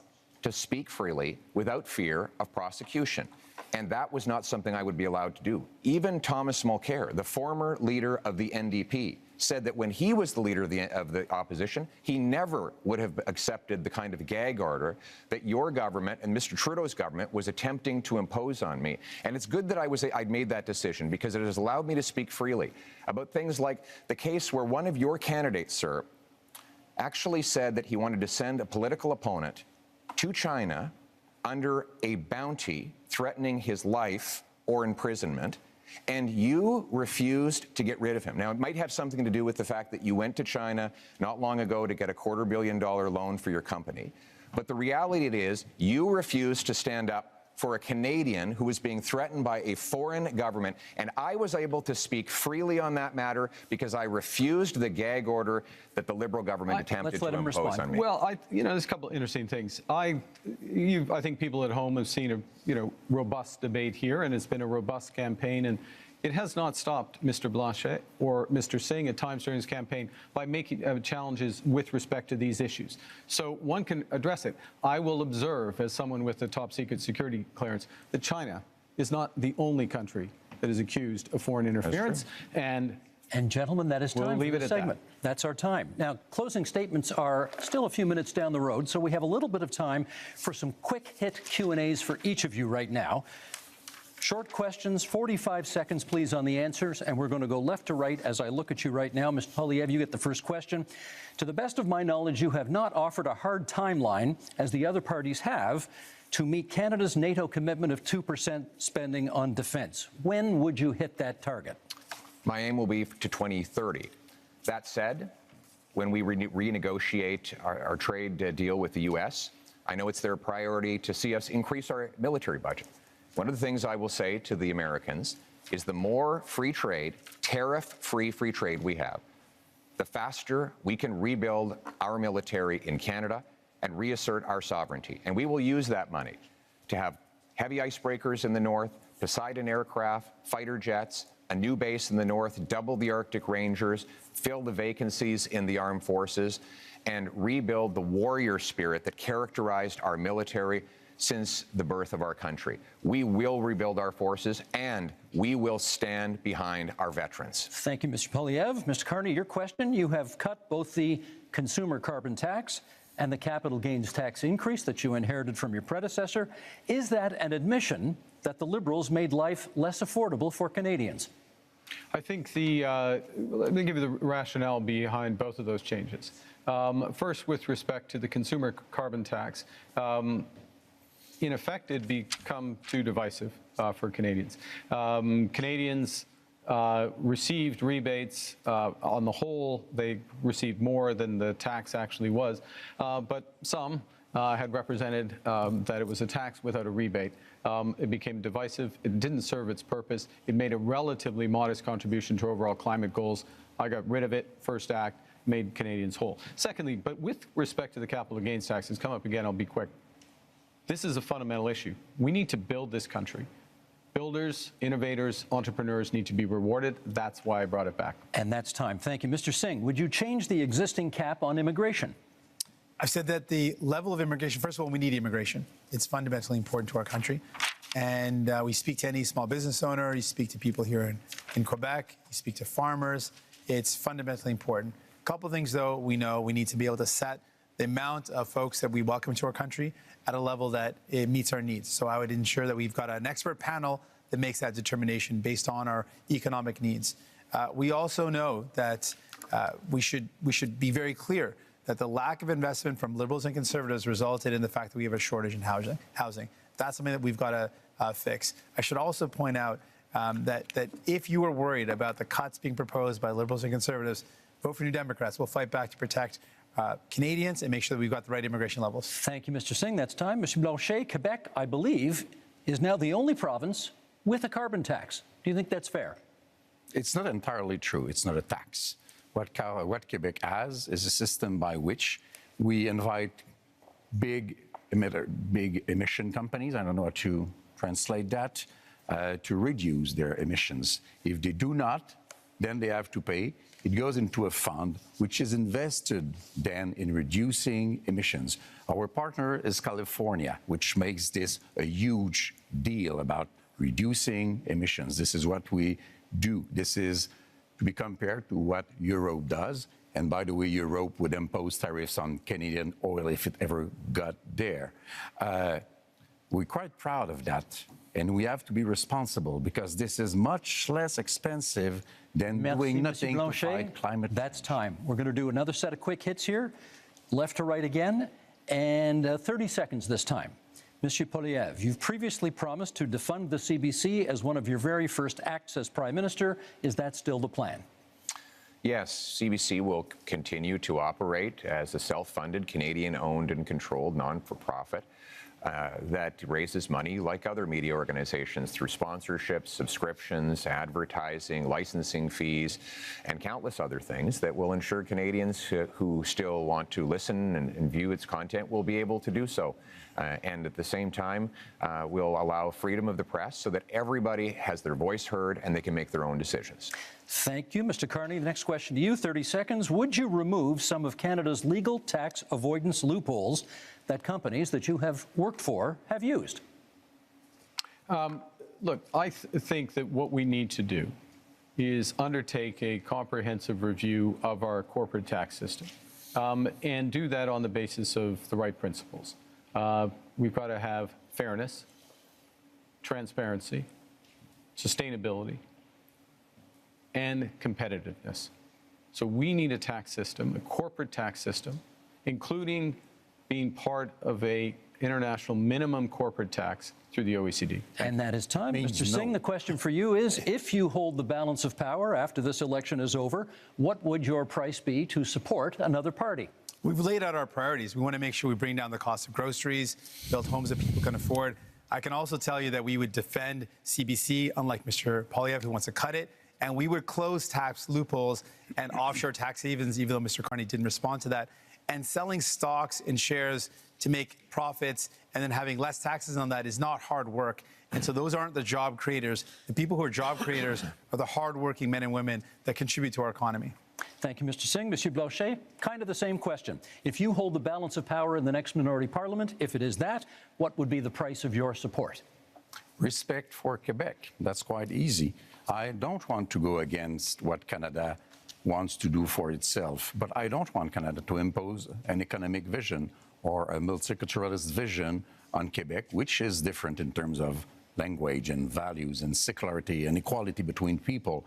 [SPEAKER 6] to speak freely without fear of prosecution. And that was not something I would be allowed to do. Even Thomas Mulcair, the former leader of the NDP, said that when he was the leader of the opposition, he never would have accepted the kind of gag order that your government and Mr. Trudeau's government was attempting to impose on me. And it's good that I'd made that decision, because it has allowed me to speak freely about things like the case where one of your candidates, sir, actually said that he wanted to send a political opponent to China under a bounty threatening his life or imprisonment, and you refused to get rid of him. Now, it might have something to do with the fact that you went to China not long ago to get a $250 million loan for your company. But the reality is you refused to stand up for a Canadian who was being threatened by a foreign government. And I was able to speak freely on that matter because I refused the gag order that the Liberal government attempted to impose on me.
[SPEAKER 5] Well, there's a couple of interesting things. I think people at home have seen a robust debate here, and it's been a robust campaign, and it has not stopped Mr. Blanchet or Mr. Singh at times during his campaign by making challenges with respect to these issues. So one can address it. I will observe, as someone with the top secret security clearance, that China is not the only country that is accused of foreign interference.
[SPEAKER 4] And gentlemen, that is time
[SPEAKER 5] we'll leave
[SPEAKER 4] for
[SPEAKER 5] it
[SPEAKER 4] the
[SPEAKER 5] at
[SPEAKER 4] segment. That's our time. Now, closing statements are still a few minutes down the road, so we have a little bit of time for some quick hit Q&As for each of you right now. Short questions, 45 seconds, please, on the answers, and we're going to go left to right as I look at you right now. Mr. Poilievre, you get the first question. To the best of my knowledge, you have not offered a hard timeline, as the other parties have, to meet Canada's NATO commitment of 2% spending on defence. When would you hit that target?
[SPEAKER 6] My aim will be to 2030. That said, when we renegotiate our trade deal with the U.S., I know it's their priority to see us increase our military budget. One of the things I will say to the Americans is the more free trade, tariff-free free trade we have, the faster we can rebuild our military in Canada and reassert our sovereignty. And we will use that money to have heavy icebreakers in the north, Poseidon aircraft, fighter jets, a new base in the north, double the Arctic Rangers, fill the vacancies in the armed forces, and rebuild the warrior spirit that characterized our military since the birth of our country. We will rebuild our forces, and we will stand behind our veterans.
[SPEAKER 4] Thank you, Mr. Poilievre. Mr. Carney, your question. You have cut both the consumer carbon tax and the capital gains tax increase that you inherited from your predecessor. Is that an admission that the Liberals made life less affordable for Canadians?
[SPEAKER 5] I think let me give you the rationale behind both of those changes. First, with respect to the consumer carbon tax, in effect, it'd become too divisive for Canadians. Canadians received rebates. On the whole, they received more than the tax actually was, but some had represented that it was a tax without a rebate. It became divisive. It didn't serve its purpose. It made a relatively modest contribution to overall climate goals. I got rid of it. First act made Canadians whole. Secondly, but with respect to the capital gains tax, it's come up again, I'll be quick. This is a fundamental issue. We need to build this country. Builders, innovators, entrepreneurs need to be rewarded. That's why I brought it back.
[SPEAKER 4] And that's time. Thank you. Mr. Singh, would you change the existing cap on immigration?
[SPEAKER 7] I've said that the level of immigration, first of all, we need immigration. It's fundamentally important to our country. And we speak to any small business owner, you speak to people here in Quebec, you speak to farmers. It's fundamentally important. A couple of things, though, we know we need to be able to set the amount of folks that we welcome to our country at a level that it meets our needs. So I would ensure that we've got an expert panel that makes that determination based on our economic needs. We also know that we should be very clear that the lack of investment from Liberals and Conservatives resulted in the fact that we have a shortage in housing. That's something that we've got to fix. I should also point out that if you are worried about the cuts being proposed by Liberals and Conservatives, vote for New Democrats. We'll fight back to protect Canadians and make sure that we've got the right immigration levels.
[SPEAKER 4] Thank you, Mr. Singh. That's time. Mr. Blanchet, Quebec, I believe, is now the only province with a carbon tax. Do you think that's fair?
[SPEAKER 8] It's not entirely true. It's not a tax. What Quebec has is a system by which we invite big emission companies, I don't know how to translate that, to reduce their emissions. If they do not, then they have to pay. It goes into a fund which is invested then in reducing emissions. Our partner is California, which makes this a huge deal about reducing emissions. This is what we do. This is to be compared to what Europe does. And by the way, Europe would impose tariffs on Canadian oil if it ever got there. We're quite proud of that. And we have to be responsible because this is much less expensive than doing nothing to fight climate change.
[SPEAKER 4] That's time. We're going to do another set of quick hits here, left to right again, and 30 seconds this time. Monsieur Poilievre, you've previously promised to defund the CBC as one of your very first acts as Prime Minister. Is that still the plan?
[SPEAKER 6] Yes, CBC will continue to operate as a self-funded, Canadian-owned and controlled non-for-profit that raises money like other media organizations through sponsorships, subscriptions, advertising, licensing fees, and countless other things that will ensure Canadians who still want to listen and view its content will be able to do so. And at the same time, we'll allow freedom of the press so that everybody has their voice heard and they can make their own decisions.
[SPEAKER 4] Thank you, Mr. Carney. The next question to you, 30 seconds. Would you remove some of Canada's legal tax avoidance loopholes that companies that you have worked for have used?
[SPEAKER 5] look, I think that what we need to do is undertake a comprehensive review of our corporate tax system and do that on the basis of the right principles. We've got to have fairness, transparency, sustainability, and competitiveness. So we need a tax system, a corporate tax system, including being part of a international minimum corporate tax through the OECD.
[SPEAKER 4] And that is time. Mr. Singh, the question for you is, if you hold the balance of power after this election is over, what would your price be to support another party?
[SPEAKER 7] We've laid out our priorities. We want to make sure we bring down the cost of groceries, build homes that people can afford. I can also tell you that we would defend CBC, unlike Mr. Poilievre, who wants to cut it. And we would close tax loopholes and offshore tax havens, even though Mr. Carney didn't respond to that. And selling stocks and shares to make profits and then having less taxes on that is not hard work. And so those aren't the job creators. The people who are job creators are the hardworking men and women that contribute to our economy.
[SPEAKER 4] Thank you, Mr. Singh. Monsieur Blanchet, kind of the same question. If you hold the balance of power in the next minority parliament, if it is that, what would be the price of your support?
[SPEAKER 8] Respect for Quebec. That's quite easy. I don't want to go against what Canada wants to do for itself, but I don't want Canada to impose an economic vision or a multiculturalist vision on Quebec, which is different in terms of language and values and secularity and equality between people.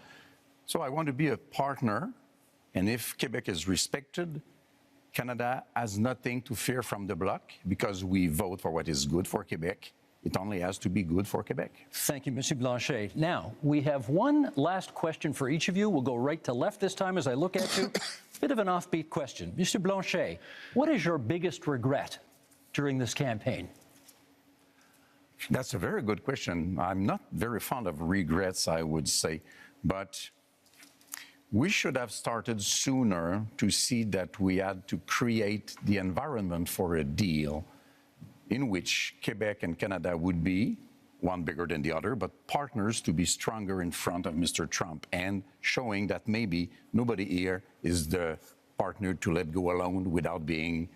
[SPEAKER 8] So I want to be a partner, and if Quebec is respected, Canada has nothing to fear from the bloc because we vote for what is good for Quebec. It only has to be good for Quebec.
[SPEAKER 4] Thank you, Monsieur Blanchet. Now, we have one last question for each of you. We'll go right to left this time as I look at you. Bit of an offbeat question. Monsieur Blanchet, what is your biggest regret during this campaign?
[SPEAKER 8] That's a very good question. I'm not very fond of regrets, I would say, but we should have started sooner to see that we had to create the environment for a deal in which Quebec and Canada would be, one bigger than the other, but partners to be stronger in front of Mr. Trump and showing that maybe nobody here is the partner to let go alone without being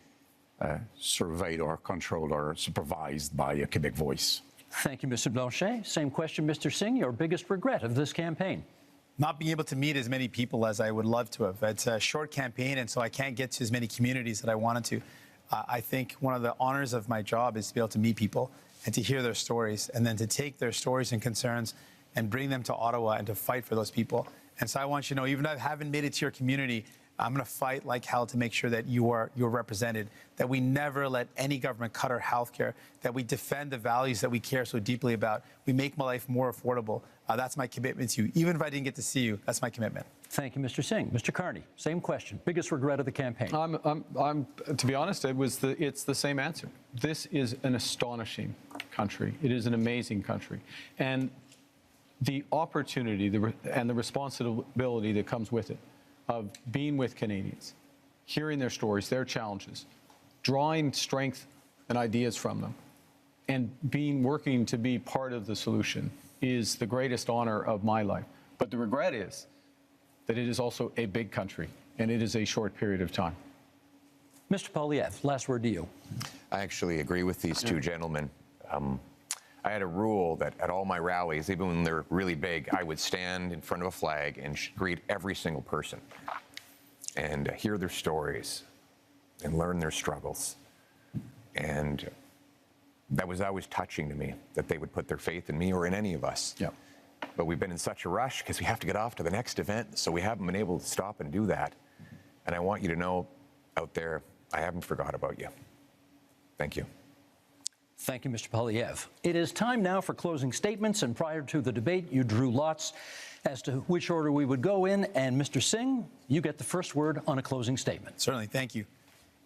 [SPEAKER 8] surveyed or controlled or supervised by a Quebec voice.
[SPEAKER 4] Thank you, Mr. Blanchet. Same question, Mr. Singh. Your biggest regret of this campaign?
[SPEAKER 7] Not being able to meet as many people as I would love to have. It's a short campaign, and so I can't get to as many communities that I wanted to. I think one of the honors of my job is to be able to meet people and to hear their stories, and then to take their stories and concerns and bring them to Ottawa and to fight for those people. And so I want you to know, even if I haven't made it to your community, I'm going to fight like hell to make sure that you're represented, that we never let any government cut our health care, that we defend the values that we care so deeply about. We make my life more affordable. That's my commitment to you. Even if I didn't get to see you, that's my commitment.
[SPEAKER 4] Thank you, Mr. Singh. Mr. Carney, same question. Biggest regret of the campaign?
[SPEAKER 5] To be honest, it's the same answer. This is an astonishing country. It is an amazing country. And the opportunity and the responsibility that comes with it, of being with Canadians, hearing their stories, their challenges, drawing strength and ideas from them, and working to be part of the solution is the greatest honor of my life. But the regret is that it is also a big country, and it is a short period of time.
[SPEAKER 4] Mr. Poilievre, last word to you.
[SPEAKER 6] I actually agree with these two gentlemen. I had a rule that at all my rallies, even when they're really big, I would stand in front of a flag and greet every single person and hear their stories and learn their struggles. And that was always touching to me, that they would put their faith in me or in any of us.
[SPEAKER 5] Yeah.
[SPEAKER 6] But we've been in such a rush because we have to get off to the next event, so we haven't been able to stop and do that. And I want you to know out there, I haven't forgot about you. Thank you.
[SPEAKER 4] Thank you, Mr. Poilievre. It is time now for closing statements, and prior to the debate, you drew lots as to which order we would go in. And Mr. Singh, you get the first word on a closing statement.
[SPEAKER 7] Certainly, thank you.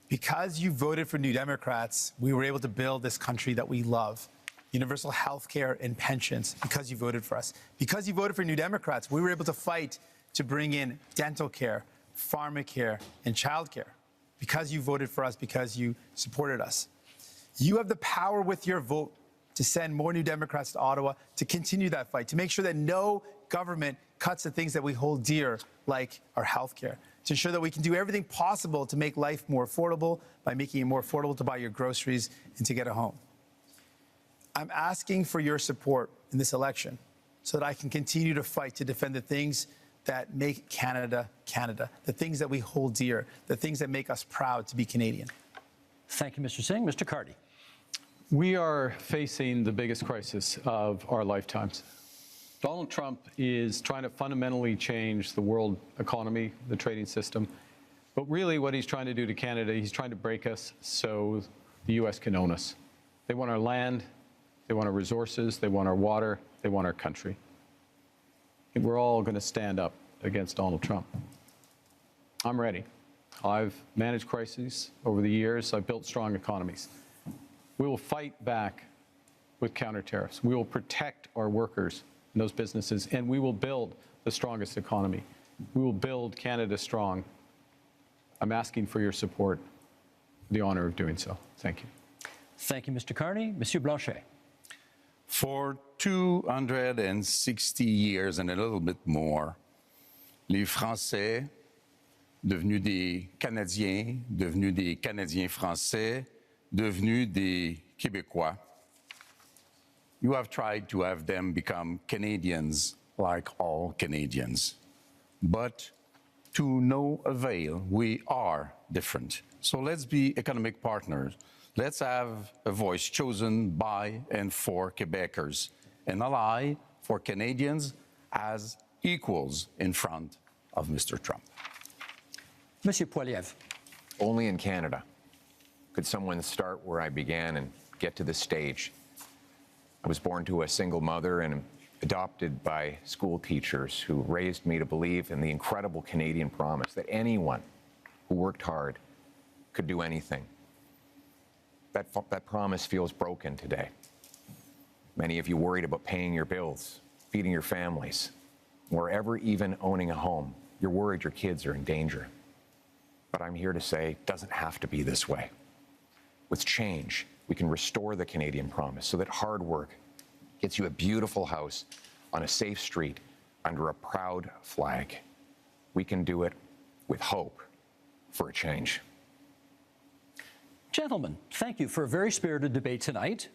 [SPEAKER 7] Because you voted for New Democrats, we were able to build this country that we love. Universal health care and pensions, because you voted for us. Because you voted for New Democrats, we were able to fight to bring in dental care, pharmacare, and childcare. Because you voted for us, because you supported us. You have the power with your vote to send more New Democrats to Ottawa, to continue that fight, to make sure that no government cuts the things that we hold dear, like our health care, to ensure that we can do everything possible to make life more affordable by making it more affordable to buy your groceries and to get a home. I'm asking for your support in this election so that I can continue to fight to defend the things that make Canada, Canada, the things that we hold dear, the things that make us proud to be Canadian.
[SPEAKER 4] Thank you, Mr. Singh. Mr. Carney.
[SPEAKER 5] We are facing the biggest crisis of our lifetimes. Donald Trump is trying to fundamentally change the world economy, the trading system. But really what he's trying to do to Canada, he's trying to break us so the U.S. can own us. They want our land, they want our resources, they want our water, they want our country. And we're all going to stand up against Donald Trump. I'm ready. I've managed crises over the years. I've built strong economies. We will fight back with counter tariffs. We will protect our workers and those businesses, and we will build the strongest economy. We will build Canada strong. I'm asking for your support, the honor of doing so. Thank you.
[SPEAKER 4] Thank you, Mr. Carney. Monsieur Blanchet.
[SPEAKER 8] For 260 years and a little bit more, les Français, devenus des Canadiens, devenus des Canadiens français, devenus des Québécois, you have tried to have them become Canadians like all Canadians. But to no avail, we are different. So let's be economic partners. Let's have a voice chosen by and for Quebecers, an ally for Canadians as equals in front of Mr. Trump.
[SPEAKER 4] Monsieur Poilievre.
[SPEAKER 6] Only in Canada could someone start where I began and get to this stage. I was born to a single mother and adopted by school teachers who raised me to believe in the incredible Canadian promise that anyone who worked hard could do anything. That promise feels broken today. Many of you worried about paying your bills, feeding your families, or ever even owning a home. You're worried your kids are in danger. But I'm here to say it doesn't have to be this way. With change, we can restore the Canadian promise so that hard work gets you a beautiful house on a safe street under a proud flag. We can do it with hope for a change.
[SPEAKER 4] Gentlemen, thank you for a very spirited debate tonight.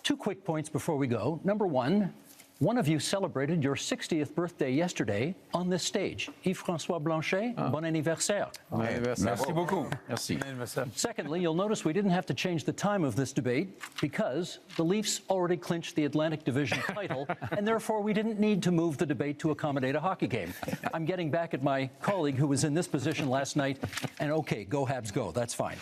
[SPEAKER 4] 2 quick points before we go. Number one of you celebrated your 60th birthday yesterday on this stage. Yves-François Blanchet, bon anniversaire.
[SPEAKER 8] Bon anniversaire. Merci beaucoup. Merci.
[SPEAKER 4] Secondly, you'll notice we didn't have to change the time of this debate because the Leafs already clinched the Atlantic Division title, and therefore we didn't need to move the debate to accommodate a hockey game. I'm getting back at my colleague who was in this position last night, and okay, go Habs go, that's fine.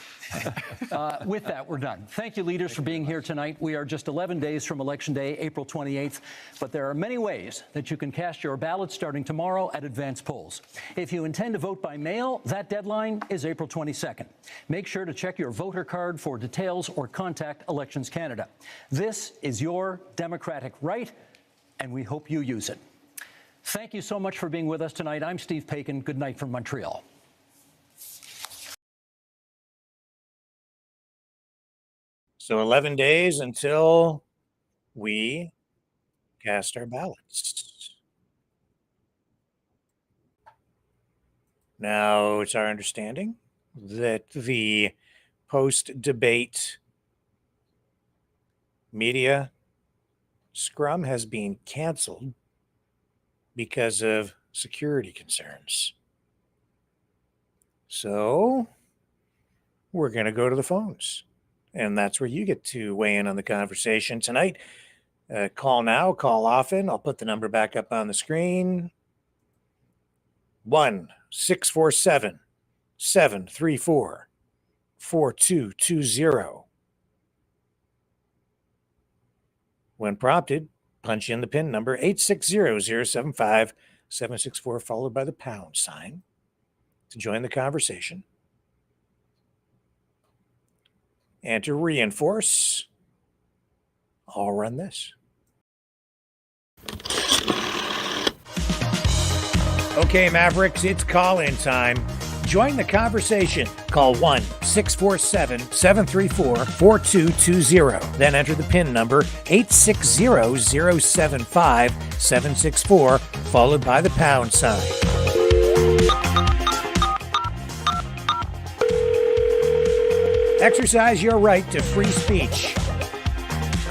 [SPEAKER 4] With that, we're done. Thank you, leaders, for being here tonight. We are just 11 days from Election Day, April 28th, but there are many ways that you can cast your ballot starting tomorrow at advance polls. If you intend to vote by mail, that deadline is April 22nd. Make sure to check your voter card for details or contact Elections Canada. This is your democratic right, and we hope you use it. Thank you so much for being with us tonight. I'm Steve Paikin. Good night from Montreal.
[SPEAKER 3] So 11 days until we cast our ballots. Now, it's our understanding that the post-debate media scrum has been canceled because of security concerns. So we're going to go to the phones, and that's where you get to weigh in on the conversation tonight. Call now, call often. I'll put the number back up on the screen. 1-647-734-4220. When prompted, punch in the PIN number 860-075-764, followed by the pound sign to join the conversation. And to reinforce, I'll run this. Okay, Mavericks, it's call-in time. Join the conversation. Call 1-647-734-4220. Then enter the PIN number 860-075-764, followed by the pound sign. Exercise your right to free speech.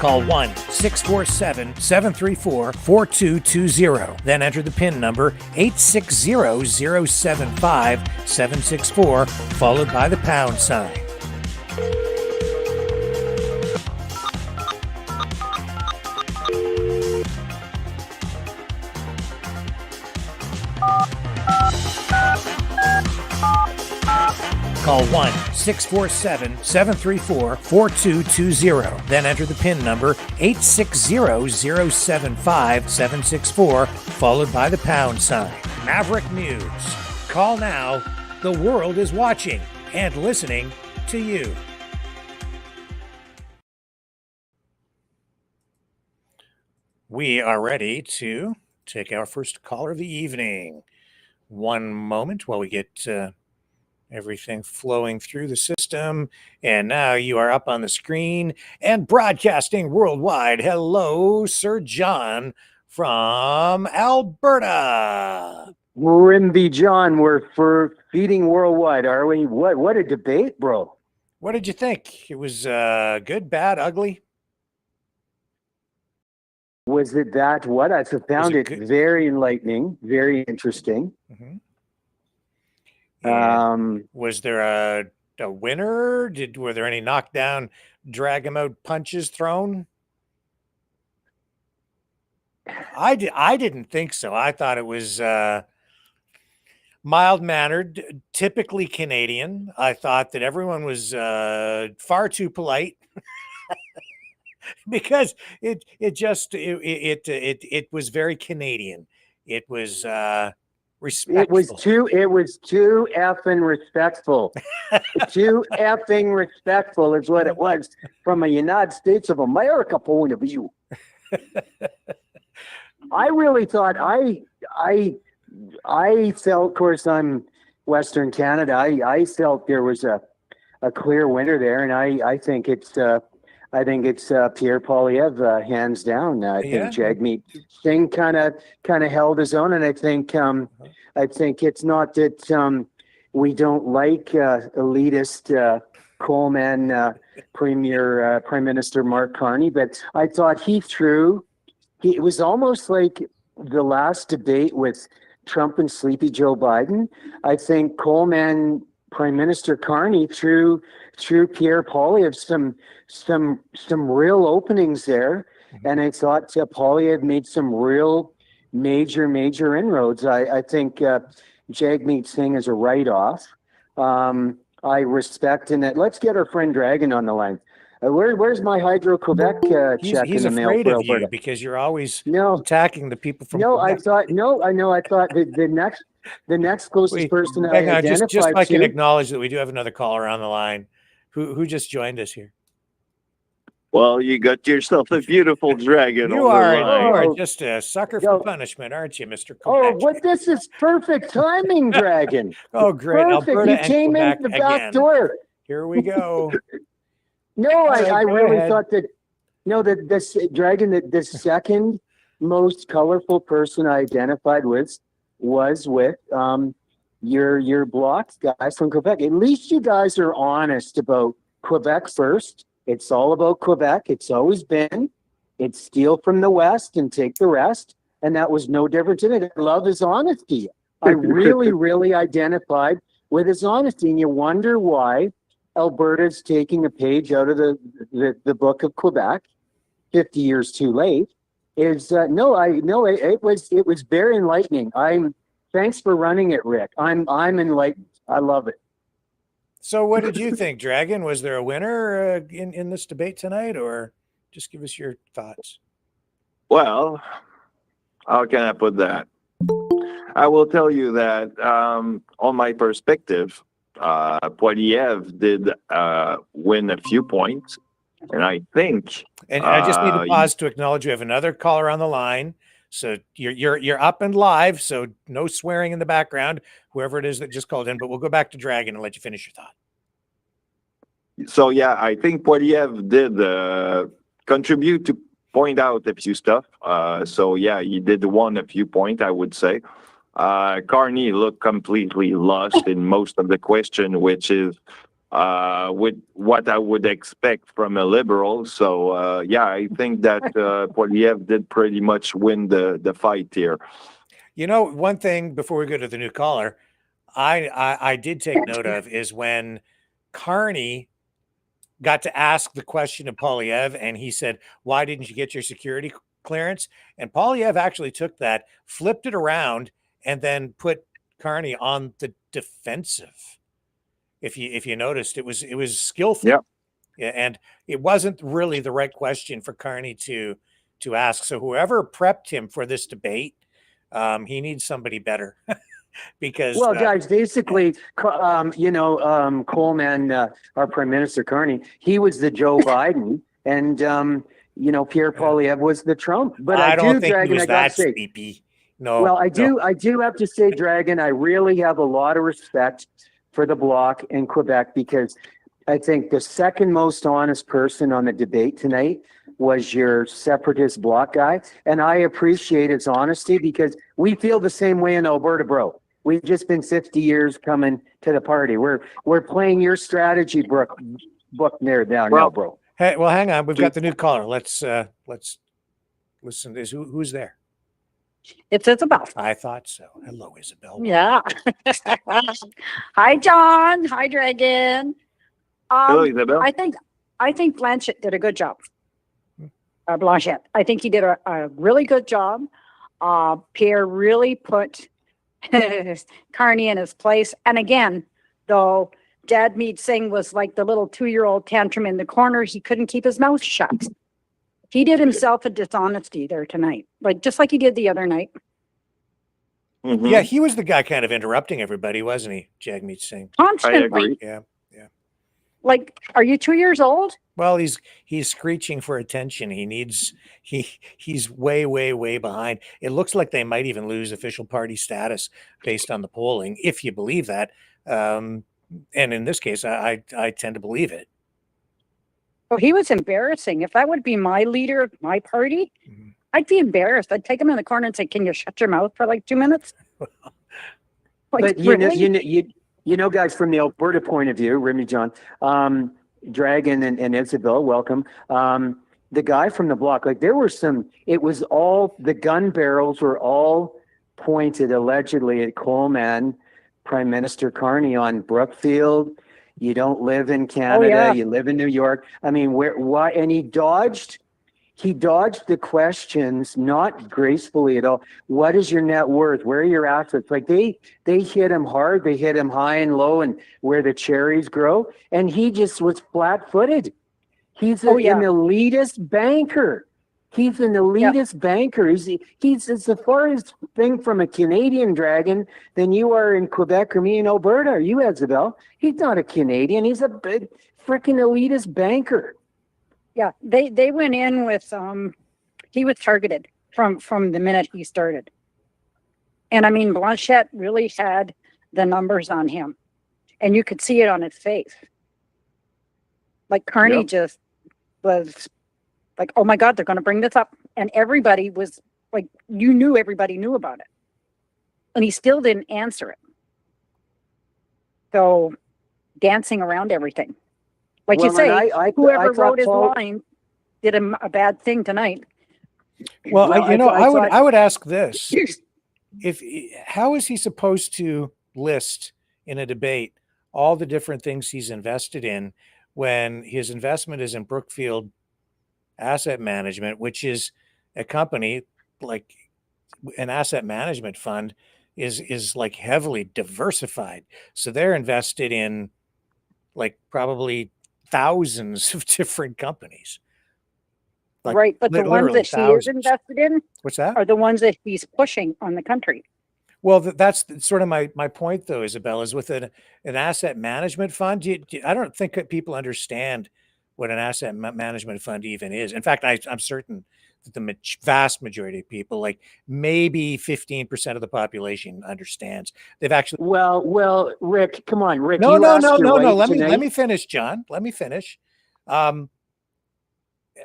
[SPEAKER 3] Call 1-647-734-4220. Then enter the PIN number 860-075-764, followed by the pound sign. Call 1-647-734-4220. Then enter the PIN number 860-075-764, followed by the pound sign. Maverick News. Call now. The world is watching and listening to you. We are ready to take our first caller of the evening. One moment while we get everything flowing through the system. And now you are up on the screen and broadcasting worldwide. Hello, Sir John from Alberta.
[SPEAKER 14] Rimby John, we're feeding worldwide, are we? What a debate, bro.
[SPEAKER 3] What did you think? It was good, bad, ugly?
[SPEAKER 14] Was it that what? I found it very enlightening, very interesting.
[SPEAKER 3] Mm-hmm. Was there a winner? Were there any knockdown, drag him out punches thrown? I didn't think so. I thought it was mild-mannered, typically Canadian. I thought that everyone was far too polite because it was very Canadian. It was respectful.
[SPEAKER 14] It was too effing respectful. Too effing respectful is what it was from a United States of America point of view. I really thought I felt, of course, I'm Western Canada. I felt there was a clear winner there, and I think it's Pierre Poilievre, hands down. I think Jagmeet Singh kind of held his own, and I think it's not that we don't like elitist Coleman Prime Minister Mark Carney, but I thought it was almost like the last debate with Trump and Sleepy Joe Biden. I think Coleman Prime Minister Carney threw Pierre Poilievre some real openings there, and I thought Poilievre made some real major inroads. I think Jagmeet Singh is a write-off. I respect in that. Let's get our friend Dragon on the line. Where's my Hydro-Quebec check in the mail for Alberta?
[SPEAKER 3] He's afraid of you because you're always attacking the people from Quebec.
[SPEAKER 14] I thought the next closest person I identified
[SPEAKER 3] just so I can acknowledge that we do have another caller on the line who just joined us here.
[SPEAKER 15] Well, you got yourself a beautiful dragon.
[SPEAKER 3] You are just a sucker for punishment, aren't you, Mr. Quebec?
[SPEAKER 14] This is perfect timing, Dragon.
[SPEAKER 3] Oh, great.
[SPEAKER 14] Perfect.
[SPEAKER 3] Alberta
[SPEAKER 14] You came in the back door.
[SPEAKER 3] Here we go.
[SPEAKER 14] I really thought that this Dragon, the second most colorful person I identified with was with your bloc guys from Quebec. At least you guys are honest about Quebec first. It's all about Quebec. It's always been. It's steal from the West and take the rest. And that was no different in it. I love his honesty. I really identified with his honesty. And you wonder why Alberta's taking a page out of the book of Quebec 50 years too late. It was very enlightening. Thanks for running it, Rick. I'm enlightened. I love it.
[SPEAKER 3] So what did you think, Dragon? Was there a winner in this debate tonight, or just give us your thoughts?
[SPEAKER 15] Well, how can I put that? I will tell you that on my perspective, Poilievre did win a few points, and I think.
[SPEAKER 3] And I just need to pause to acknowledge we have another caller on the line. So you're up and live. So no swearing in the background, whoever it is that just called in. But we'll go back to Dragon and let you finish your thought.
[SPEAKER 15] So yeah, I think Poilievre did contribute to point out a few stuff. So yeah, he did won a few points, I would say. Carney looked completely lost in most of the question, which is with what I would expect from a liberal. So yeah, I think that Poilievre did pretty much win the fight here.
[SPEAKER 3] You know, one thing before we go to the new caller, I did take note of is when Carney got to ask the question of Poilievre, and he said, "Why didn't you get your security clearance?" And Poilievre actually took that, flipped it around, and then put Carney on the defensive. If you noticed, it was skillful.
[SPEAKER 15] Yeah.
[SPEAKER 3] Yeah, and it wasn't really the right question for Carney to ask. So whoever prepped him for this debate, he needs somebody better. Because
[SPEAKER 14] well, guys, basically, Coleman, our Prime Minister Carney, he was the Joe Biden, and Pierre Poilievre was the Trump. But I
[SPEAKER 3] don't
[SPEAKER 14] do,
[SPEAKER 3] think
[SPEAKER 14] Dragon,
[SPEAKER 3] he was
[SPEAKER 14] I gotta
[SPEAKER 3] that
[SPEAKER 14] say,
[SPEAKER 3] sleepy. No.
[SPEAKER 14] well, I do have to say, Dragon, I really have a lot of respect for the Bloc in Quebec, because I think the second most honest person on the debate tonight was your separatist Bloc guy. And I appreciate his honesty, because we feel the same way in Alberta, bro. We've just been 50 years coming to the party. We're playing your strategy book there now, bro.
[SPEAKER 3] Hey, well, hang on. We've got the new caller. Let's listen. Who's there?
[SPEAKER 16] It's Isabel.
[SPEAKER 3] I thought so. Hello, Isabel.
[SPEAKER 16] Yeah. Hi, John. Hi, Dragon.
[SPEAKER 15] Hello, Isabel.
[SPEAKER 16] I think Blanchett did a good job. Blanchett. I think he did a really good job. Pierre really put Carney in his place. And again, though, Jagmeet Singh was like the little 2-year-old tantrum in the corner. He couldn't keep his mouth shut. He did himself a dishonesty there tonight, just like he did the other night.
[SPEAKER 15] Mm-hmm.
[SPEAKER 3] Yeah, he was the guy kind of interrupting everybody, wasn't he, Jagmeet Singh?
[SPEAKER 16] Constantly.
[SPEAKER 15] I agree.
[SPEAKER 3] Yeah.
[SPEAKER 16] Like, are you 2 years old?
[SPEAKER 3] Well, he's screeching for attention. He's way behind. It looks like they might even lose official party status based on the polling, if you believe that. And in this case, I tend to believe it.
[SPEAKER 16] Well, he was embarrassing. If that would be my leader of my party, I'd be embarrassed. I'd take him in the corner and say, "Can you shut your mouth for like 2 minutes?"
[SPEAKER 14] But
[SPEAKER 16] really?
[SPEAKER 14] Guys, from the Alberta point of view, Remy John, Dragon and Isabel, welcome. The guy from the Bloc, there were the gun barrels were all pointed allegedly at Coleman, Prime Minister Carney, on Brookfield. You don't live in Canada, you live in New York. I mean, why? And he dodged the questions, not gracefully at all. What is your net worth? Where are your assets? They hit him hard. They hit him high and low and where the cherries grow. And he just was flat-footed. He's an elitist banker. He's an elitist banker. He's as farthest thing from a Canadian Dragon than you are in Quebec or me in Alberta. Are you, Isabel? He's not a Canadian. He's a big freaking elitist banker.
[SPEAKER 16] Yeah, they went in with he was targeted from the minute he started. And I mean, Blanchett really had the numbers on him, and you could see it on his face. Like Carney just was like, "Oh my God, they're going to bring this up," and everybody was like, you knew everybody knew about it, and he still didn't answer it. So, dancing around everything. Like you say, whoever wrote his line did a bad thing tonight.
[SPEAKER 3] Well, I would ask this: how is he supposed to list in a debate all the different things he's invested in when his investment is in Brookfield Asset Management, which is a company like an asset management fund is like heavily diversified, so they're invested in like probably thousands of different companies.
[SPEAKER 16] Right, but the ones that he is invested in,
[SPEAKER 3] what's that?
[SPEAKER 16] Are the ones that he's pushing on the country.
[SPEAKER 3] Well, that's sort of my point, though, Isabel, is with an asset management fund. I don't think that people understand what an asset management fund even is. In fact, I'm certain that the vast majority of people, like maybe 15% of the population, understands. They've actually.
[SPEAKER 14] Well, Rick, come on, Rick.
[SPEAKER 3] No. Let me finish, John. Let me finish. I'm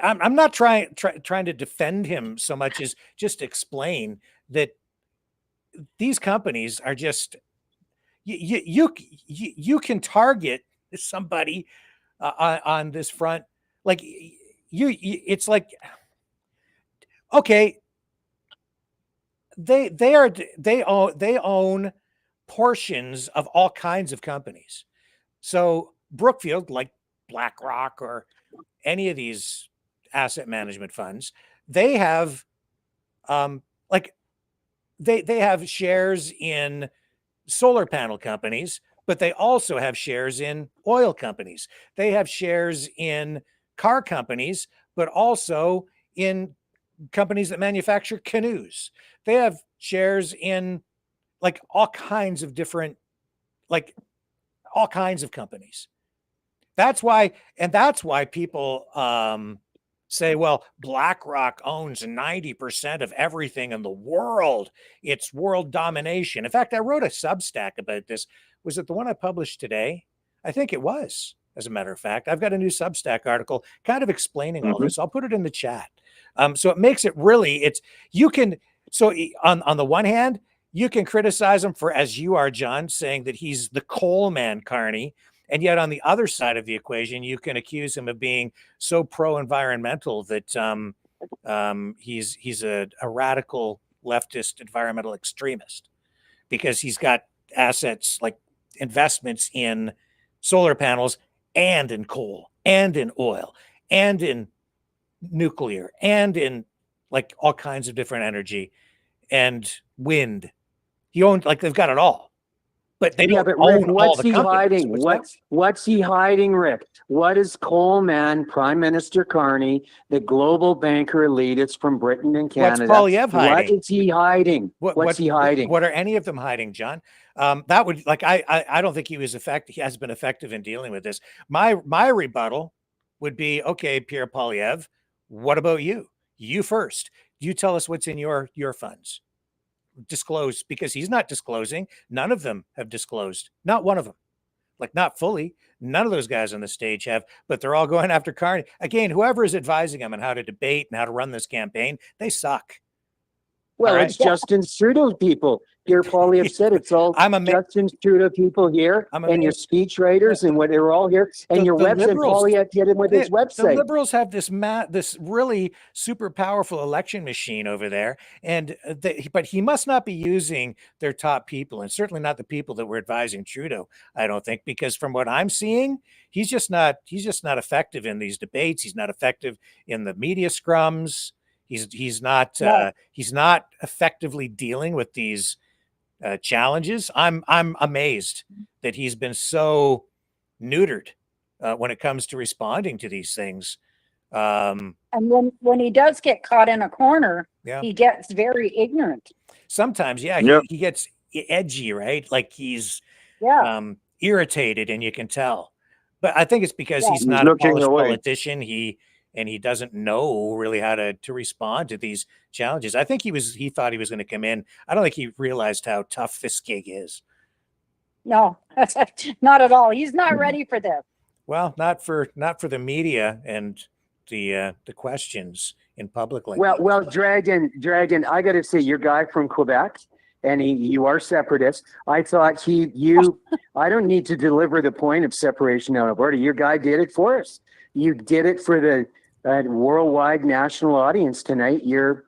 [SPEAKER 3] not trying to defend him so much as just explain that these companies are just you can target somebody on this front. Like it's like, okay, they own portions of all kinds of companies. So Brookfield, like BlackRock or any of these asset management funds, they have like they have shares in solar panel companies, but they also have shares in oil companies. They have shares in car companies, but also in companies that manufacture canoes. They have shares in like all kinds of different, like all kinds of companies. That's why people say, well, BlackRock owns 90% of everything in the world. It's world domination. In fact, I wrote a Substack about this. Was it the one I published today? I think it was, as a matter of fact. I've got a new Substack article kind of explaining all this. I'll put it in the chat. So it makes it really, on the one hand, you can criticize him for, as you are, John, saying that he's the coal man, Carney. And yet on the other side of the equation, you can accuse him of being so pro-environmental that he's a radical leftist environmental extremist, because he's got assets like investments in solar panels and in coal and in oil and in nuclear and in like all kinds of different energy and wind. He owns, like, they've got it all. But they don't
[SPEAKER 14] Rick,
[SPEAKER 3] own all
[SPEAKER 14] what's
[SPEAKER 3] the
[SPEAKER 14] he
[SPEAKER 3] companies.
[SPEAKER 14] hiding? What's he hiding, Rick? What is Coleman, Prime Minister Carney, the global banker elitist from Britain and Canada?
[SPEAKER 3] What's Poilievre hiding?
[SPEAKER 14] What is he hiding? What's he hiding?
[SPEAKER 3] What are any of them hiding, John? That would, like, I don't think he was effective. He has been effective in dealing with this. My rebuttal would be, okay, Pierre Poilievre, what about you? You first. You tell us what's in your funds. Disclose, because he's not disclosing. None of them have disclosed. Not one of them. Like, not fully. None of those guys on the stage have, but they're all going after Carney. Again, whoever is advising them on how to debate and how to run this campaign, they suck.
[SPEAKER 14] Well, it's Justin Trudeau people. Pierre Poilievre said it's all Justin Trudeau people here, and your speech writers, and what they're all here, and your website. Poilievre did it with his website.
[SPEAKER 3] The liberals have this really super powerful election machine over there, and but he must not be using their top people, and certainly not the people that were advising Trudeau. I don't think, because from what I'm seeing, he's just not effective in these debates. He's not effective in the media scrums. He's not effectively dealing with these challenges. I'm amazed that he's been so neutered when it comes to responding to these things.
[SPEAKER 16] And when he does get caught in a corner, he gets very ignorant.
[SPEAKER 3] Sometimes, he gets edgy, right? Like he's irritated, and you can tell. But I think it's because he's not a polished politician. He doesn't know really how to respond to these challenges. I think he thought he was going to come in. I don't think he realized how tough this gig is.
[SPEAKER 16] No, not at all. He's not ready for this.
[SPEAKER 3] Well, not for the media and the questions in public like
[SPEAKER 14] Well, Dragon, I got to say, your guy from Quebec, and you are separatist. I thought I don't need to deliver the point of separation out of Alberta. Your guy did it for us. You did it for the worldwide national audience tonight. You're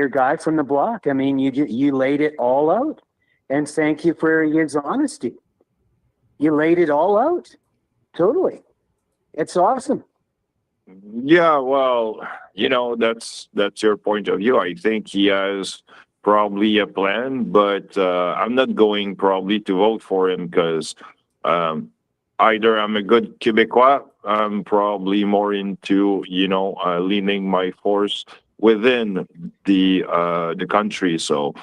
[SPEAKER 14] guy from the block. I mean, you laid it all out, and thank you for his honesty. You laid it all out, totally. It's awesome.
[SPEAKER 15] Yeah, well, that's your point of view. I think he has probably a plan, but I'm not going probably to vote for him because either I'm a good Quebecois, I'm probably more into, leaning my force within the country. So,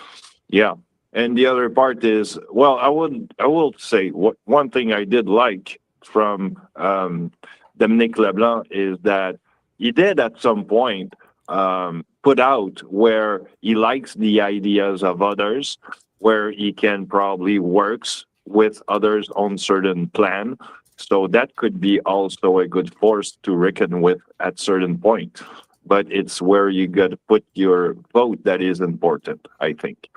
[SPEAKER 15] yeah. And the other part is, well, I will say one thing I did like from Dominique Leblanc is that he did at some point put out where he likes the ideas of others, where he can probably works with others on certain plan. So that could be also a good force to reckon with at certain point. But it's where you got to put your vote that is important, I think.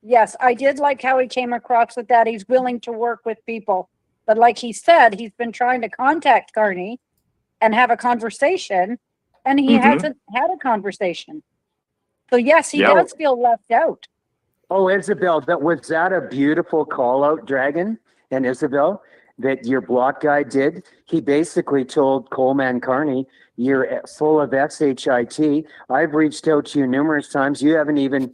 [SPEAKER 16] Yes, I did like how he came across with that. He's willing to work with people. But like he said, he's been trying to contact Carney and have a conversation, and he hasn't had a conversation. So yes, he does feel left out.
[SPEAKER 14] Oh, Isabel, was that a beautiful call out, Dragon and Isabel, that your block guy did? He basically told Coleman Carney, you're full of SHIT. I've reached out to you numerous times. You haven't even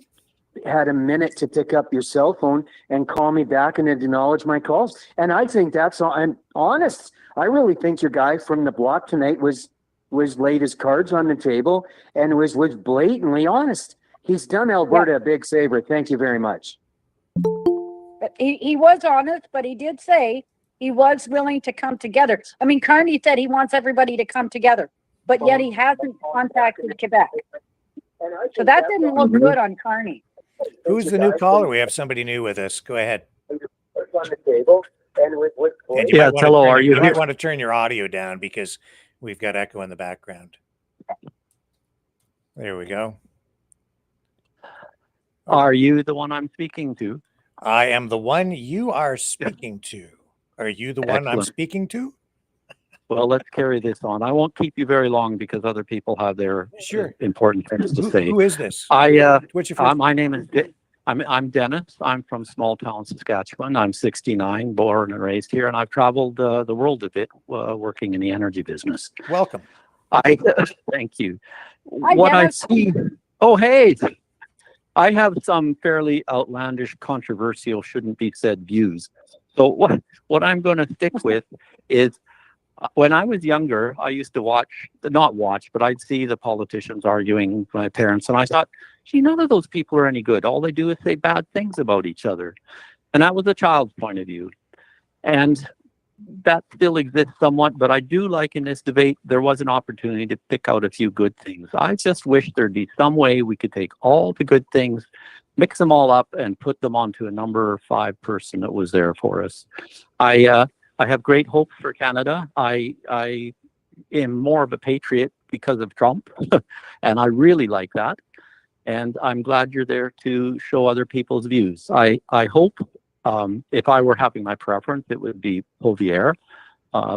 [SPEAKER 14] had a minute to pick up your cell phone and call me back and acknowledge my calls. And I think that's all. I'm honest. I really think your guy from the block tonight was laid his cards on the table and was blatantly honest. He's done Alberta a big favor. Thank you very much.
[SPEAKER 16] But he was honest, but he did say he was willing to come together. I mean, Carney said he wants everybody to come together, but yet he hasn't contacted Quebec. So that didn't look good on Carney.
[SPEAKER 3] Who's the new caller? We have somebody new with us. Go ahead.
[SPEAKER 14] On the table and
[SPEAKER 3] yes, hello. Are you here? You might want to turn your audio down because we've got echo in the background. There we go.
[SPEAKER 17] Are you the one I'm speaking to?
[SPEAKER 3] I am the one you are speaking to. Are you the one I'm speaking to?
[SPEAKER 17] Well, let's carry this on. I won't keep you very long because other people have their important things to say.
[SPEAKER 3] Who is this?
[SPEAKER 17] What's your first my name is I'm Dennis. I'm from small town Saskatchewan. I'm 69, born and raised here, and I've traveled the world a bit working in the energy business.
[SPEAKER 3] Welcome.
[SPEAKER 17] Thank you.
[SPEAKER 16] Hi,
[SPEAKER 17] what
[SPEAKER 16] Dennis.
[SPEAKER 17] I see. Oh, hey. I have some fairly outlandish, controversial, shouldn't be said views. So what I'm going to stick with is when I was younger, I used to not watch, but I'd see the politicians arguing with my parents. And I thought, gee, none of those people are any good. All they do is say bad things about each other. And that was a child's point of view. And that still exists somewhat, but I do like in this debate, there was an opportunity to pick out a few good things. I just wish there'd be some way we could take all the good things, mix them all up and put them onto a number 5 person that was there for us. I have great hopes for Canada. I am more of a patriot because of Trump, and I really like that. And I'm glad you're there to show other people's views. I hope if I were having my preference, it would be Poilievre.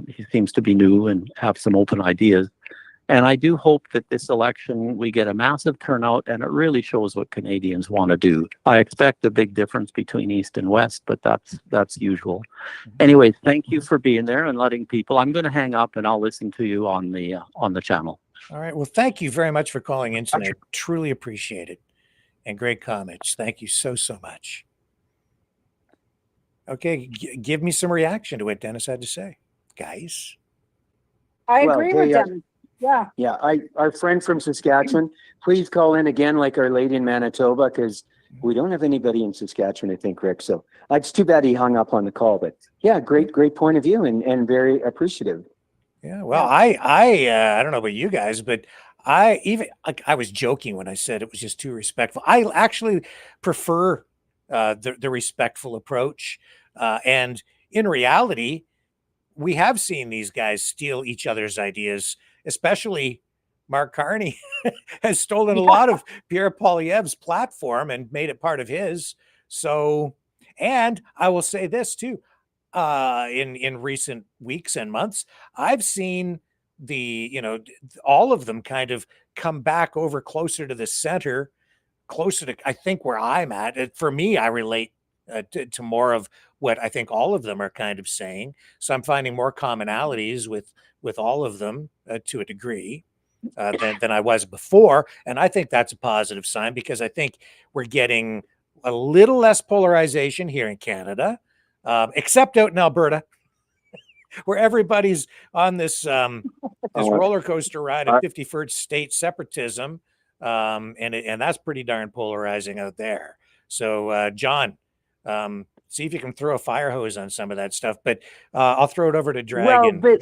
[SPEAKER 17] He seems to be new and have some open ideas. And I do hope that this election, we get a massive turnout and it really shows what Canadians want to do. I expect a big difference between East and West, but that's usual. Anyways, thank you for being there and letting people. I'm going to hang up and I'll listen to you on the channel.
[SPEAKER 3] All right. Well, thank you very much for calling in tonight. Truly appreciate it. And great comments. Thank you so much. Okay, give me some reaction to what Dennis had to say, guys.
[SPEAKER 16] I agree with Dennis. Yeah.
[SPEAKER 14] Our friend from Saskatchewan, please call in again like Our Lady in Manitoba, because we don't have anybody in Saskatchewan, I think, Rick. So it's too bad he hung up on the call, but yeah, great point of view and very appreciative.
[SPEAKER 3] Yeah, well, I don't know about you guys, but I was joking when I said it was just too respectful. I actually prefer the respectful approach. And in reality, we have seen these guys steal each other's ideas, especially Mark Carney has stolen a lot of Pierre Poilievre's platform and made it part of his. So, and I will say this too, in recent weeks and months, I've seen all of them kind of come back over closer to the center, closer to, I think, where I'm at. For me, I relate to more of what I think all of them are kind of saying. So I'm finding more commonalities with all of them to a degree than I was before. And I think that's a positive sign because I think we're getting a little less polarization here in Canada, except out in Alberta, where everybody's on this roller coaster ride of 51st state separatism. And that's pretty darn polarizing out there. So, John, see if you can throw a fire hose on some of that stuff, but I'll throw it over to Dragon.
[SPEAKER 14] Well,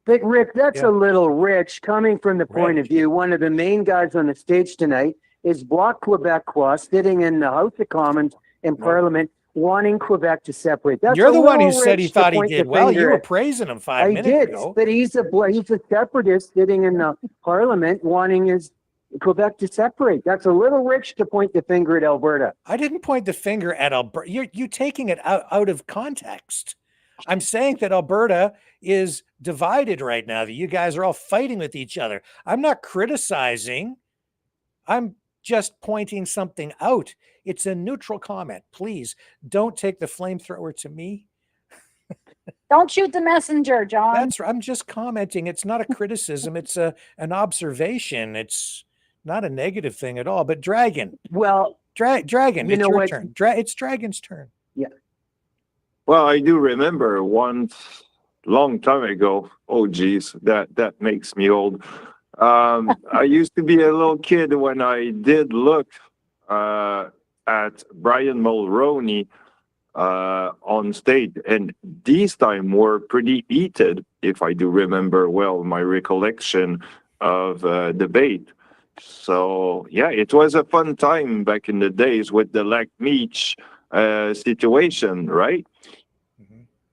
[SPEAKER 14] but Rick, that's a little rich coming from the point of view. One of the main guys on the stage tonight is Bloc Quebecois sitting in the House of Commons in Parliament wanting Quebec to separate. That's
[SPEAKER 3] You're the one who said he thought he did well. You were praising him 5 minutes ago.
[SPEAKER 14] But he's a separatist sitting in the Parliament wanting his Quebec to separate. That's a little rich to point the finger at Alberta.
[SPEAKER 3] I didn't point the finger at Alberta. You're taking it out of context. I'm saying that Alberta is divided right now, that you guys are all fighting with each other. I'm not criticizing. I'm just pointing something out. It's a neutral comment. Please don't take the flamethrower to me.
[SPEAKER 16] Don't shoot the messenger, John.
[SPEAKER 3] I'm just commenting. It's not a criticism. It's an observation. It's not a negative thing at all. But Dragon.
[SPEAKER 14] Well,
[SPEAKER 3] Dragon,
[SPEAKER 14] you
[SPEAKER 3] it's
[SPEAKER 14] know
[SPEAKER 3] your
[SPEAKER 14] what?
[SPEAKER 3] turn. It's Dragon's turn.
[SPEAKER 14] Yeah.
[SPEAKER 15] Well, I do remember once, long time ago. Oh, geez, that makes me old. I used to be a little kid when I did look at Brian Mulroney on stage, and these time were pretty heated, if I do remember well my recollection of debate. So yeah, it was a fun time back in the days with the Lac Meech situation, right?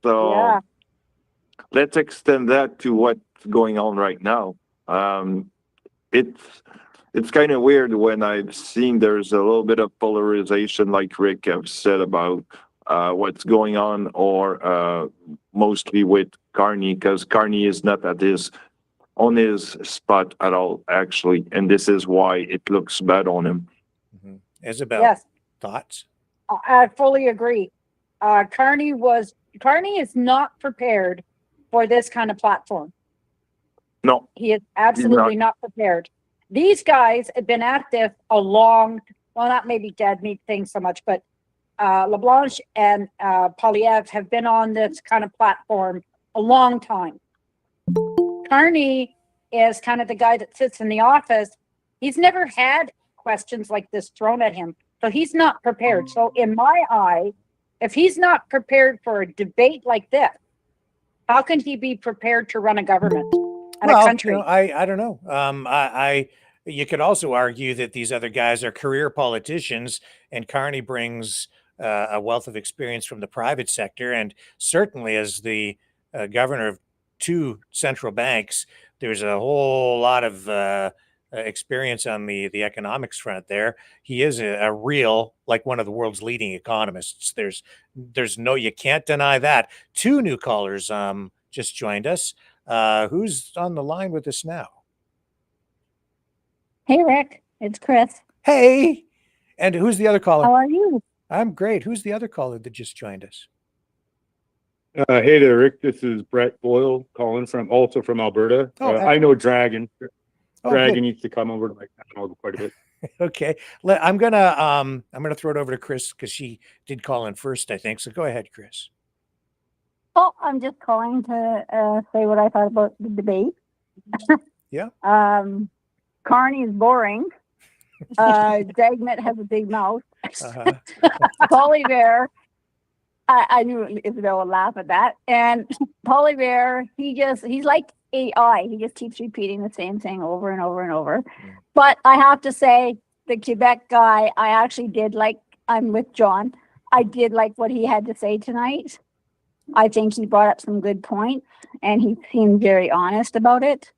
[SPEAKER 15] So
[SPEAKER 16] Yeah.
[SPEAKER 15] let's extend that to what's going on right now. It's kind of weird when I've seen there's a little bit of polarization, like Rick have said about what's going on, or mostly with Carney, because Carney is not on his spot at all, actually, and this is why it looks bad on him.
[SPEAKER 3] Isabel,
[SPEAKER 16] Yes.
[SPEAKER 3] thoughts?
[SPEAKER 16] I fully agree. Carney is not prepared for this kind of platform.
[SPEAKER 15] No.
[SPEAKER 16] He is absolutely not prepared. These guys have been at this well, not maybe Dead Meat thing so much, but LeBlanc and Poilievre have been on this kind of platform a long time. Carney is kind of the guy that sits in the office. He's never had questions like this thrown at him, so he's not prepared. So in my eye, if he's not prepared for a debate like this, how can he be prepared to run a government and a country?
[SPEAKER 3] I don't know. You could also argue that these other guys are career politicians, and Carney brings a wealth of experience from the private sector, and certainly as the governor of 2 central banks, there's a whole lot of experience on the economics front there. He is a real, like, one of the world's leading economists. There's no, you can't deny that. 2 new callers just joined us. Who's on the line with us now?
[SPEAKER 18] Hey, Rick, it's Chris.
[SPEAKER 3] Hey, and who's the other caller?
[SPEAKER 18] How are you?
[SPEAKER 3] I'm great. Who's the other caller that just joined us?
[SPEAKER 19] Hey there, Rick. This is Brett Boyle calling also from Alberta. I know Dragon. Dragon needs to come over to my channel quite a bit.
[SPEAKER 3] Okay, I'm gonna throw it over to Chris because she did call in first, I think. So go ahead, Chris.
[SPEAKER 18] Oh, I'm just calling to say what I thought about the debate.
[SPEAKER 3] Yeah.
[SPEAKER 18] Carney is boring. Dagmit has a big mouth. Poilievre, I knew Isabel would laugh at that. And Poilievre, he's like AI. He just keeps repeating the same thing over and over and over. But I have to say, the Quebec guy, I actually did like, I'm with John. I did like what he had to say tonight. I think he brought up some good points, and he seemed very honest about it.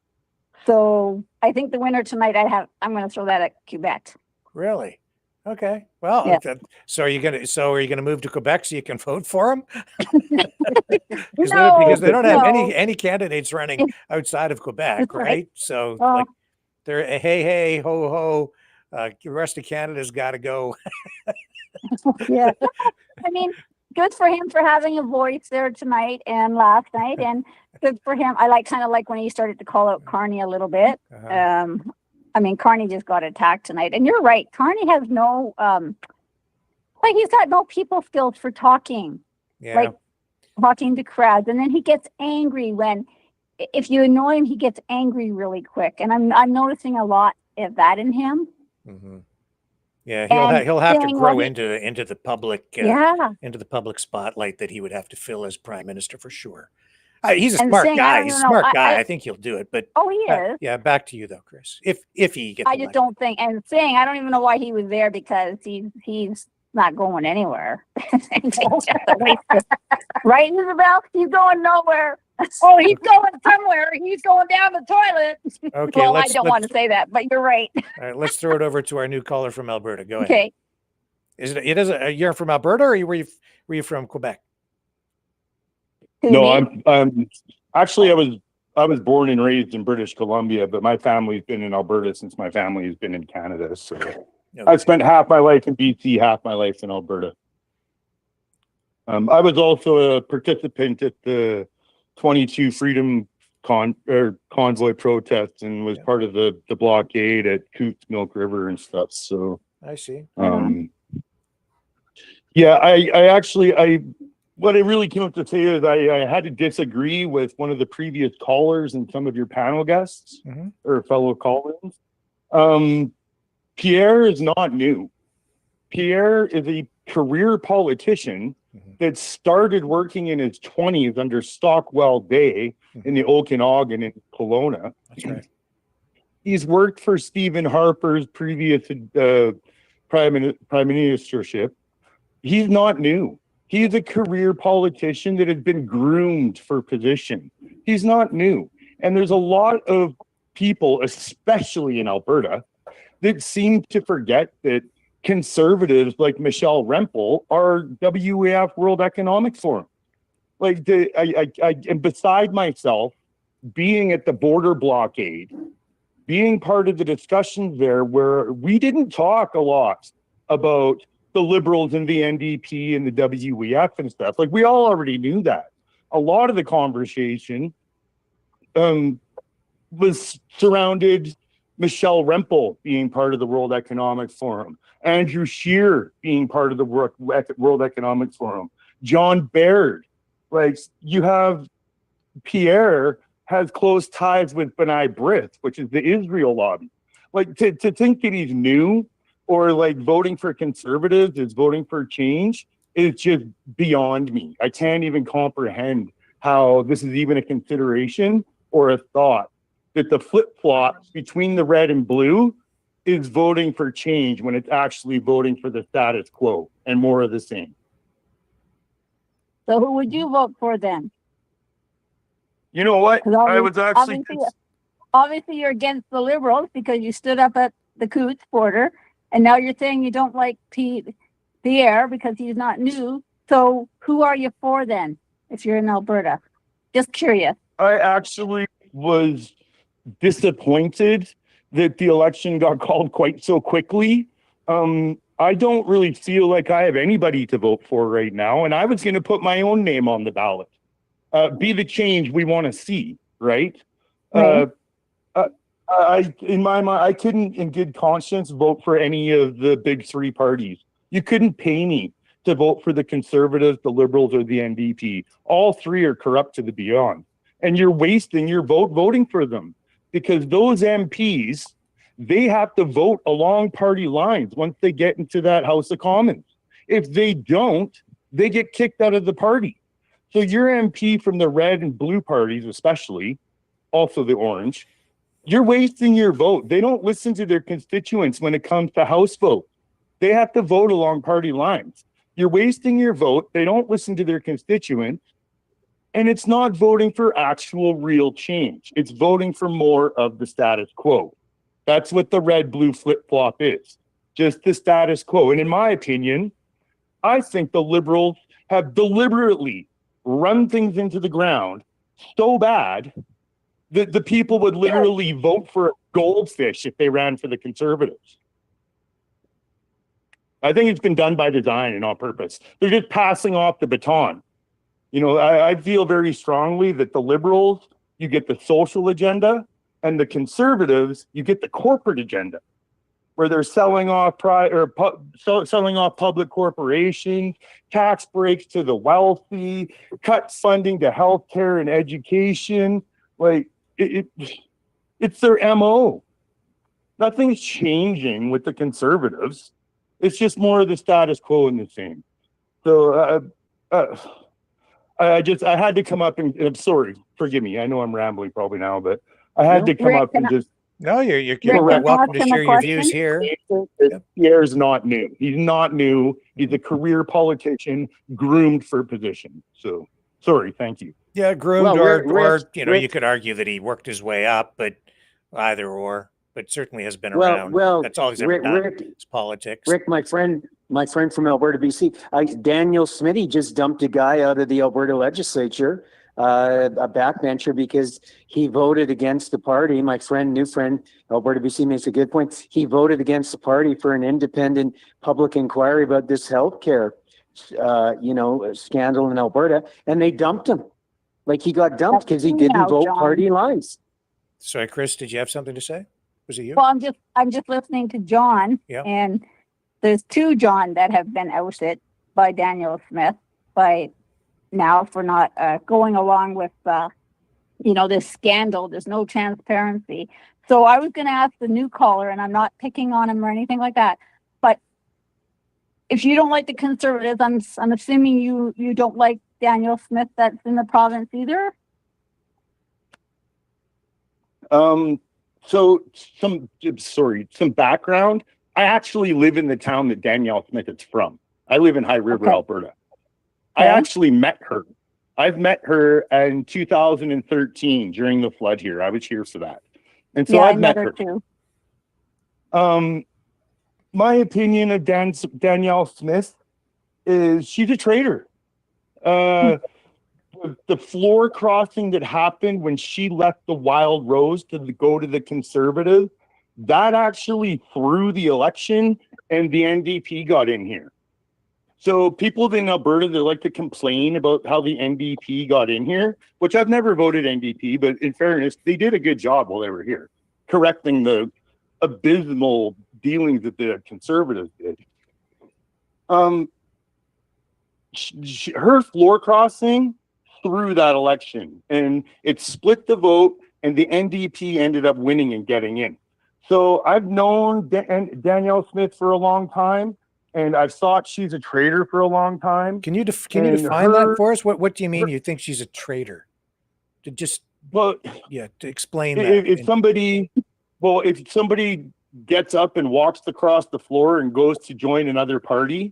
[SPEAKER 18] So I think the winner tonight, I'm going to throw that at Quebec.
[SPEAKER 3] Really? Okay. Well,
[SPEAKER 18] Yeah.
[SPEAKER 3] so are you gonna move to Quebec so you can vote for him?
[SPEAKER 18] No,
[SPEAKER 3] because they don't have
[SPEAKER 18] no.
[SPEAKER 3] any candidates running outside of Quebec,
[SPEAKER 18] That's
[SPEAKER 3] right?
[SPEAKER 18] right.
[SPEAKER 3] So
[SPEAKER 18] Well-
[SPEAKER 3] like they're hey ho ho. The rest of Canada's got to go.
[SPEAKER 18] Yeah. I mean, good for him for having a voice there tonight and last night, and good for him. I kind of like when he started to call out Carney a little bit. I mean, Carney just got attacked tonight, and you're right. Carney has no, he's got no people skills for talking, like talking to crowds, and then he gets angry if you annoy him, he gets angry really quick, and I'm noticing a lot of that in him.
[SPEAKER 3] Mm-hmm. Yeah, he'll have to grow into the public into the public spotlight that he would have to fill as prime minister for sure. He's a smart guy. He's a smart guy. I think he'll do it. But
[SPEAKER 18] he is.
[SPEAKER 3] Yeah, back to you though, Chris. If he gets,
[SPEAKER 18] I just don't think. And I don't even know why he was there, because he's not going anywhere. Right, Isabel? He's going nowhere. Oh, he's going somewhere. He's going down the toilet.
[SPEAKER 3] Okay.
[SPEAKER 18] Well, I don't want to say that, but you're right.
[SPEAKER 3] All right, let's throw it over to our new caller from Alberta. Go ahead.
[SPEAKER 18] Okay.
[SPEAKER 3] You're from Alberta, or were you from Quebec?
[SPEAKER 19] No, I'm actually I was born and raised in British Columbia, but my family's been in Alberta since my family has been in Canada. So I've spent half my life in BC, half my life in Alberta. I was also a participant at the 22 Freedom Convoy protests and was part of the blockade at Coots Milk River and stuff. So
[SPEAKER 3] I see.
[SPEAKER 19] Yeah, I actually what I really came up to say is I had to disagree with one of the previous callers and some of your panel guests or fellow call-ins. Pierre is not new. Pierre is a career politician that started working in his 20s under Stockwell Day in the Okanagan in Kelowna.
[SPEAKER 3] That's right.
[SPEAKER 19] He's worked for Stephen Harper's previous prime ministership. He's not new. He's a career politician that has been groomed for position. He's not new. And there's a lot of people, especially in Alberta, that seem to forget that conservatives like Michelle Rempel are WEF World Economic Forum. Like, I am beside myself being at the border blockade, being part of the discussions there where we didn't talk a lot about the Liberals and the NDP and the WEF and stuff. Like, we all already knew that. A lot of the conversation was surrounded Michelle Rempel being part of the World Economic Forum, Andrew Scheer being part of the World Economic Forum, John Baird. Like, you have Pierre has close ties with B'nai B'rith, which is the Israel lobby. Like, to think that he's new or like voting for conservatives is voting for change is just beyond me. I can't even comprehend how this is even a consideration or a thought that the flip-flop between the red and blue is voting for change when it's actually voting for the status quo and more of the same.
[SPEAKER 18] So who would you vote for then?
[SPEAKER 19] You know what? I was actually...
[SPEAKER 18] Obviously you're against the Liberals because you stood up at the Coots border, and now you're saying you don't like Pierre because he's not new. So who are you for then if you're in Alberta? Just curious.
[SPEAKER 19] I actually was disappointed that the election got called quite so quickly. I don't really feel like I have anybody to vote for right now, and I was going to put my own name on the ballot. Be the change we want to see, right? In my mind, I couldn't in good conscience vote for any of the big three parties. You couldn't pay me to vote for the Conservatives, the Liberals, or the NDP. All three are corrupt to the beyond. And you're wasting your vote voting for them because those MPs, they have to vote along party lines once they get into that House of Commons. If they don't, they get kicked out of the party. So your MP from the red and blue parties, especially, also the orange, you're wasting your vote. They don't listen to their constituents when it comes to House vote. They have to vote along party lines. You're wasting your vote. They don't listen to their constituents. And it's not voting for actual real change. It's voting for more of the status quo. That's what the red-blue flip-flop is. Just the status quo. And in my opinion, I think the Liberals have deliberately run things into the ground so bad that the people would literally vote for a goldfish if they ran for the Conservatives. I think it's been done by design and on purpose. They're just passing off the baton. You know, I feel very strongly that the Liberals, you get the social agenda, and the Conservatives, you get the corporate agenda, where they're selling off selling off public corporations, tax breaks to the wealthy, cut funding to healthcare and education. Like, it's their MO. Nothing's changing with the Conservatives. It's just more of the status quo and the same. So I had to come up and I'm sorry, forgive me. I know I'm rambling probably now, but I had to come up and just.
[SPEAKER 3] No, you're welcome to share your views here.
[SPEAKER 19] Pierre's not new. He's not new. He's a career politician groomed for position. So sorry, thank you.
[SPEAKER 3] Yeah, groomed or you know, you could argue that he worked his way up, but either or, but certainly has been around.
[SPEAKER 14] Well,
[SPEAKER 3] that's all he's ever done. It's politics.
[SPEAKER 14] Rick, my friend My friend from Alberta, BC, Daniel Smitty just dumped a guy out of the Alberta legislature, a backbencher, because he voted against the party. My friend, new friend, Alberta, BC makes a good point. He voted against the party for an independent public inquiry about this healthcare, scandal in Alberta, and they dumped him. Like, he got dumped because he didn't vote party lines.
[SPEAKER 3] Sorry, Chris, did you have something to say? Was it you?
[SPEAKER 18] Well, I'm just listening to John,
[SPEAKER 3] Yeah.
[SPEAKER 18] and there's two John that have been ousted by Daniel Smith by now for not going along with this scandal. There's no transparency. So I was going to ask the new caller, and I'm not picking on him or anything like that, but if you don't like the Conservatives, I'm assuming you don't like Daniel Smith that's in the province either.
[SPEAKER 19] So some background. I actually live in the town that Danielle Smith is from. I live in High River, Alberta. I actually met her. I've met her in 2013 during the flood here. I was here for that. And so I've met her
[SPEAKER 18] too.
[SPEAKER 19] My opinion of Danielle Smith is she's a traitor. The floor crossing that happened when she left the Wild Rose to go to the Conservative, that actually threw the election and the NDP got in here. So people in Alberta, they like to complain about how the NDP got in here, which I've never voted NDP, but in fairness, they did a good job while they were here, correcting the abysmal dealings that the Conservatives did. Her floor crossing through that election, and it split the vote, and the NDP ended up winning and getting in. So I've known Danielle Smith for a long time, and I've thought she's a traitor for a long time.
[SPEAKER 3] Can you define that for us? What do you mean you think she's a traitor? To explain that.
[SPEAKER 19] If somebody gets up and walks across the floor and goes to join another party,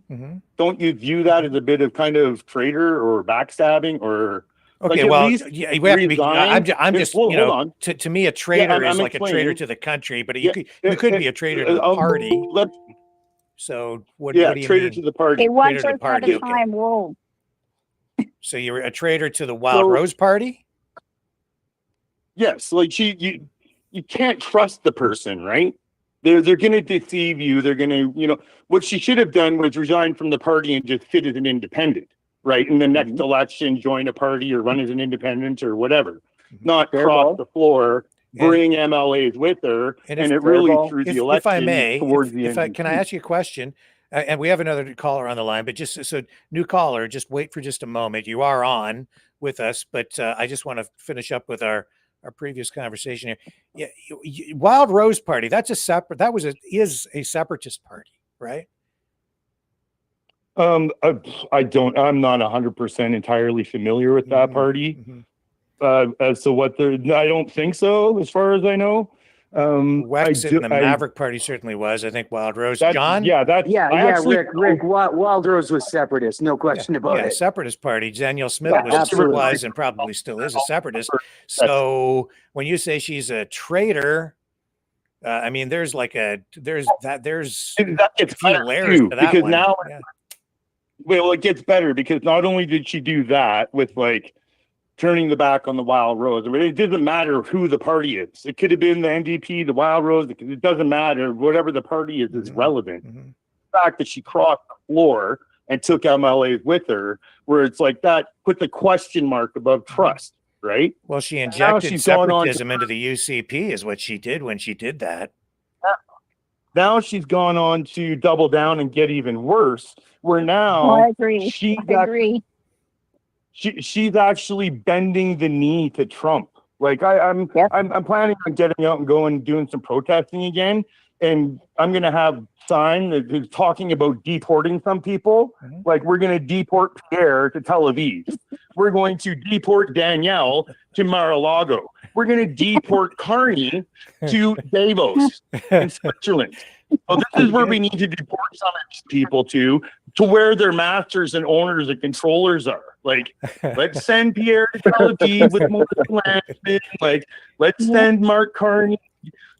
[SPEAKER 19] don't you view that as a bit of kind of traitor or backstabbing or?
[SPEAKER 3] Okay,
[SPEAKER 19] like
[SPEAKER 3] well, yeah, we have to be. I'm just,
[SPEAKER 19] hold on.
[SPEAKER 3] To me, a traitor is like a traitor to the country, but you could be a traitor to the party. So what do you
[SPEAKER 19] traitor
[SPEAKER 3] mean?
[SPEAKER 19] to the party.
[SPEAKER 18] Okay, one person at a time. Whoa.
[SPEAKER 3] So you're a traitor to the Wild Rose Party?
[SPEAKER 19] Yes, like you can't trust the person, right? They're going to deceive you. They're going to, what she should have done was resign from the party and just sit as an independent. Right, in the next election, join a party or run as an independent or whatever. Not cross the floor, bring MLAs with her, and it really threw the election.
[SPEAKER 3] If I may,
[SPEAKER 19] towards the end.
[SPEAKER 3] can I ask you a question? And we have another caller on the line, but just so new caller, just wait for just a moment. You are on with us, but I just want to finish up with our previous conversation here. Yeah, Wild Rose Party. That's is a separatist party, right?
[SPEAKER 19] I'm not 100% entirely familiar with that party. As to what I don't think so, as far as I know.
[SPEAKER 3] Wexit and the Maverick Party certainly was. I think Wild Rose. John?
[SPEAKER 14] Rick, Wild Rose was separatist, no question about it.
[SPEAKER 3] Separatist party. Danielle Smith was and probably still is a separatist. So when you say she's a traitor, I mean, there's a few layers to that
[SPEAKER 19] because
[SPEAKER 3] one.
[SPEAKER 19] Now. Yeah. Well, it gets better because not only did she do that with turning the back on the Wild Rose, I mean, it doesn't matter who the party is. It could have been the NDP, the Wild Rose. It doesn't matter. Whatever the party is relevant. The fact that she crossed the floor and took MLAs with her, where it's like that, put the question mark above trust, right?
[SPEAKER 3] Well, she injected separatism into the UCP is what she did when she did that.
[SPEAKER 19] Now she's gone on to double down and get even worse. Where now
[SPEAKER 18] I agree.
[SPEAKER 19] She's actually bending the knee to Trump. Like I'm planning on getting out and going and doing some protesting again, and I'm gonna have sign that is talking about deporting some people. Like we're gonna deport Pierre to Tel Aviv. We're going to deport Danielle to Mar-a-Lago. We're gonna deport Carney to Davos in Switzerland. So this is where we need to deport some of these people to where their masters and owners and controllers are. Like, let's send Pierre to Tel Aviv with Morgan Lansman. Like, let's send Mark Carney,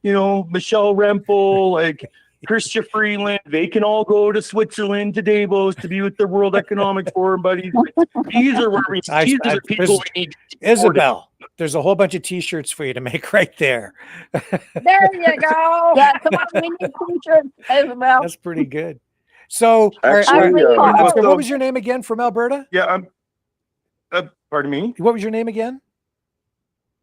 [SPEAKER 19] Michelle Rempel. Like, Chrystia Freeland, they can all go to Switzerland, to Davos, to be with the World Economic Forum buddies. These are these are people we need to
[SPEAKER 3] Isabel, there's a whole bunch of T-shirts for you to make right there.
[SPEAKER 16] There you go. Yeah, come on, we need t-shirts as well.
[SPEAKER 3] That's pretty good. So,
[SPEAKER 15] Actually,
[SPEAKER 3] what was your name again from Alberta?
[SPEAKER 19] Yeah, pardon me?
[SPEAKER 3] What was your name again?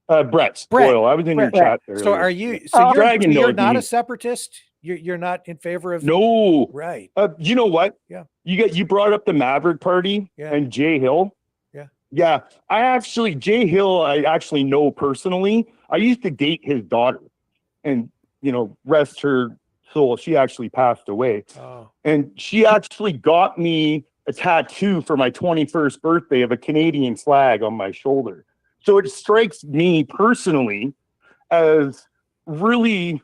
[SPEAKER 19] Brett Boyle. I was in your chat there.
[SPEAKER 3] So are you? So you're not a separatist? You're not in favor of?
[SPEAKER 19] No.
[SPEAKER 3] Right.
[SPEAKER 19] You know what?
[SPEAKER 3] Yeah.
[SPEAKER 19] You brought up the Maverick Party and Jay Hill.
[SPEAKER 3] Yeah.
[SPEAKER 19] Yeah. Jay Hill, I actually know personally. I used to date his daughter, and rest her soul, she actually passed away.
[SPEAKER 3] Oh.
[SPEAKER 19] And she actually got me a tattoo for my 21st birthday of a Canadian flag on my shoulder. So it strikes me personally as really,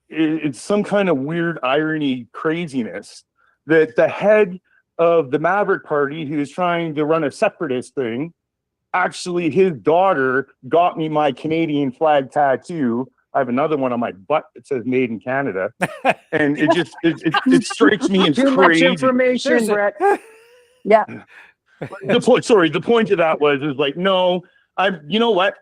[SPEAKER 19] it's some kind of weird irony, craziness that the head of the Maverick Party, who's trying to run a separatist thing, actually his daughter got me my Canadian flag tattoo. I have another one on my butt that says "Made in Canada," and it strikes me as
[SPEAKER 16] too
[SPEAKER 19] crazy.
[SPEAKER 16] much information, Brett. Yeah.
[SPEAKER 19] The point of that was like, no, you know what?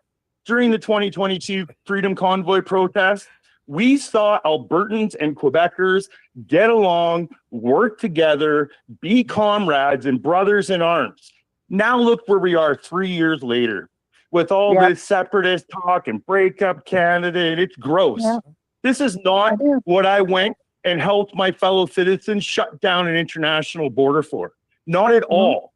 [SPEAKER 19] During the 2022 Freedom Convoy protest, we saw Albertans and Quebecers get along, work together, be comrades and brothers in arms. Now look where we are 3 years later with all this separatist talk and break up Canada, and it's gross. Yeah. This is not what I went and helped my fellow citizens shut down an international border for. Not at all.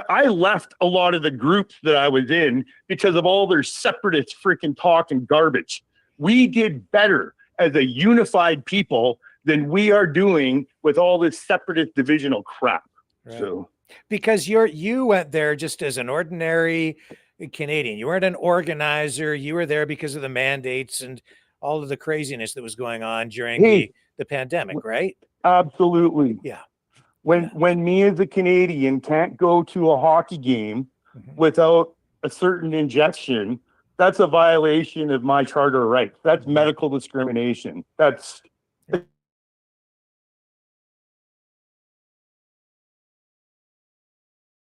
[SPEAKER 19] I left a lot of the groups that I was in because of all their separatist freaking talk and garbage. We did better as a unified people than we are doing with all this separatist divisional crap. Right. So,
[SPEAKER 3] because you went there just as an ordinary Canadian, you weren't an organizer. You were there because of the mandates and all of the craziness that was going on during the pandemic, right?
[SPEAKER 19] Absolutely.
[SPEAKER 3] Yeah.
[SPEAKER 19] When me as a Canadian can't go to a hockey game without a certain injection, that's a violation of my charter of rights. That's medical discrimination. That's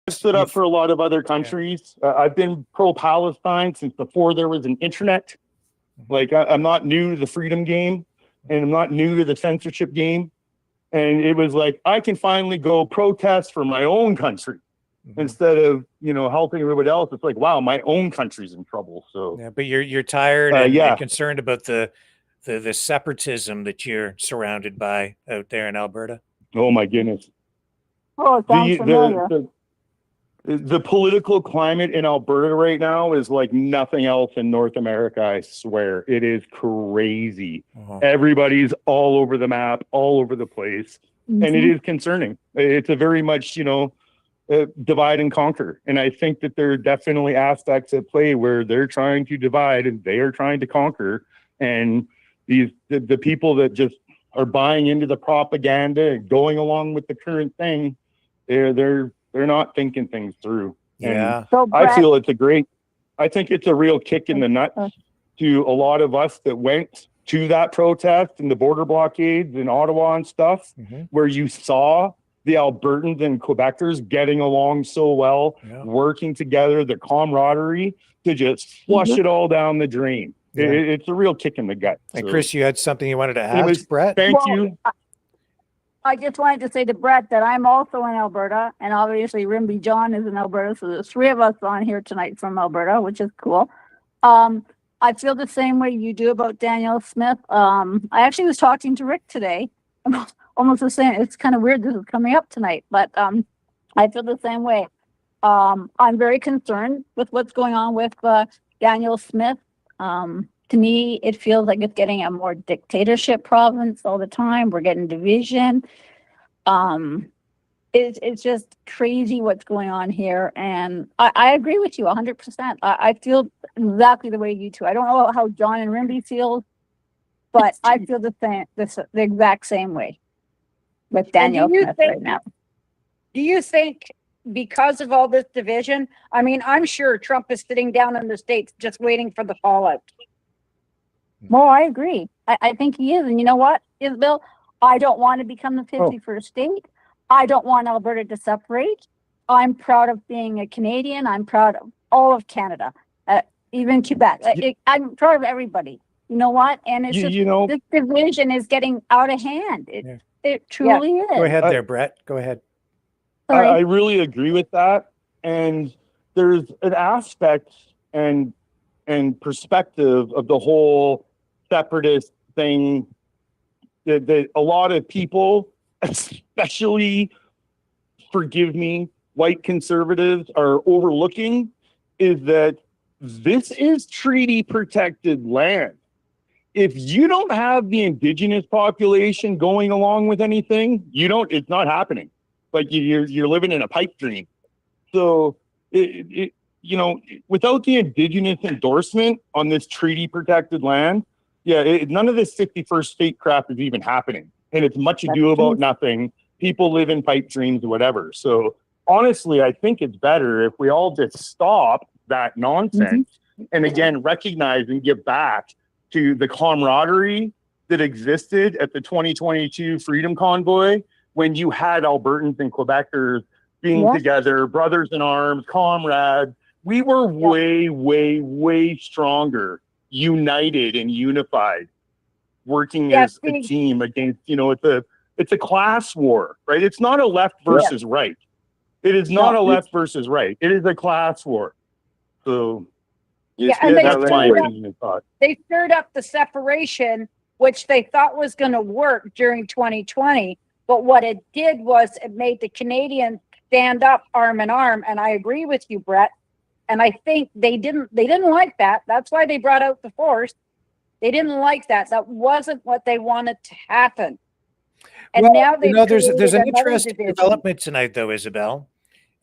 [SPEAKER 19] stood up for a lot of other countries. I've been pro-Palestine since before there was an internet. Like I'm not new to the freedom game, and I'm not new to the censorship game. And it was like, I can finally go protest for my own country instead of, helping everybody else. It's like, wow, my own country's in trouble. So
[SPEAKER 3] yeah, but you're tired and concerned about the separatism that you're surrounded by out there in Alberta.
[SPEAKER 19] Oh my goodness.
[SPEAKER 16] Oh, it sounds familiar.
[SPEAKER 19] The political climate in Alberta right now is like nothing else in North America, I swear. It is crazy. Everybody's all over the map, all over the place. And it is concerning. It's a very much, divide and conquer. And I think that there are definitely aspects at play where they're trying to divide and they are trying to conquer. And the people that just are buying into the propaganda and going along with the current thing, they're not thinking things through.
[SPEAKER 3] Yeah.
[SPEAKER 19] So I feel I think it's a real kick in the nuts to a lot of us that went to that protest and the border blockades in Ottawa and stuff, where you saw the Albertans and Quebecers getting along so well, working together, the camaraderie to just flush it all down the drain. Yeah. It's a real kick in the gut.
[SPEAKER 3] And Chris, you had something you wanted to ask, Brett?
[SPEAKER 19] Thank you.
[SPEAKER 16] I just wanted to say to Brett that I'm also in Alberta, and obviously Rimby John is in Alberta, so there's three of us on here tonight from Alberta, which is cool. I feel the same way you do about Daniel Smith. I actually was talking to Rick today, almost the same. It's kind of weird this is coming up tonight, but I feel the same way. I'm very concerned with what's going on with Daniel Smith. To me, it feels like it's getting a more dictatorship province all the time. We're getting division. It's just crazy what's going on here. And I agree with you 100%. I feel exactly the way you two. I don't know how John and Rimby feel, but I feel the exact same way with Daniel Smith right now.
[SPEAKER 20] Do you think because of all this division, I mean, I'm sure Trump is sitting down in the States just waiting for the fallout.
[SPEAKER 16] Well, I agree.
[SPEAKER 18] I think he is. And you know what, Isabel? I don't want to become the 51st state. I don't want Alberta to separate. I'm proud of being a Canadian. I'm proud of all of Canada, even Quebec. I'm proud of everybody. You know what? And it's just, this division is getting out of hand. It truly is.
[SPEAKER 3] Go ahead there, Brett. Go ahead.
[SPEAKER 19] I really agree with that. And there's an aspect and perspective of the whole separatist thing that a lot of people, especially, forgive me, white conservatives are overlooking, is that this is treaty protected land. If you don't have the indigenous population going along with anything, it's not happening. Like you're living in a pipe dream. So without the indigenous endorsement on this treaty protected land, none of this 51st state crap is even happening. And it's much ado about nothing. People live in pipe dreams or whatever. So honestly, I think it's better if we all just stop that nonsense and again, recognize and give back to the camaraderie that existed at the 2022 Freedom Convoy when you had Albertans and Quebecers being together, brothers in arms, comrades. We were way, way, way stronger, united and unified, working as a team against, it's a class war, right? It's not a left versus right. It is not a left versus right. It is a class war. So that's my opinion and thought.
[SPEAKER 20] They stirred up the separation, which they thought was going to work during 2020. But what it did was it made the Canadians stand up arm in arm. And I agree with you, Brett. And I think they didn't like that. That's why they brought out the force. They didn't like that. That wasn't what they wanted to happen. And now
[SPEAKER 3] there's an interesting development tonight, though, Isabel.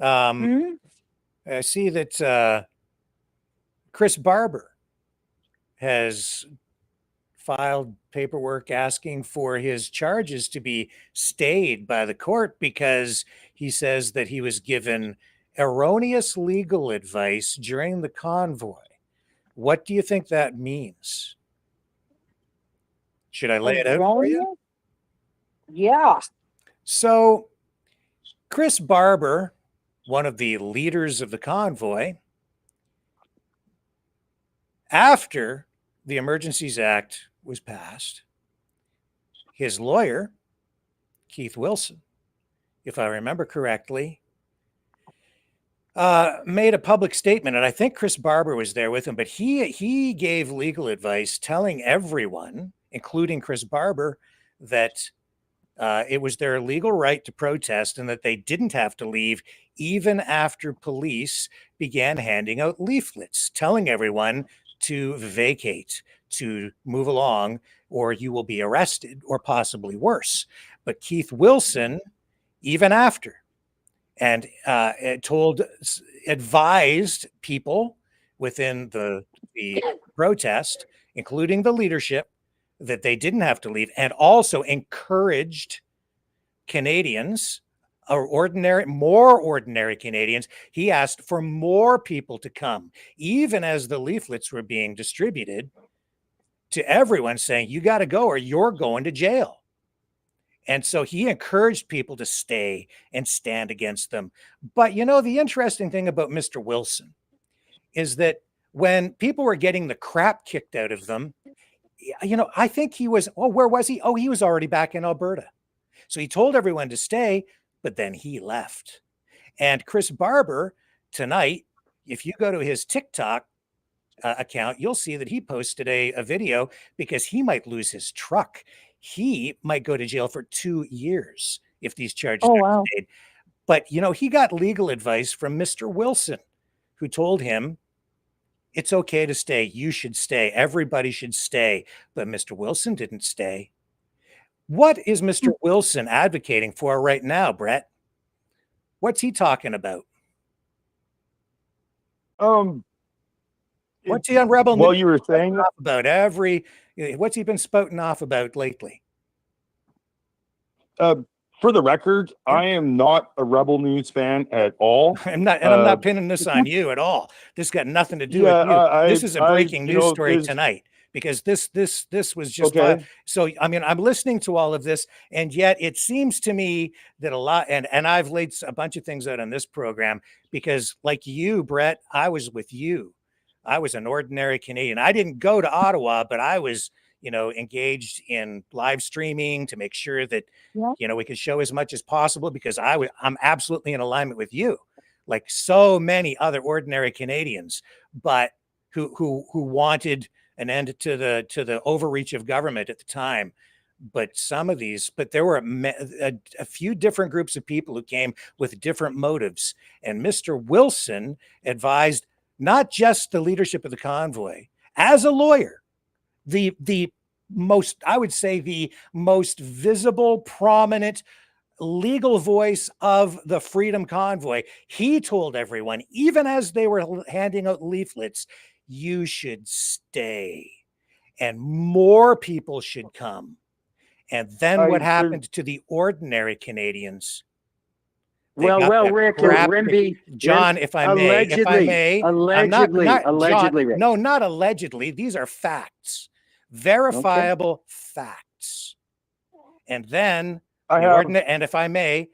[SPEAKER 3] I see that Chris Barber has filed paperwork asking for his charges to be stayed by the court because he says that he was given erroneous legal advice during the convoy. What do you think that means? Should I lay it out for you?
[SPEAKER 20] Yeah.
[SPEAKER 3] So Chris Barber, one of the leaders of the convoy, after the Emergencies Act was passed, his lawyer, Keith Wilson, if I remember correctly, made a public statement, and I think Chris Barber was there with him, but he gave legal advice telling everyone, including Chris Barber, that it was their legal right to protest and that they didn't have to leave even after police began handing out leaflets telling everyone to vacate, to move along, or you will be arrested or possibly worse. But Keith Wilson, even after, and advised people within the protest, including the leadership, that they didn't have to leave, and also encouraged Canadians, or more ordinary Canadians. He asked for more people to come, even as the leaflets were being distributed to everyone saying, you got to go or you're going to jail. And so he encouraged people to stay and stand against them. But, the interesting thing about Mr. Wilson is that when people were getting the crap kicked out of them, I think he was, where was he? He was already back in Alberta. So he told everyone to stay, but then he left. And Chris Barber tonight, if you go to his TikTok account, you'll see that he posted a video because he might lose his truck. He might go to jail for 2 years if these charges are made. But, he got legal advice from Mr. Wilson, who told him, it's okay to stay. You should stay. Everybody should stay. But Mr. Wilson didn't stay. What is Mr. Wilson advocating for right now, Brett? What's he talking about? What's he on Rebel News?
[SPEAKER 19] Well, you were saying
[SPEAKER 3] about what's he been spouting off about lately?
[SPEAKER 19] For the record, I am not a Rebel News fan at all.
[SPEAKER 3] I'm not pinning this on you at all. This got nothing to do with you. This is a breaking news story tonight. because this was just
[SPEAKER 19] Okay.
[SPEAKER 3] so. I mean, I'm listening to all of this, and yet it seems to me that a lot, and I've laid a bunch of things out on this program because, like you, Brett, I was with you. I was an ordinary Canadian. I didn't go to Ottawa, but I was, engaged in live streaming to make sure that, we could show as much as possible because I'm absolutely in alignment with you, like so many other ordinary Canadians, but who wanted an end to the overreach of government at the time. But there were a few different groups of people who came with different motives. And Mr. Wilson advised not just the leadership of the convoy, as a lawyer, the most, I would say, the most visible, prominent legal voice of the Freedom Convoy. He told everyone, even as they were handing out leaflets, you should stay and more people should come. And then what happened to the ordinary Canadians?
[SPEAKER 14] Well, Rick, Rimby,
[SPEAKER 3] John, if I may,
[SPEAKER 14] allegedly,
[SPEAKER 3] John,
[SPEAKER 14] Rick.
[SPEAKER 3] no, not allegedly. These are facts, verifiable facts. And then, and if I may,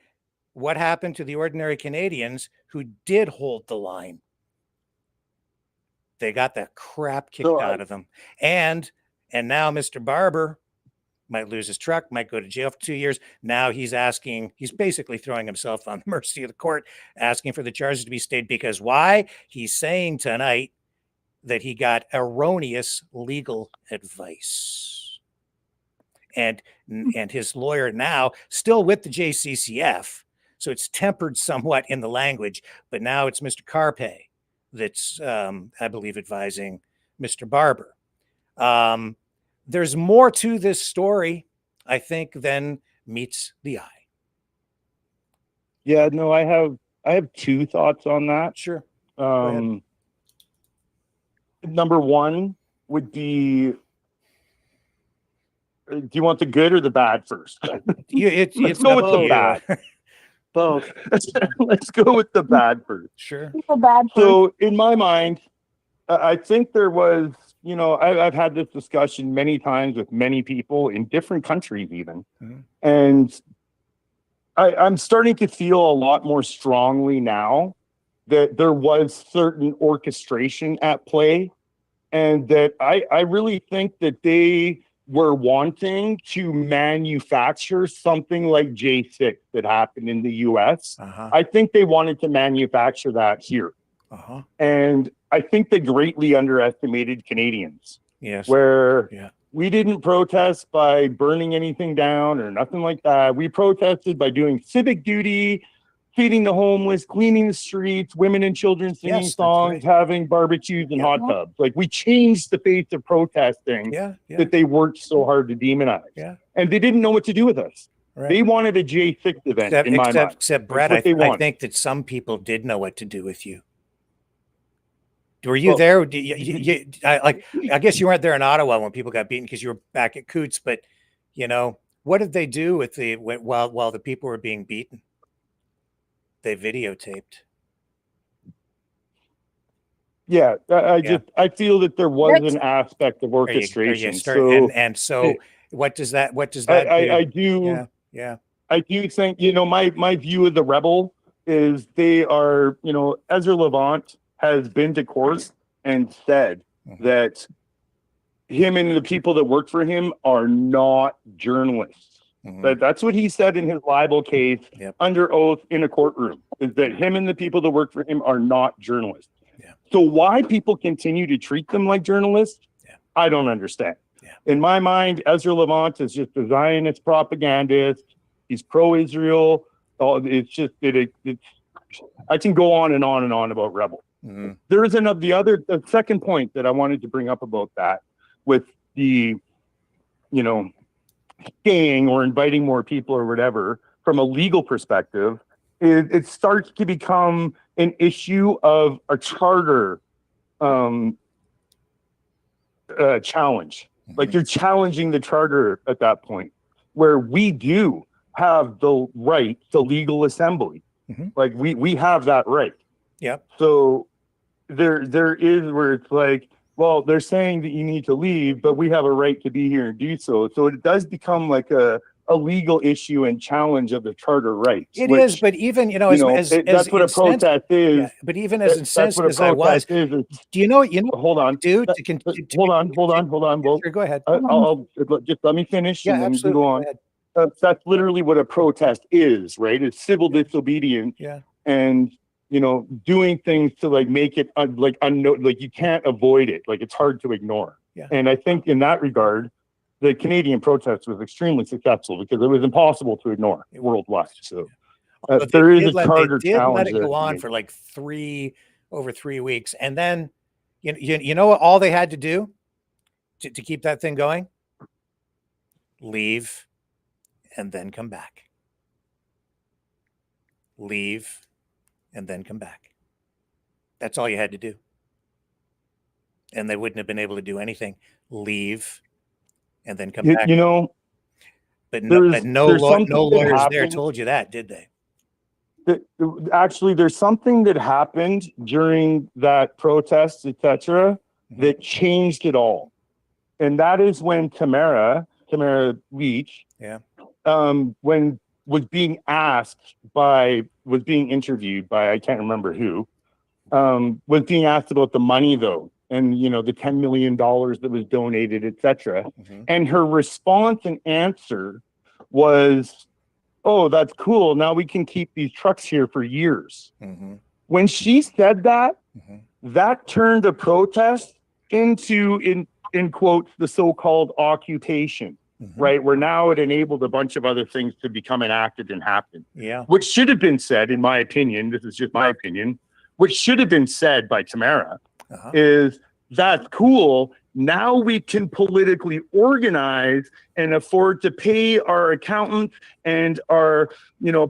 [SPEAKER 3] what happened to the ordinary Canadians who did hold the line? They got the crap kicked out of them. And now Mr. Barber might lose his truck, might go to jail for 2 years. Now he's basically throwing himself on the mercy of the court, asking for the charges to be stayed because why? He's saying tonight that he got erroneous legal advice. And his lawyer now still with the JCCF, so it's tempered somewhat in the language, but now it's Mr. Carpe that's, I believe, advising Mr. Barber. There's more to this story, I think, than meets the eye.
[SPEAKER 19] Yeah, no, I have two thoughts on that.
[SPEAKER 3] Sure.
[SPEAKER 19] Number one would be, do you want the good or the bad first? Let's go with the bad.
[SPEAKER 14] Both.
[SPEAKER 19] Let's go with the bad first.
[SPEAKER 3] Sure.
[SPEAKER 18] The bad first.
[SPEAKER 19] So in my mind, I think there was, I've had this discussion many times with many people in different countries even.
[SPEAKER 3] Mm-hmm.
[SPEAKER 19] And I'm starting to feel a lot more strongly now that there was certain orchestration at play, and that I really think that they were wanting to manufacture something like J6 that happened in the US. I think they wanted to manufacture that here. And I think they greatly underestimated Canadians.
[SPEAKER 3] Yes.
[SPEAKER 19] Where we didn't protest by burning anything down or nothing like that. We protested by doing civic duty, feeding the homeless, cleaning the streets, women and children singing songs, having barbecues and hot tubs. Like, we changed the face of protesting that they worked so hard to demonize. And they didn't know what to do with us.
[SPEAKER 3] Right.
[SPEAKER 19] They wanted a J6 event in my mind.
[SPEAKER 3] Except Brett, I think that some people did know what to do with you. Were you there? I guess you weren't there in Ottawa when people got beaten because you were back at Coots. But what did they do with while the people were being beaten? They videotaped.
[SPEAKER 19] Yeah, I feel that there was an aspect of orchestration.
[SPEAKER 3] So what does that do?
[SPEAKER 19] I do think, my view of the rebel is they are, Ezra Levant has been to court and said that him and the people that work for him are not journalists. That's what he said in his libel case under oath in a courtroom, is that him and the people that work for him are not journalists. So why people continue to treat them like journalists, I don't understand. In my mind, Ezra Levant is just a Zionist propagandist. He's pro-Israel. It's just, I can go on and on and on about rebel. There is the second point that I wanted to bring up about that with the, staying or inviting more people or whatever from a legal perspective, it starts to become an issue of a charter challenge. Like, you're challenging the charter at that point, where we do have the right to legal assembly. Like, we have that right.
[SPEAKER 3] Yep.
[SPEAKER 19] So there is where it's like, well, they're saying that you need to leave, but we have a right to be here and do so. So it does become like a legal issue and challenge of the charter rights.
[SPEAKER 3] It is, but even,
[SPEAKER 19] that's what a protest is.
[SPEAKER 3] Yeah, but even as
[SPEAKER 19] That's
[SPEAKER 3] incensed
[SPEAKER 19] what a
[SPEAKER 3] as I was,
[SPEAKER 19] protest is.
[SPEAKER 3] do you know what,
[SPEAKER 19] Hold on.
[SPEAKER 3] dude?
[SPEAKER 19] Hold on. Well,
[SPEAKER 3] Sure, go ahead.
[SPEAKER 19] I'll just let me finish,
[SPEAKER 3] Yeah,
[SPEAKER 19] and then you can
[SPEAKER 3] absolutely.
[SPEAKER 19] go
[SPEAKER 3] Go
[SPEAKER 19] on.
[SPEAKER 3] ahead.
[SPEAKER 19] That's literally what a protest is, right? It's civil disobedience.
[SPEAKER 3] Yeah.
[SPEAKER 19] And doing things to like make it unknown, like you can't avoid it, like it's hard to ignore.
[SPEAKER 3] Yeah.
[SPEAKER 19] And I think in that regard, the Canadian protest was extremely successful because it was impossible to ignore worldwide. So
[SPEAKER 3] But
[SPEAKER 19] there is a
[SPEAKER 3] they
[SPEAKER 19] charter
[SPEAKER 3] did
[SPEAKER 19] challenge.
[SPEAKER 3] let it go on for like over 3 weeks, and then you know what all they had to do to keep that thing going? Leave, and then come back. Leave, and then come back. That's all you had to do. And they wouldn't have been able to do anything. Leave, and then come back. But no lawyers there told you that, did they?
[SPEAKER 19] Actually, there's something that happened during that protest, etc., that changed it all. And that is when Tamara Leach, when was being interviewed by, I can't remember who, was being asked about the money though, and the $10 million that was donated, etc. And her response and answer was, "Oh, that's cool. Now we can keep these trucks here for years." When she said that, that turned a protest into, in quotes, the so-called occupation. Right, where now it enabled a bunch of other things to become enacted and happen.
[SPEAKER 3] Yeah,
[SPEAKER 19] which should have been said, in my opinion. This is just my opinion. Which should have been said by Tamara is, that's cool. Now we can politically organize and afford to pay our accountants and our,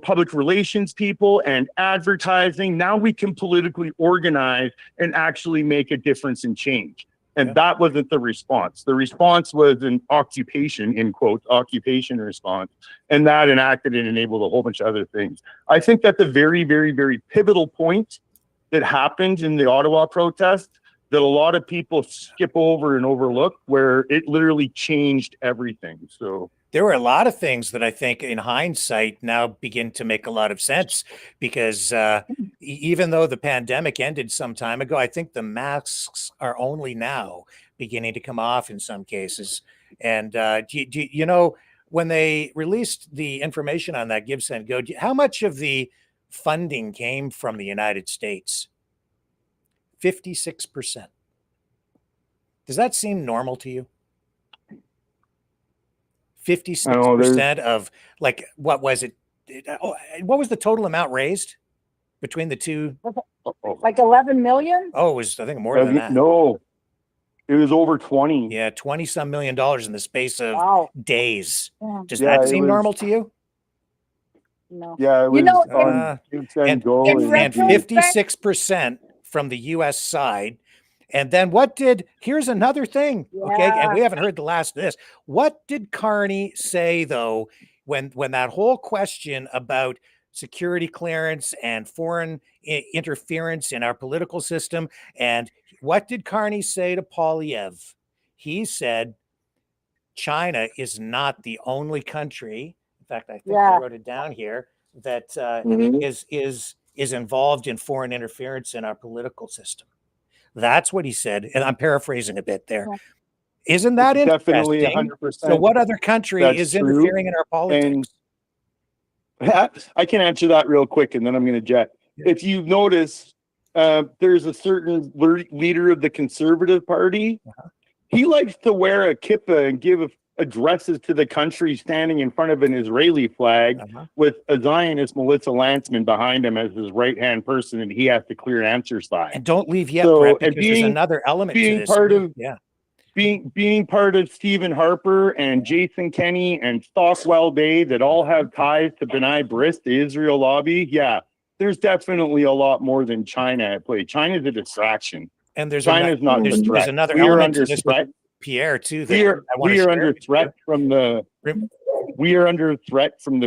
[SPEAKER 19] public relations people and advertising. Now we can politically organize and actually make a difference and change. And that wasn't the response. The response was an occupation, in quotes, occupation response. And that enacted and enabled a whole bunch of other things. I think that's a very, very, very pivotal point that happened in the Ottawa protest that a lot of people skip over and overlook, where it literally changed everything. So
[SPEAKER 3] there were a lot of things that I think in hindsight now begin to make a lot of sense, because even though the pandemic ended some time ago, I think the masks are only now beginning to come off in some cases. And when they released the information on that Give, Send, Go, how much of the funding came from the United States? 56%. Does that seem normal to you? 56% of, like, what was it? What was the total amount raised between the two?
[SPEAKER 20] Like 11 million?
[SPEAKER 3] Oh, it was, I think, more than that.
[SPEAKER 19] No, it was over 20.
[SPEAKER 3] Yeah, 20 some million dollars in the space of days.
[SPEAKER 20] Yeah.
[SPEAKER 3] Does that seem normal to you?
[SPEAKER 20] No.
[SPEAKER 19] Yeah, it was
[SPEAKER 3] and 56% from the U.S. side. And then here's another thing, okay? And we haven't heard the last of this. What did Carney say, though, when that whole question about security clearance and foreign interference in our political system, and what did Carney say to Poilievre? He said, China is not the only country, in fact, I think I wrote it down here, that is involved in foreign interference in our political system. That's what he said, and I'm paraphrasing a bit there. Isn't that
[SPEAKER 19] definitely
[SPEAKER 3] interesting?
[SPEAKER 19] 100%?
[SPEAKER 3] So what other country is interfering in our politics?
[SPEAKER 19] And I can answer that real quick, and then I'm going to jet. If you notice, there's a certain leader of the Conservative Party. He likes to wear a kippah and give addresses to the country standing in front of an Israeli flag with a Zionist Melissa Lantzman behind him as his right-hand person, and he has to clear an answer side.
[SPEAKER 3] And don't leave yet, Brett, because there's another element to this.
[SPEAKER 19] Being part of Stephen Harper and Jason Kenney and Stockwell Day that all have ties to B'nai B'rith, the Israel lobby, there's definitely a lot more than China at play. China's a distraction.
[SPEAKER 3] And there's
[SPEAKER 19] China's not the threat.
[SPEAKER 3] There's another element to this, Pierre, too.
[SPEAKER 19] We are under threat from the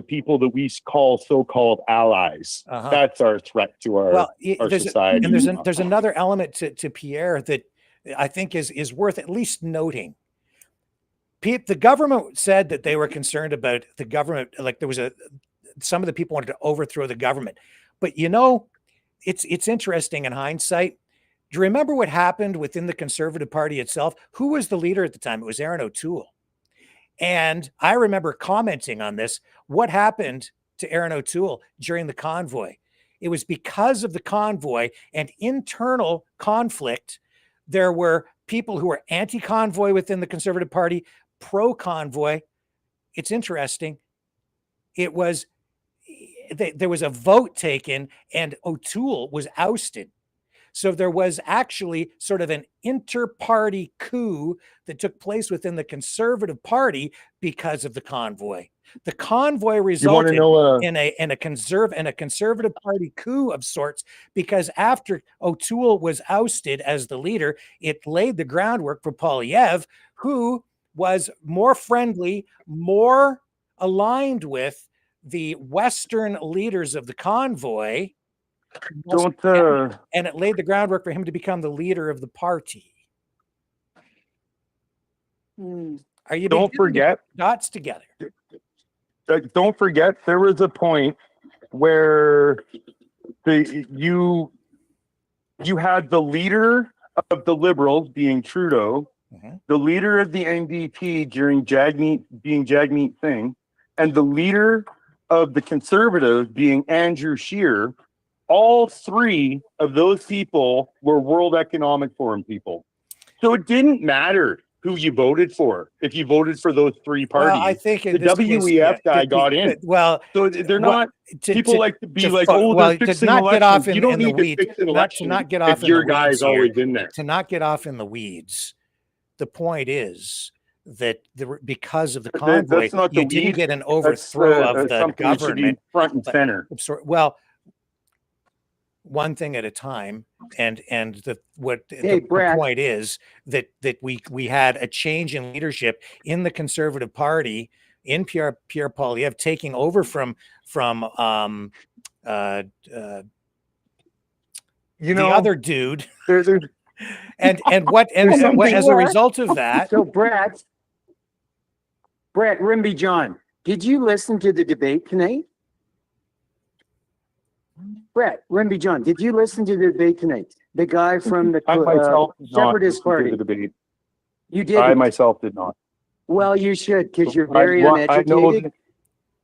[SPEAKER 19] people that we call so-called allies. That's our threat to our society.
[SPEAKER 3] And there's another element to Pierre that I think is worth at least noting. The government said that they were concerned about the government, like some of the people wanted to overthrow the government. But you know, it's interesting in hindsight. Do you remember what happened within the Conservative Party itself? Who was the leader at the time? It was Aaron O'Toole. And I remember commenting on this. What happened to Aaron O'Toole during the convoy? It was because of the convoy and internal conflict. There were people who were anti-convoy within the Conservative Party, pro-convoy. It's interesting. There was a vote taken and O'Toole was ousted. So there was actually sort of an inter-party coup that took place within the Conservative Party because of the convoy. The convoy resulted in a Conservative Party coup of sorts, because after O'Toole was ousted as the leader, it laid the groundwork for Poilievre, who was more friendly, more aligned with the Western leaders of the convoy. And it laid the groundwork for him to become the leader of the party. Are you
[SPEAKER 19] don't forget
[SPEAKER 3] dots together?
[SPEAKER 19] Don't forget, there was a point where you had the leader of the Liberals being Trudeau, the leader of the NDP during Jagmeet Singh, and the leader of the Conservatives being Andrew Scheer. All three of those people were World Economic Forum people. So it didn't matter who you voted for if you voted for those three parties.
[SPEAKER 3] Well, I think
[SPEAKER 19] the WEF guy got in.
[SPEAKER 3] Well,
[SPEAKER 19] so they're not. People like to be like, oh,
[SPEAKER 3] well,
[SPEAKER 19] they're fixing
[SPEAKER 3] not get off
[SPEAKER 19] elections. You don't
[SPEAKER 3] in
[SPEAKER 19] need
[SPEAKER 3] the
[SPEAKER 19] to
[SPEAKER 3] weeds.
[SPEAKER 19] fix an election
[SPEAKER 3] Not get off
[SPEAKER 19] if
[SPEAKER 3] in
[SPEAKER 19] your
[SPEAKER 3] the weeds
[SPEAKER 19] guy's
[SPEAKER 3] here.
[SPEAKER 19] always in there.
[SPEAKER 3] To not get off in the weeds. The point is that because of the convoy,
[SPEAKER 19] that's not the
[SPEAKER 3] you didn't
[SPEAKER 19] weeds.
[SPEAKER 3] get an overthrow of the
[SPEAKER 19] something that should be
[SPEAKER 3] government.
[SPEAKER 19] front and center.
[SPEAKER 3] Well, one thing at a time, and the point is that we had a change in leadership in the Conservative Party, in Pierre Poilievre taking over from the other dude, and as a result of that.
[SPEAKER 14] So Brett Rimby John, did you listen to the debate tonight? Brett Rimby John, did you listen to the debate tonight? The guy from the Separatist Party.
[SPEAKER 19] The debate.
[SPEAKER 14] You did.
[SPEAKER 19] I myself did not.
[SPEAKER 14] Well, you should, because you're very uneducated.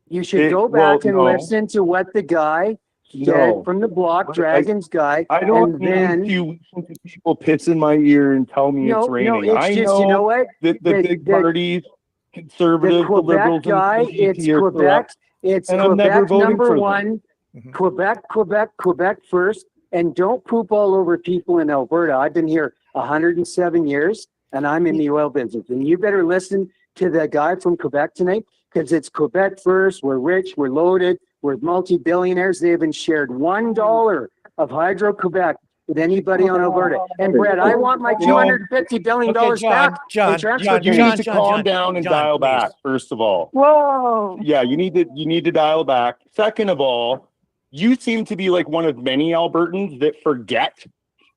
[SPEAKER 14] You should go back and listen to what the guy said from the Block Dragons guy.
[SPEAKER 19] I don't need to listen to people piss in my ear and tell me it's raining.
[SPEAKER 14] No, it's just, you know what?
[SPEAKER 19] The big parties, Conservatives, the Liberals,
[SPEAKER 14] guy,
[SPEAKER 19] and the
[SPEAKER 14] it's Quebec. It's Quebec number one. Quebec first, and don't poop all over people in Alberta. I've been here 107 years, and I'm in the oil business. And you better listen to the guy from Quebec tonight, because it's Quebec first. We're rich, we're loaded, we're multi-billionaires. They haven't shared $1 of Hydro-Quebec with anybody on Alberta. And Brett, I want my $250 billion back.
[SPEAKER 19] John, you need to calm down and dial back, first of all.
[SPEAKER 18] Whoa.
[SPEAKER 19] Yeah, you need to dial back. Second of all, you seem to be like one of many Albertans that forget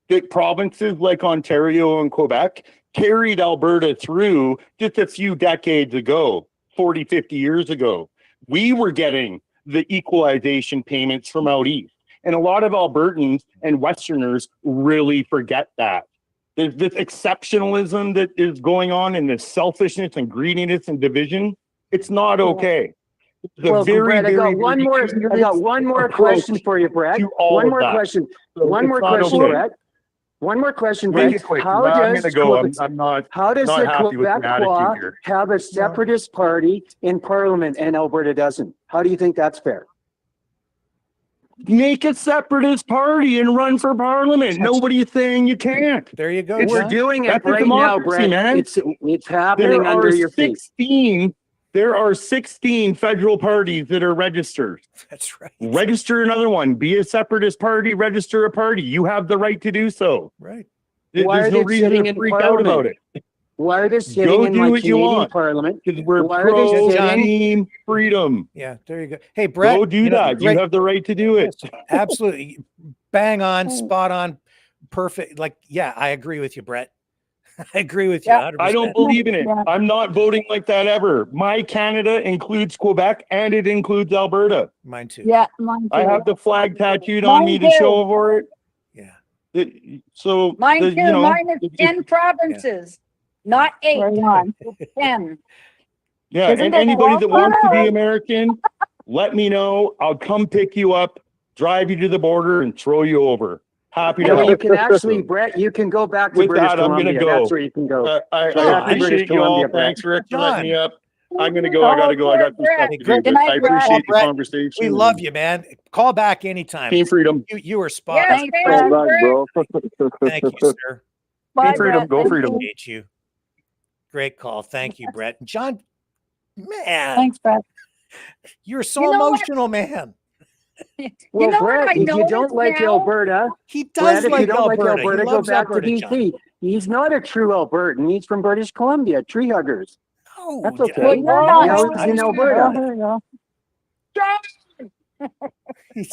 [SPEAKER 19] that provinces like Ontario and Quebec carried Alberta through just a few decades ago, 40, 50 years ago. We were getting the equalization payments from out east. And a lot of Albertans and Westerners really forget that. There's this exceptionalism that is going on, and this selfishness and greediness and division. It's not okay.
[SPEAKER 14] Well, Brett, I got one more question for you, Brett. One more question, Brett. One more question, Brett. How does the Quebecois have a separatist party in Parliament and Alberta doesn't? How do you think that's fair?
[SPEAKER 19] Make a separatist party and run for Parliament. Nobody's saying you can't.
[SPEAKER 3] There you go.
[SPEAKER 14] We're doing it right now, Brett.
[SPEAKER 19] Man.
[SPEAKER 14] It's happening under your feet.
[SPEAKER 19] There are 16 federal parties that are registered.
[SPEAKER 3] That's right.
[SPEAKER 19] Register another one. Be a separatist party. Register a party. You have the right to do so.
[SPEAKER 3] Right.
[SPEAKER 19] There's no reason to freak out about it.
[SPEAKER 14] Why are they sitting in my Canadian Parliament?
[SPEAKER 19] Because we're pro-team freedom.
[SPEAKER 3] Yeah, there you go. Hey, Brett.
[SPEAKER 19] Go do that. You have the right to do it.
[SPEAKER 3] Absolutely. Bang on, spot on, perfect. Like, yeah, I agree with you, Brett. I agree with you. 100%.
[SPEAKER 19] I don't believe in it. I'm not voting like that ever. My Canada includes Quebec and it includes Alberta.
[SPEAKER 3] Mine too.
[SPEAKER 20] Yeah, mine too.
[SPEAKER 19] I have the flag tattooed on me to show for it.
[SPEAKER 3] Yeah.
[SPEAKER 19] So
[SPEAKER 20] Mine too.
[SPEAKER 19] you know,
[SPEAKER 20] Mine is 10 provinces, not 8.
[SPEAKER 18] Right on.
[SPEAKER 20] 10.
[SPEAKER 19] yeah,
[SPEAKER 18] Isn't
[SPEAKER 19] and
[SPEAKER 18] it
[SPEAKER 19] anybody that wants to be
[SPEAKER 18] awesome?
[SPEAKER 19] American, let me know. I'll come pick you up, drive you to the border, and throw you over. Happy to
[SPEAKER 14] Well, you
[SPEAKER 19] help.
[SPEAKER 14] can actually, Brett, you can go back to
[SPEAKER 19] With
[SPEAKER 14] British
[SPEAKER 19] that, I'm going to
[SPEAKER 14] Columbia.
[SPEAKER 19] go.
[SPEAKER 14] That's where you can go.
[SPEAKER 19] I
[SPEAKER 14] Back to British
[SPEAKER 19] appreciate you all.
[SPEAKER 14] Columbia, Brett.
[SPEAKER 19] Thanks, Rick, for letting me up. I'm going to go.
[SPEAKER 20] Oh,
[SPEAKER 19] I got to go. I got some stuff to do.
[SPEAKER 20] Good
[SPEAKER 19] But
[SPEAKER 20] night,
[SPEAKER 19] I
[SPEAKER 20] Brett.
[SPEAKER 19] appreciate the
[SPEAKER 3] Brett,
[SPEAKER 19] conversation.
[SPEAKER 3] We love you, man. Call back anytime.
[SPEAKER 19] Team Freedom.
[SPEAKER 3] You were spot
[SPEAKER 20] Yes,
[SPEAKER 3] on.
[SPEAKER 20] thanks, Brett.
[SPEAKER 3] Thank you, sir.
[SPEAKER 18] Bye,
[SPEAKER 19] Team Freedom.
[SPEAKER 18] Brett.
[SPEAKER 19] Go
[SPEAKER 18] Thank
[SPEAKER 19] Freedom.
[SPEAKER 18] you.
[SPEAKER 3] Appreciate you. Great call. Thank you, Brett. John, man,
[SPEAKER 18] Thanks, Brett.
[SPEAKER 3] you're so
[SPEAKER 20] You know what?
[SPEAKER 3] emotional, man.
[SPEAKER 14] Well,
[SPEAKER 20] know what
[SPEAKER 14] Brett,
[SPEAKER 20] I
[SPEAKER 14] if you
[SPEAKER 20] noticed
[SPEAKER 14] don't like
[SPEAKER 20] now?
[SPEAKER 14] Alberta,
[SPEAKER 3] He
[SPEAKER 14] Brett,
[SPEAKER 3] does
[SPEAKER 14] if you
[SPEAKER 3] like
[SPEAKER 14] don't like
[SPEAKER 3] Alberta. He
[SPEAKER 14] Alberta, go
[SPEAKER 3] loves
[SPEAKER 14] back
[SPEAKER 3] Alberta,
[SPEAKER 14] to
[SPEAKER 3] John.
[SPEAKER 14] BC. He's not a true Albertan. He's from British Columbia. Tree huggers.
[SPEAKER 3] No,
[SPEAKER 14] That's
[SPEAKER 3] John.
[SPEAKER 14] okay.
[SPEAKER 18] Well, you're
[SPEAKER 14] He
[SPEAKER 18] not.
[SPEAKER 14] knows in Alberta.
[SPEAKER 18] Oh, here you go.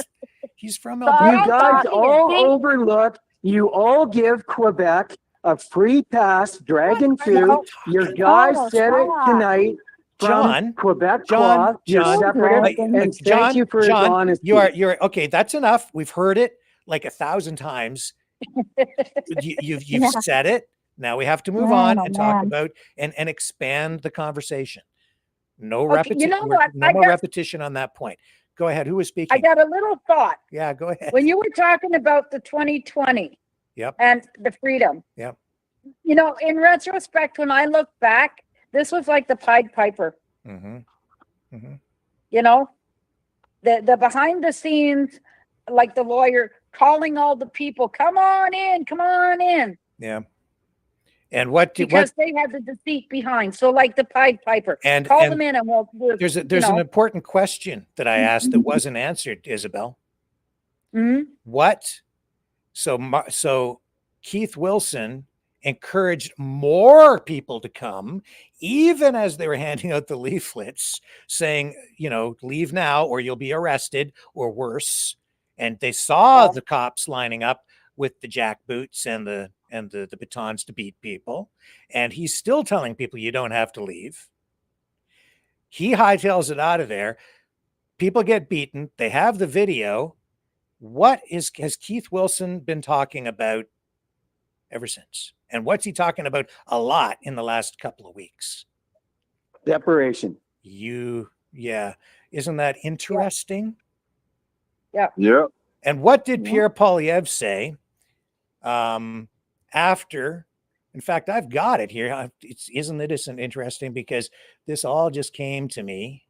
[SPEAKER 3] He's from
[SPEAKER 18] Stop
[SPEAKER 3] Alberta.
[SPEAKER 14] You guys
[SPEAKER 18] talking.
[SPEAKER 14] all
[SPEAKER 18] See?
[SPEAKER 14] overlook. You all give Quebec a free pass. Dragon
[SPEAKER 3] What are you
[SPEAKER 14] 2. Your
[SPEAKER 3] talking
[SPEAKER 14] guys
[SPEAKER 18] about?
[SPEAKER 14] said it
[SPEAKER 18] Stop.
[SPEAKER 14] tonight from
[SPEAKER 3] John,
[SPEAKER 14] Quebec
[SPEAKER 3] John,
[SPEAKER 14] Cloth. You're
[SPEAKER 3] John,
[SPEAKER 14] separate, and thank
[SPEAKER 3] John,
[SPEAKER 14] you for his
[SPEAKER 3] John,
[SPEAKER 14] honesty.
[SPEAKER 3] you're okay. That's enough. We've heard it like 1,000 times. You've
[SPEAKER 18] Yeah.
[SPEAKER 3] said it. Now we have to move
[SPEAKER 18] Man,
[SPEAKER 3] on
[SPEAKER 18] oh,
[SPEAKER 3] and talk
[SPEAKER 18] man.
[SPEAKER 3] about and expand the conversation. No
[SPEAKER 20] Okay,
[SPEAKER 3] repetition.
[SPEAKER 20] you know what?
[SPEAKER 3] No
[SPEAKER 20] I
[SPEAKER 3] more
[SPEAKER 20] got-
[SPEAKER 3] repetition on that point. Go ahead. Who was speaking?
[SPEAKER 20] I got a little thought.
[SPEAKER 3] Yeah, go ahead.
[SPEAKER 20] When you were talking about the 2020
[SPEAKER 3] Yep.
[SPEAKER 20] and the freedom,
[SPEAKER 3] Yep.
[SPEAKER 20] you know, in retrospect, when I look back, this was like the Pied Piper,
[SPEAKER 3] Mm-hmm. Mm-hmm.
[SPEAKER 20] you know, the behind the scenes, like the lawyer calling all the people, come on in,
[SPEAKER 3] Yeah. And what did
[SPEAKER 20] because they had the deceit behind. So like the Pied Piper,
[SPEAKER 3] And-
[SPEAKER 20] call
[SPEAKER 3] and
[SPEAKER 20] them in and we'll
[SPEAKER 3] there's
[SPEAKER 20] you
[SPEAKER 3] an
[SPEAKER 20] know.
[SPEAKER 3] important question that I asked that wasn't answered, Isabel.
[SPEAKER 20] Mhm.
[SPEAKER 3] What? So Keith Wilson encouraged more people to come, even as they were handing out the leaflets saying, you know, leave now or you'll be arrested or worse. And they saw the cops lining up with the jackboots and the batons to beat people. And he's still telling people you don't have to leave. He hightails it out of there. People get beaten. They have the video. Has Keith Wilson been talking about ever since? And what's he talking about a lot in the last couple of weeks?
[SPEAKER 14] Separation.
[SPEAKER 3] Yeah. Isn't that interesting?
[SPEAKER 20] Yeah.
[SPEAKER 15] Yeah.
[SPEAKER 3] And what did Pierre Poilievre say after? In fact, I've got it here. Isn't it interesting? Because this all just came to me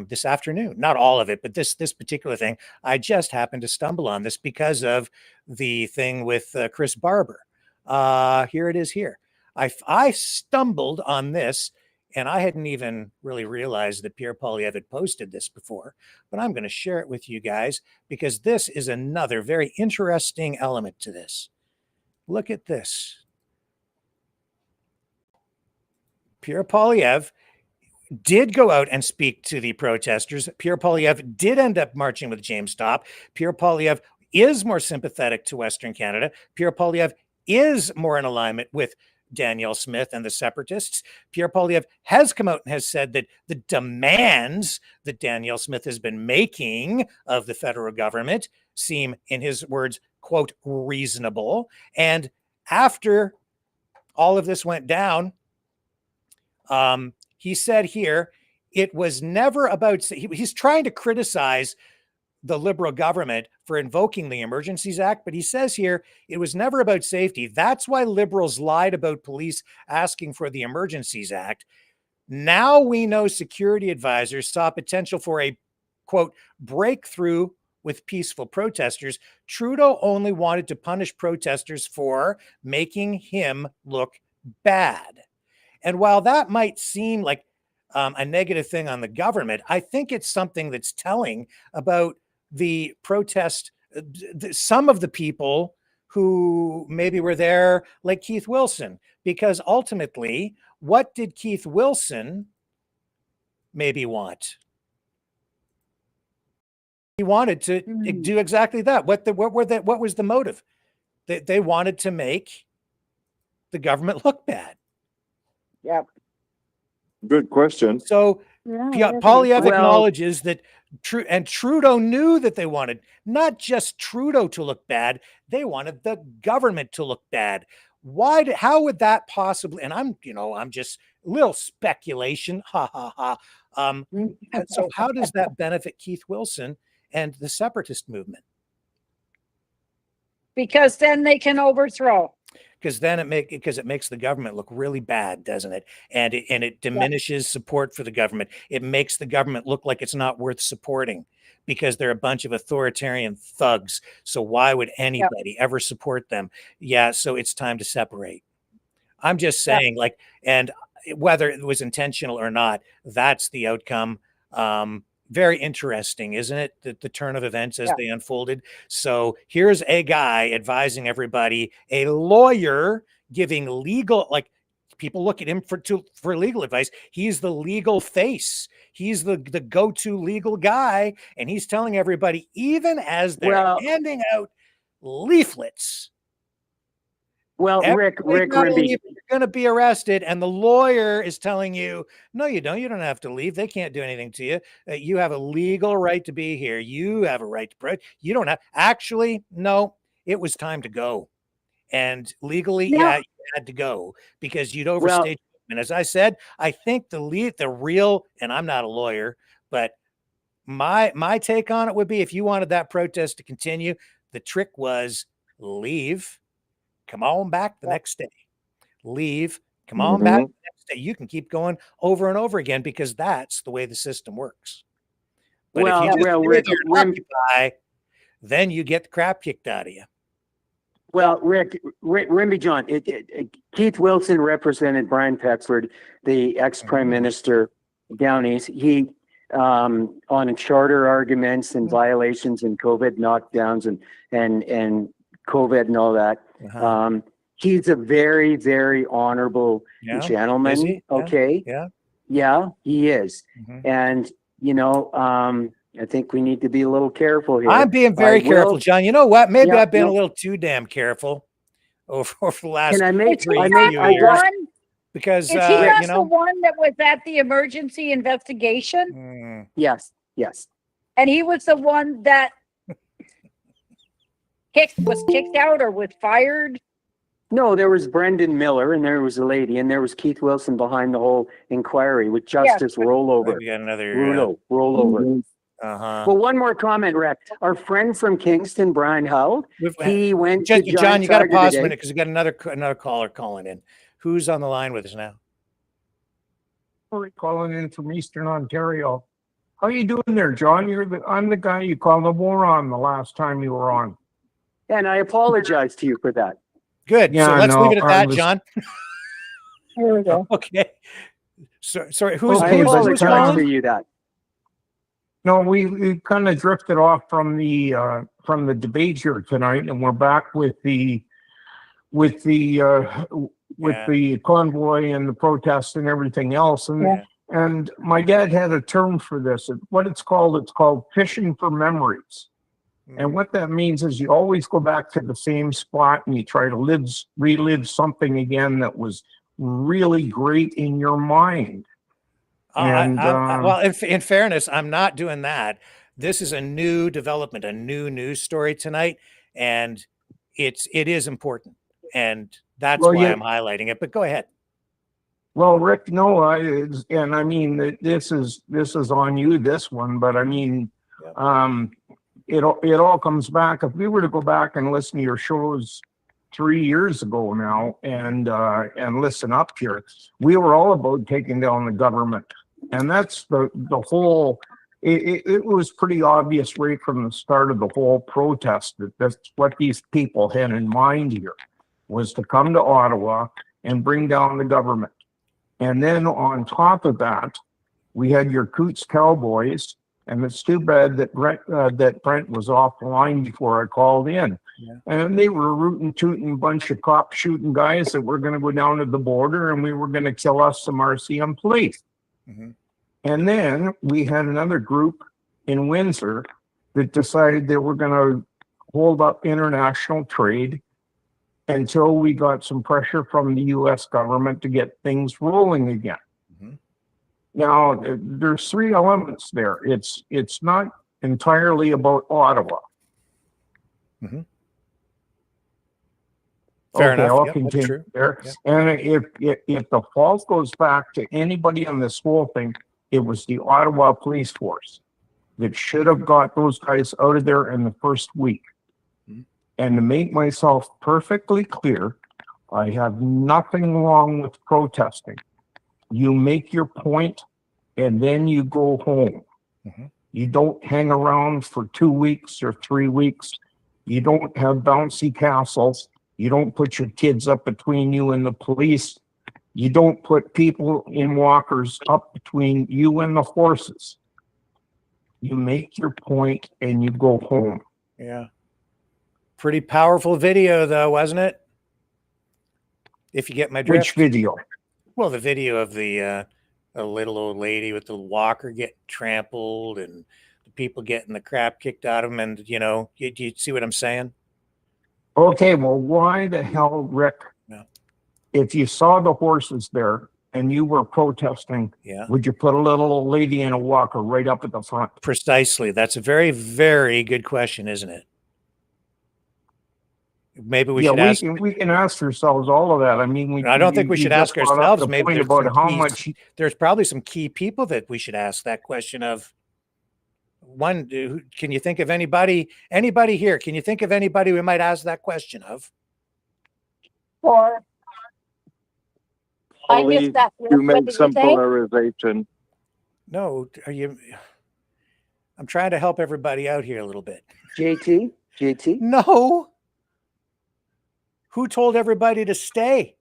[SPEAKER 3] this afternoon. Not all of it, but this particular thing. I just happened to stumble on this because of the thing with Chris Barber. Here it is here. I stumbled on this, and I hadn't even really realized that Pierre Poilievre had posted this before, but I'm going to share it with you guys because this is another very interesting element to this. Look at this. Pierre Poilievre did go out and speak to the protesters. Pierre Poilievre did end up marching with James Stopp. Pierre Poilievre is more sympathetic to Western Canada. Pierre Poilievre is more in alignment with Danielle Smith and the separatists. Pierre Poilievre has come out and has said that the demands that Danielle Smith has been making of the federal government seem, in his words, quote, reasonable. And after all of this went down, he said here, it was never about, he's trying to criticize the Liberal government for invoking the Emergencies Act, but he says here, it was never about safety. That's why Liberals lied about police asking for the Emergencies Act. Now we know security advisors saw potential for a, quote, breakthrough with peaceful protesters. Trudeau only wanted to punish protesters for making him look bad. And while that might seem like a negative thing on the government, I think it's something that's telling about the protest, some of the people who maybe were there, like Keith Wilson, because ultimately, what did Keith Wilson maybe want? He wanted to do exactly that. What was the motive? They wanted to make the government look bad?
[SPEAKER 20] Yep.
[SPEAKER 15] Good question.
[SPEAKER 3] So
[SPEAKER 18] Yeah,
[SPEAKER 3] Poilievre
[SPEAKER 14] Well-
[SPEAKER 3] acknowledges that Trudeau knew that they wanted not just Trudeau to look bad, they wanted the government to look bad. How would that possibly, and I'm just little speculation, ha ha ha. So how does that benefit Keith Wilson and the separatist movement?
[SPEAKER 20] Because then they can overthrow.
[SPEAKER 3] Because then it makes the government look really bad, doesn't it? And it diminishes support for the government. It makes the government look like it's not worth supporting because they're a bunch of authoritarian thugs. So why would anybody ever support them? Yeah, so it's time to separate. I'm just saying, and whether it was intentional or not, that's the outcome. Very interesting, isn't it? The turn of events as they unfolded. So here's a guy advising everybody, a lawyer giving legal, people look at him for legal advice. He's the legal face. He's the go-to legal guy. And he's telling everybody, even as they're handing out leaflets,
[SPEAKER 14] Rick Rimby,
[SPEAKER 3] you're going to be arrested, and the lawyer is telling you, no, you don't. You don't have to leave. They can't do anything to you. You have a legal right to be here. You have a right to protest. You don't have. Actually, no. It was time to go, and legally, you had to go because you'd overstayed. And as I said, I think the real, and I'm not a lawyer, but my take on it would be, if you wanted that protest to continue, the trick was leave. Come on back the next day. Leave. Come on back the next day. You can keep going over and over again because that's the way the system works. But if you just Rick, occupy, then you get the crap kicked out of you.
[SPEAKER 14] Well, Rick Rimby John, Keith Wilson represented Brian Peckford, the ex-prime minister down east. He on charter arguments and violations and COVID knockdowns and COVID and all that. He's a very, very honorable gentleman.
[SPEAKER 3] Is he?
[SPEAKER 14] Okay. Yeah, he is. And, I think we need to be a little careful here.
[SPEAKER 3] I'm being very careful, John. You know what? Maybe I've been a little too damn careful over the last few years. Because
[SPEAKER 20] is he not the one that was at the emergency investigation?
[SPEAKER 14] Yes.
[SPEAKER 20] And he was the one that was kicked out or was fired?
[SPEAKER 14] No, there was Brendan Miller and there was a lady and there was Keith Wilson behind the whole inquiry with Justice Rollover.
[SPEAKER 3] We got another
[SPEAKER 14] rollover. Well, one more comment, Rick. Our friend from Kingston, Brian Howell, he went to
[SPEAKER 3] John, you got to pause a minute because we got another caller calling in. Who's on the line with us now?
[SPEAKER 21] Calling in from Eastern Ontario. How you doing there, John? I'm the guy you called a moron the last time you were on.
[SPEAKER 14] And I apologize to you for that.
[SPEAKER 3] Good.
[SPEAKER 21] Yeah,
[SPEAKER 3] so let's leave it at that, John.
[SPEAKER 14] Here we go.
[SPEAKER 3] Okay. Sorry. Who's
[SPEAKER 14] calling to you that?
[SPEAKER 21] No, we kind of drifted off from the debate here tonight, and we're back with the convoy and the protests and everything else. And my dad had a term for this. It's called fishing for memories. And what that means is you always go back to the same spot and you try to relive something again that was really great in your mind.
[SPEAKER 3] Well, in fairness, I'm not doing that. This is a new development, a new news story tonight, and it is important, and that's why I'm highlighting it. But go ahead.
[SPEAKER 21] Well, Rick, no, I mean this is on you, this one, but I mean, it all comes back. If we were to go back and listen to your shows 3 years ago now and listen up here, we were all about taking down the government. And that's the whole, it was pretty obvious right from the start of the whole protest that that's what these people had in mind here, was to come to Ottawa and bring down the government. And then on top of that, we had your Coots Cowboys, and it's too bad that Brent was off the line before I called in. And they were a rootin' tootin' bunch of cop shooting guys that were going to go down to the border and we were going to kill us some RCM police. And then we had another group in Windsor that decided they were going to hold up international trade until we got some pressure from the U.S. government to get things rolling again. Now, there's three elements there. It's not entirely about Ottawa.
[SPEAKER 3] Fair
[SPEAKER 21] Okay,
[SPEAKER 3] enough.
[SPEAKER 21] I'll
[SPEAKER 3] Yep, that's
[SPEAKER 21] continue
[SPEAKER 3] true.
[SPEAKER 21] there.
[SPEAKER 3] Yep.
[SPEAKER 21] And if the fault goes back to anybody on this whole thing, it was the Ottawa police force that should have got those guys out of there in the first week. And to make myself perfectly clear, I have nothing wrong with protesting. You make your point and then you go home. You don't hang around for 2 weeks or 3 weeks. You don't have bouncy castles. You don't put your kids up between you and the police. You don't put people in walkers up between you and the horses. You make your point and you go home.
[SPEAKER 3] Yeah. Pretty powerful video, though, wasn't it? If you get my drift.
[SPEAKER 21] Which video?
[SPEAKER 3] Well, the video of the a little old lady with the walker getting trampled and the people getting the crap kicked out of them. And, you know, you see what I'm saying?
[SPEAKER 21] Okay, well, why the hell, Rick, if you saw the horses there and you were protesting, would you put a little old lady in a walker right up at the front?
[SPEAKER 3] Precisely. That's a very, very good question, isn't it? Maybe we should ask.
[SPEAKER 21] We can ask ourselves all of that. I mean,
[SPEAKER 3] I don't think we should ask ourselves. Maybe there's
[SPEAKER 21] about how much.
[SPEAKER 3] There's probably some key people that we should ask that question of. One, can you think of anybody here? Can you think of anybody we might ask that question of?
[SPEAKER 18] Or I missed that.
[SPEAKER 15] You make some polarization.
[SPEAKER 3] No, are you? I'm trying to help everybody out here a little bit.
[SPEAKER 14] JT?
[SPEAKER 3] No. Who told everybody to stay?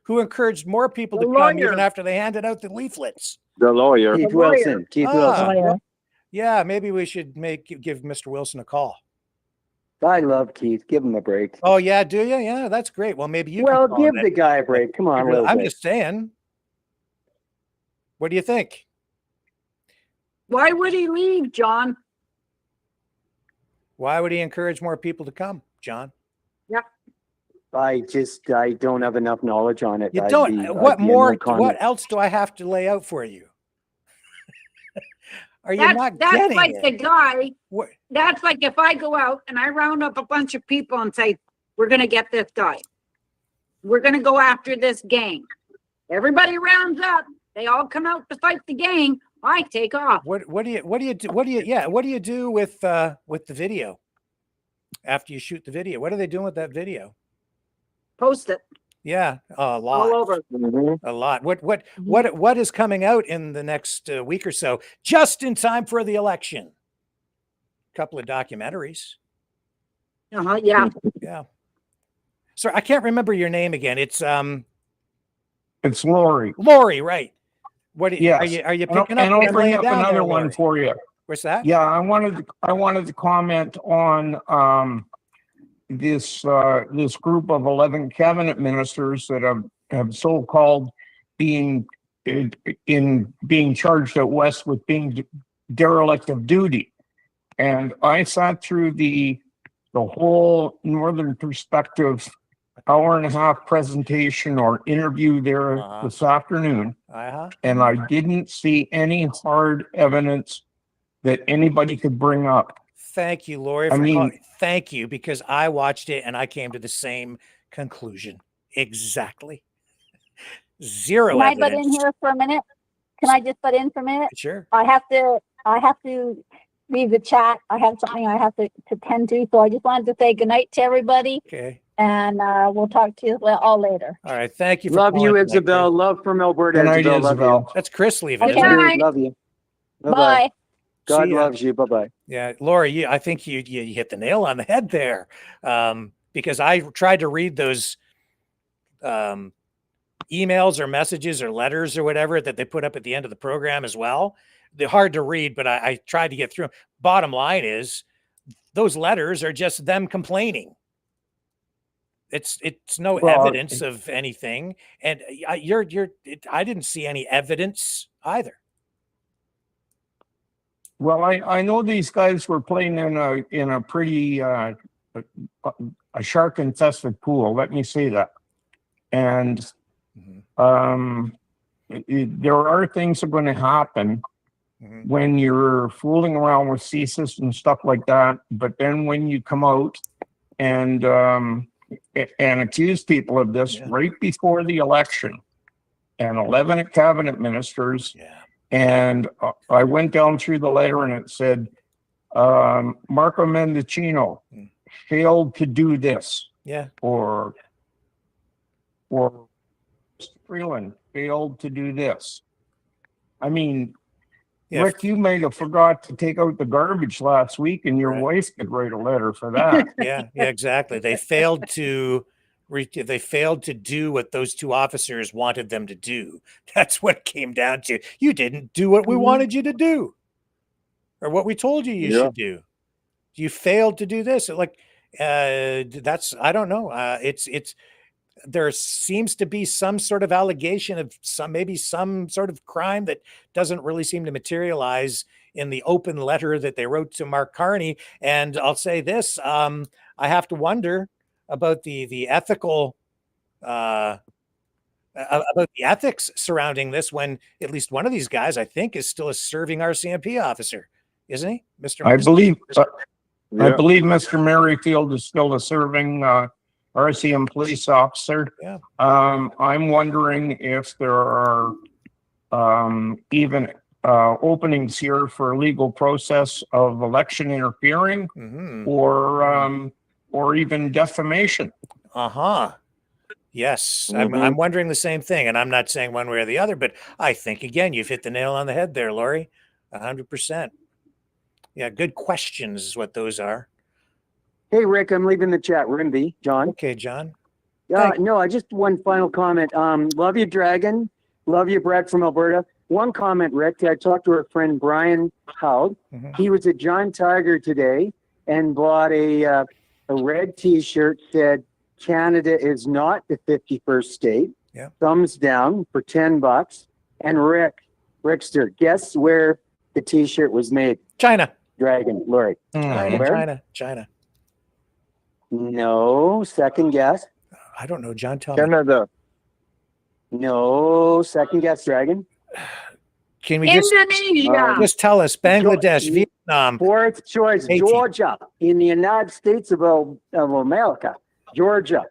[SPEAKER 3] Who encouraged more people to come even after they handed out the leaflets?
[SPEAKER 15] The lawyer.
[SPEAKER 14] Keith Wilson.
[SPEAKER 3] Yeah, maybe we should give Mr. Wilson a call.
[SPEAKER 14] I love Keith. Give him a break.
[SPEAKER 3] Oh, yeah, do you? Yeah, that's great. Well, maybe you
[SPEAKER 14] Well,
[SPEAKER 3] can call
[SPEAKER 14] give
[SPEAKER 3] it.
[SPEAKER 14] the guy a break. Come on,
[SPEAKER 3] I'm just saying. What do you think?
[SPEAKER 20] Why would he leave, John?
[SPEAKER 3] Why would he encourage more people to come, John?
[SPEAKER 20] Yep.
[SPEAKER 14] I don't have enough knowledge on it.
[SPEAKER 3] You don't. What else do I have to lay out for you? Are you not getting
[SPEAKER 20] like
[SPEAKER 3] it?
[SPEAKER 20] the guy. That's like if I go out and I round up a bunch of people and say, we're going to get this guy. We're going to go after this gang. Everybody rounds up. They all come out to fight the gang. I take off.
[SPEAKER 3] What do you do with the video after you shoot the video? What are they doing with that video?
[SPEAKER 20] Post it.
[SPEAKER 3] Yeah, a lot.
[SPEAKER 20] All over.
[SPEAKER 3] A lot. What is coming out in the next week or so, just in time for the election? A couple of documentaries.
[SPEAKER 20] Yeah.
[SPEAKER 3] Yeah. Sorry, I can't remember your name again. It's
[SPEAKER 21] Laurie.
[SPEAKER 3] Laurie, right? Are you picking up?
[SPEAKER 21] And I'll bring up another one for you.
[SPEAKER 3] What's that?
[SPEAKER 21] Yeah, I wanted to comment on this group of 11 cabinet ministers that have so-called being charged out west with being derelict of duty. And I sat through the whole Northern Perspective hour-and-a-half presentation or interview there this afternoon, and I didn't see any hard evidence that anybody could bring up.
[SPEAKER 3] Thank you, Laurie. Thank you, because I watched it and I came to the same conclusion. Exactly. Zero
[SPEAKER 18] Can
[SPEAKER 3] evidence.
[SPEAKER 18] I butt in here for a minute? Can I just butt in for a minute?
[SPEAKER 3] Sure.
[SPEAKER 18] I have to leave the chat. I have something I have to tend to. So I just wanted to say good night to everybody.
[SPEAKER 3] Okay.
[SPEAKER 18] And we'll talk to you all later.
[SPEAKER 3] All right. Thank you.
[SPEAKER 14] Love you, Isabel. Love from Alberta.
[SPEAKER 21] Good night,
[SPEAKER 14] Isabel. Love you.
[SPEAKER 3] That's Chris leaving.
[SPEAKER 18] Okay.
[SPEAKER 3] Isn't it?
[SPEAKER 14] Love you. Bye-bye.
[SPEAKER 18] Bye.
[SPEAKER 14] God
[SPEAKER 3] See ya.
[SPEAKER 14] loves you. Bye-bye.
[SPEAKER 3] Yeah, Laurie, I think you hit the nail on the head there, because I tried to read those emails or messages or letters or whatever that they put up at the end of the program as well. They're hard to read, but I tried to get through them. Bottom line is, those letters are just them complaining. It's no evidence of anything, and I didn't see any evidence either.
[SPEAKER 21] Well, I know these guys were playing in a pretty a shark-infested pool. Let me say that. And there are things that are going to happen when you're fooling around with CSIS and stuff like that. But then when you come out and accuse people of this right before the election, and 11 cabinet ministers, and I went down through the letter and it said, Marco Mendicino failed to do this. Or Freeland failed to do this. I mean, Rick, you may have forgot to take out the garbage last week, and your wife could write a letter for that.
[SPEAKER 3] Yeah, exactly. They failed to do what those two officers wanted them to do. That's what it came down to. You didn't do what we wanted you to do, or what we told you you should do. You failed to do this. Like, that's, I don't know. It's there seems to be some sort of allegation of maybe some sort of crime that doesn't really seem to materialize in the open letter that they wrote to Mark Carney. And I'll say this, I have to wonder about the ethical, about the ethics surrounding this, when at least one of these guys, I think, is still a serving RCMP officer, isn't he?
[SPEAKER 21] I believe Mr. Merrifield is still a serving RCM police officer. I'm wondering if there are even openings here for legal process of election interfering, or even defamation.
[SPEAKER 3] Yes, I'm wondering the same thing, and I'm not saying one way or the other, but I think, again, you've hit the nail on the head there, Lori. 100%. Yeah, good questions is what those are.
[SPEAKER 14] Hey, Rick, I'm leaving the chat room, John.
[SPEAKER 3] Okay, John.
[SPEAKER 14] No, I just one final comment. Love you, Dragon. Love you, Brett from Alberta. One comment, Rick. I talked to our friend Brian Howd. He was at John Tiger today and bought a red T-shirt that Canada is not the 51st state. Thumbs down for $10. And Rickster, guess where the T-shirt was made?
[SPEAKER 3] China.
[SPEAKER 14] Dragon, Lori.
[SPEAKER 3] China.
[SPEAKER 14] No, second guess.
[SPEAKER 3] I don't know, John. Tell me.
[SPEAKER 15] Canada.
[SPEAKER 14] No, second guess, Dragon.
[SPEAKER 3] Can we just tell us? Bangladesh, Vietnam.
[SPEAKER 14] Fourth choice, Georgia, in the United States of America. Georgia.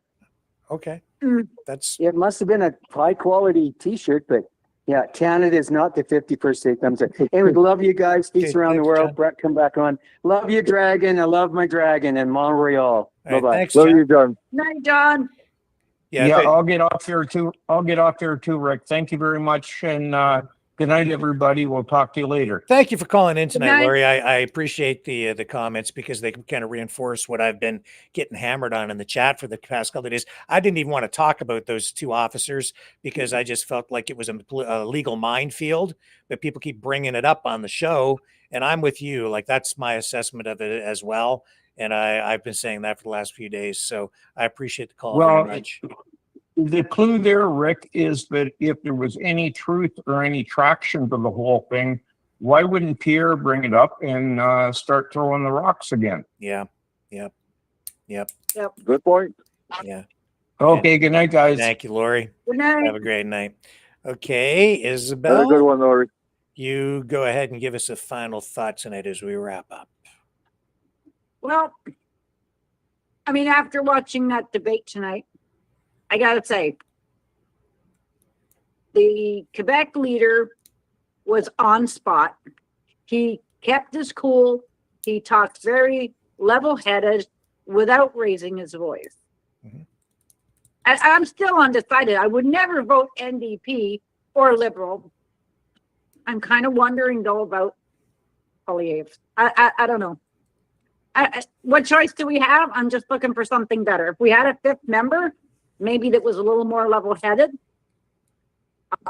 [SPEAKER 3] Okay.
[SPEAKER 14] It must have been a high quality T-shirt, but yeah, Canada is not the 51st state. Thumbs up. Anyway, love you guys. Peace around the world. John. Brett, come back on. Love you, Dragon. I love my dragon in Montreal. Bye bye.
[SPEAKER 15] Love you, John.
[SPEAKER 20] Night, John.
[SPEAKER 21] Yeah, I'll get off here too. Rick. Thank you very much, and good night, everybody. We'll talk to you later.
[SPEAKER 3] Thank you for calling in tonight, Lori. I appreciate the comments, because they kind of reinforce what I've been getting hammered on in the chat for the past couple of days. I didn't even want to talk about those two officers because I just felt like it was a legal minefield, but people keep bringing it up on the show, and I'm with you. Like, that's my assessment of it as well. And I've been saying that for the last few days. So I appreciate the call very much.
[SPEAKER 21] The clue there, Rick, is that if there was any truth or any traction to the whole thing, why wouldn't Pierre bring it up and start throwing the rocks again?
[SPEAKER 3] Yep.
[SPEAKER 15] Good point.
[SPEAKER 3] Yeah.
[SPEAKER 21] Okay, good night, guys.
[SPEAKER 3] Thank you, Lori.
[SPEAKER 20] Good night.
[SPEAKER 3] Have a great night. Okay, Isabel.
[SPEAKER 15] Have a good one, Lori.
[SPEAKER 3] You go ahead and give us a final thought tonight as we wrap up.
[SPEAKER 20] Well, I mean, after watching that debate tonight, I gotta say, the Quebec leader was on spot. He kept his cool. He talked very level-headed without raising his voice. I'm still undecided. I would never vote NDP or Liberal. I'm kind of wondering, though, about poilievre. I don't know. What choice do we have? I'm just looking for something better. If we had a fifth member, maybe that was a little more level-headed.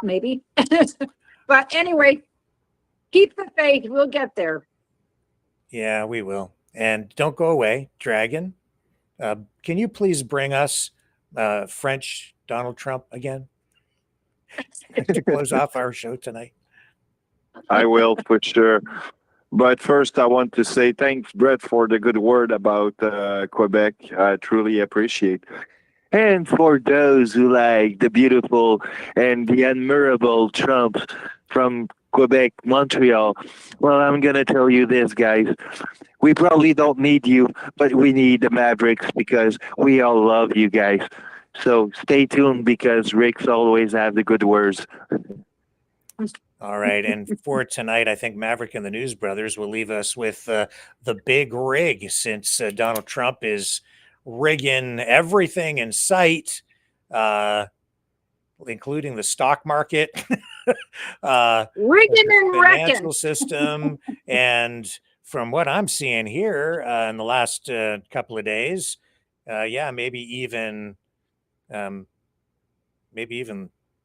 [SPEAKER 20] Maybe. But anyway, keep the faith. We'll get there.
[SPEAKER 3] Yeah, we will. And don't go away, Dragon. Can you please bring us French Donald Trump again to close off our show tonight?
[SPEAKER 15] I will, for sure. But first, I want to say thanks, Brett, for the good word about Quebec. I truly appreciate. And for those who like the beautiful and the admirable Trump from Quebec, Montreal, well, I'm going to tell you this, guys. We probably don't need you, but we need the Mavericks because we all love you guys. So stay tuned because Rick's always have the good words.
[SPEAKER 3] All right. And for tonight, I think Maverick and the News Brothers will leave us with the big rig, since Donald Trump is rigging everything in sight, including the stock market,
[SPEAKER 20] rigging and
[SPEAKER 3] financial
[SPEAKER 20] wrecking
[SPEAKER 3] system. And from what I'm seeing here in the last couple of days, maybe even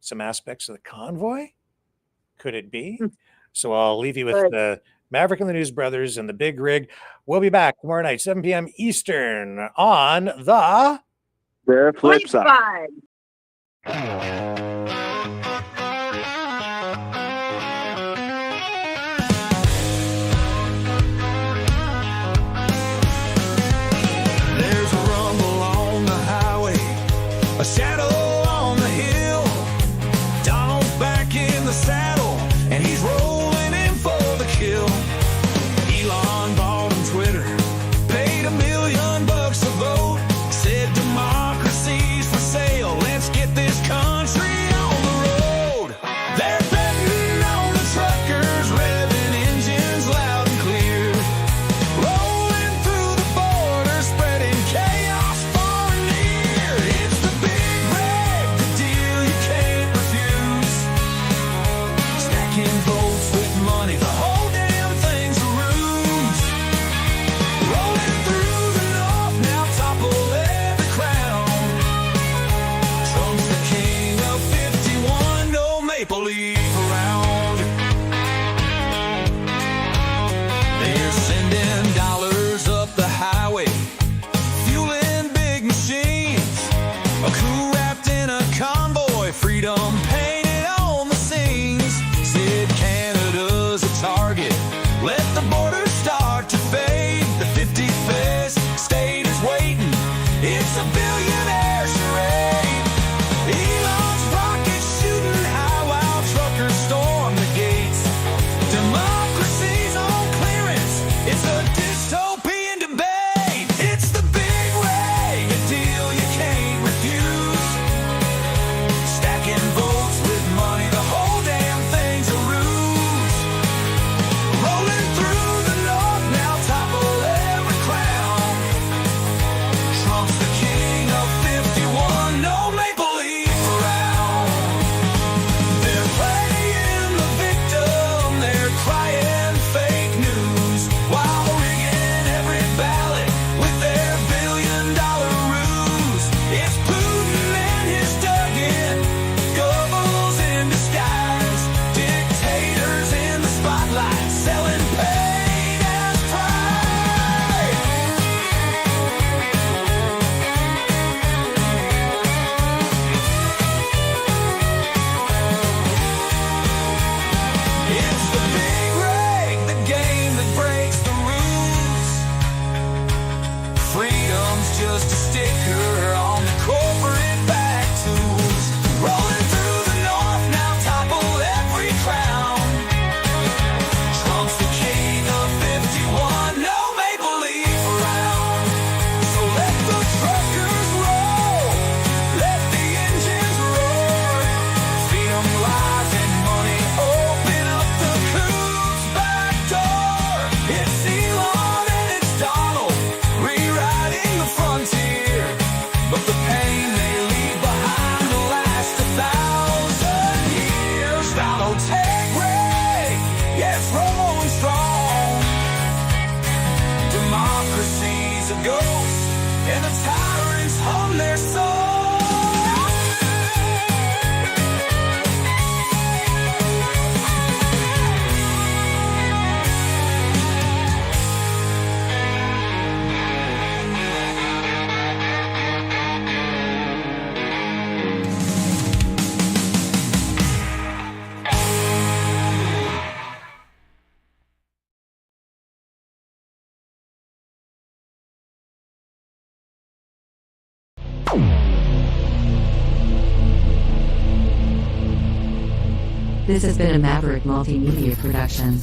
[SPEAKER 3] some aspects of the convoy. Could it be? So I'll leave you with the Maverick and the News Brothers and the big rig. We'll be back tomorrow night, 7 p.m. Eastern on the
[SPEAKER 15] Flip Side.
[SPEAKER 1] There's a rumble on the highway, a shadow on the hill. Donald's back in the saddle, and he's rolling in for the kill. Elon bought him Twitter, paid $1 million a vote, said democracy's for sale, let's get this country on the road. They're betting on the truckers, revving engines loud and clear, rolling through the border, spreading chaos far and near. It's the big rig, the deal you can't refuse. Stacking votes with money, the whole damn thing's a ruse. Rolling through the north, now topple every crown. Trump's the king of 51, no maple leaf around. They're sending dollars up the highway, fueling big machines. A crew wrapped in a convoy, freedom painted on the scenes. Said Canada's a target, let the border start to fade. The 55th state is waiting, it's a billionaire charade. Elon's rocket shooting high while truckers storm the gates. Democracy's on clearance, it's a dystopian debate. It's the big rig, a deal you can't refuse. Stacking votes with money, the whole damn thing's a ruse. Rolling through the
[SPEAKER 2] This has been a Maverick Multimedia production.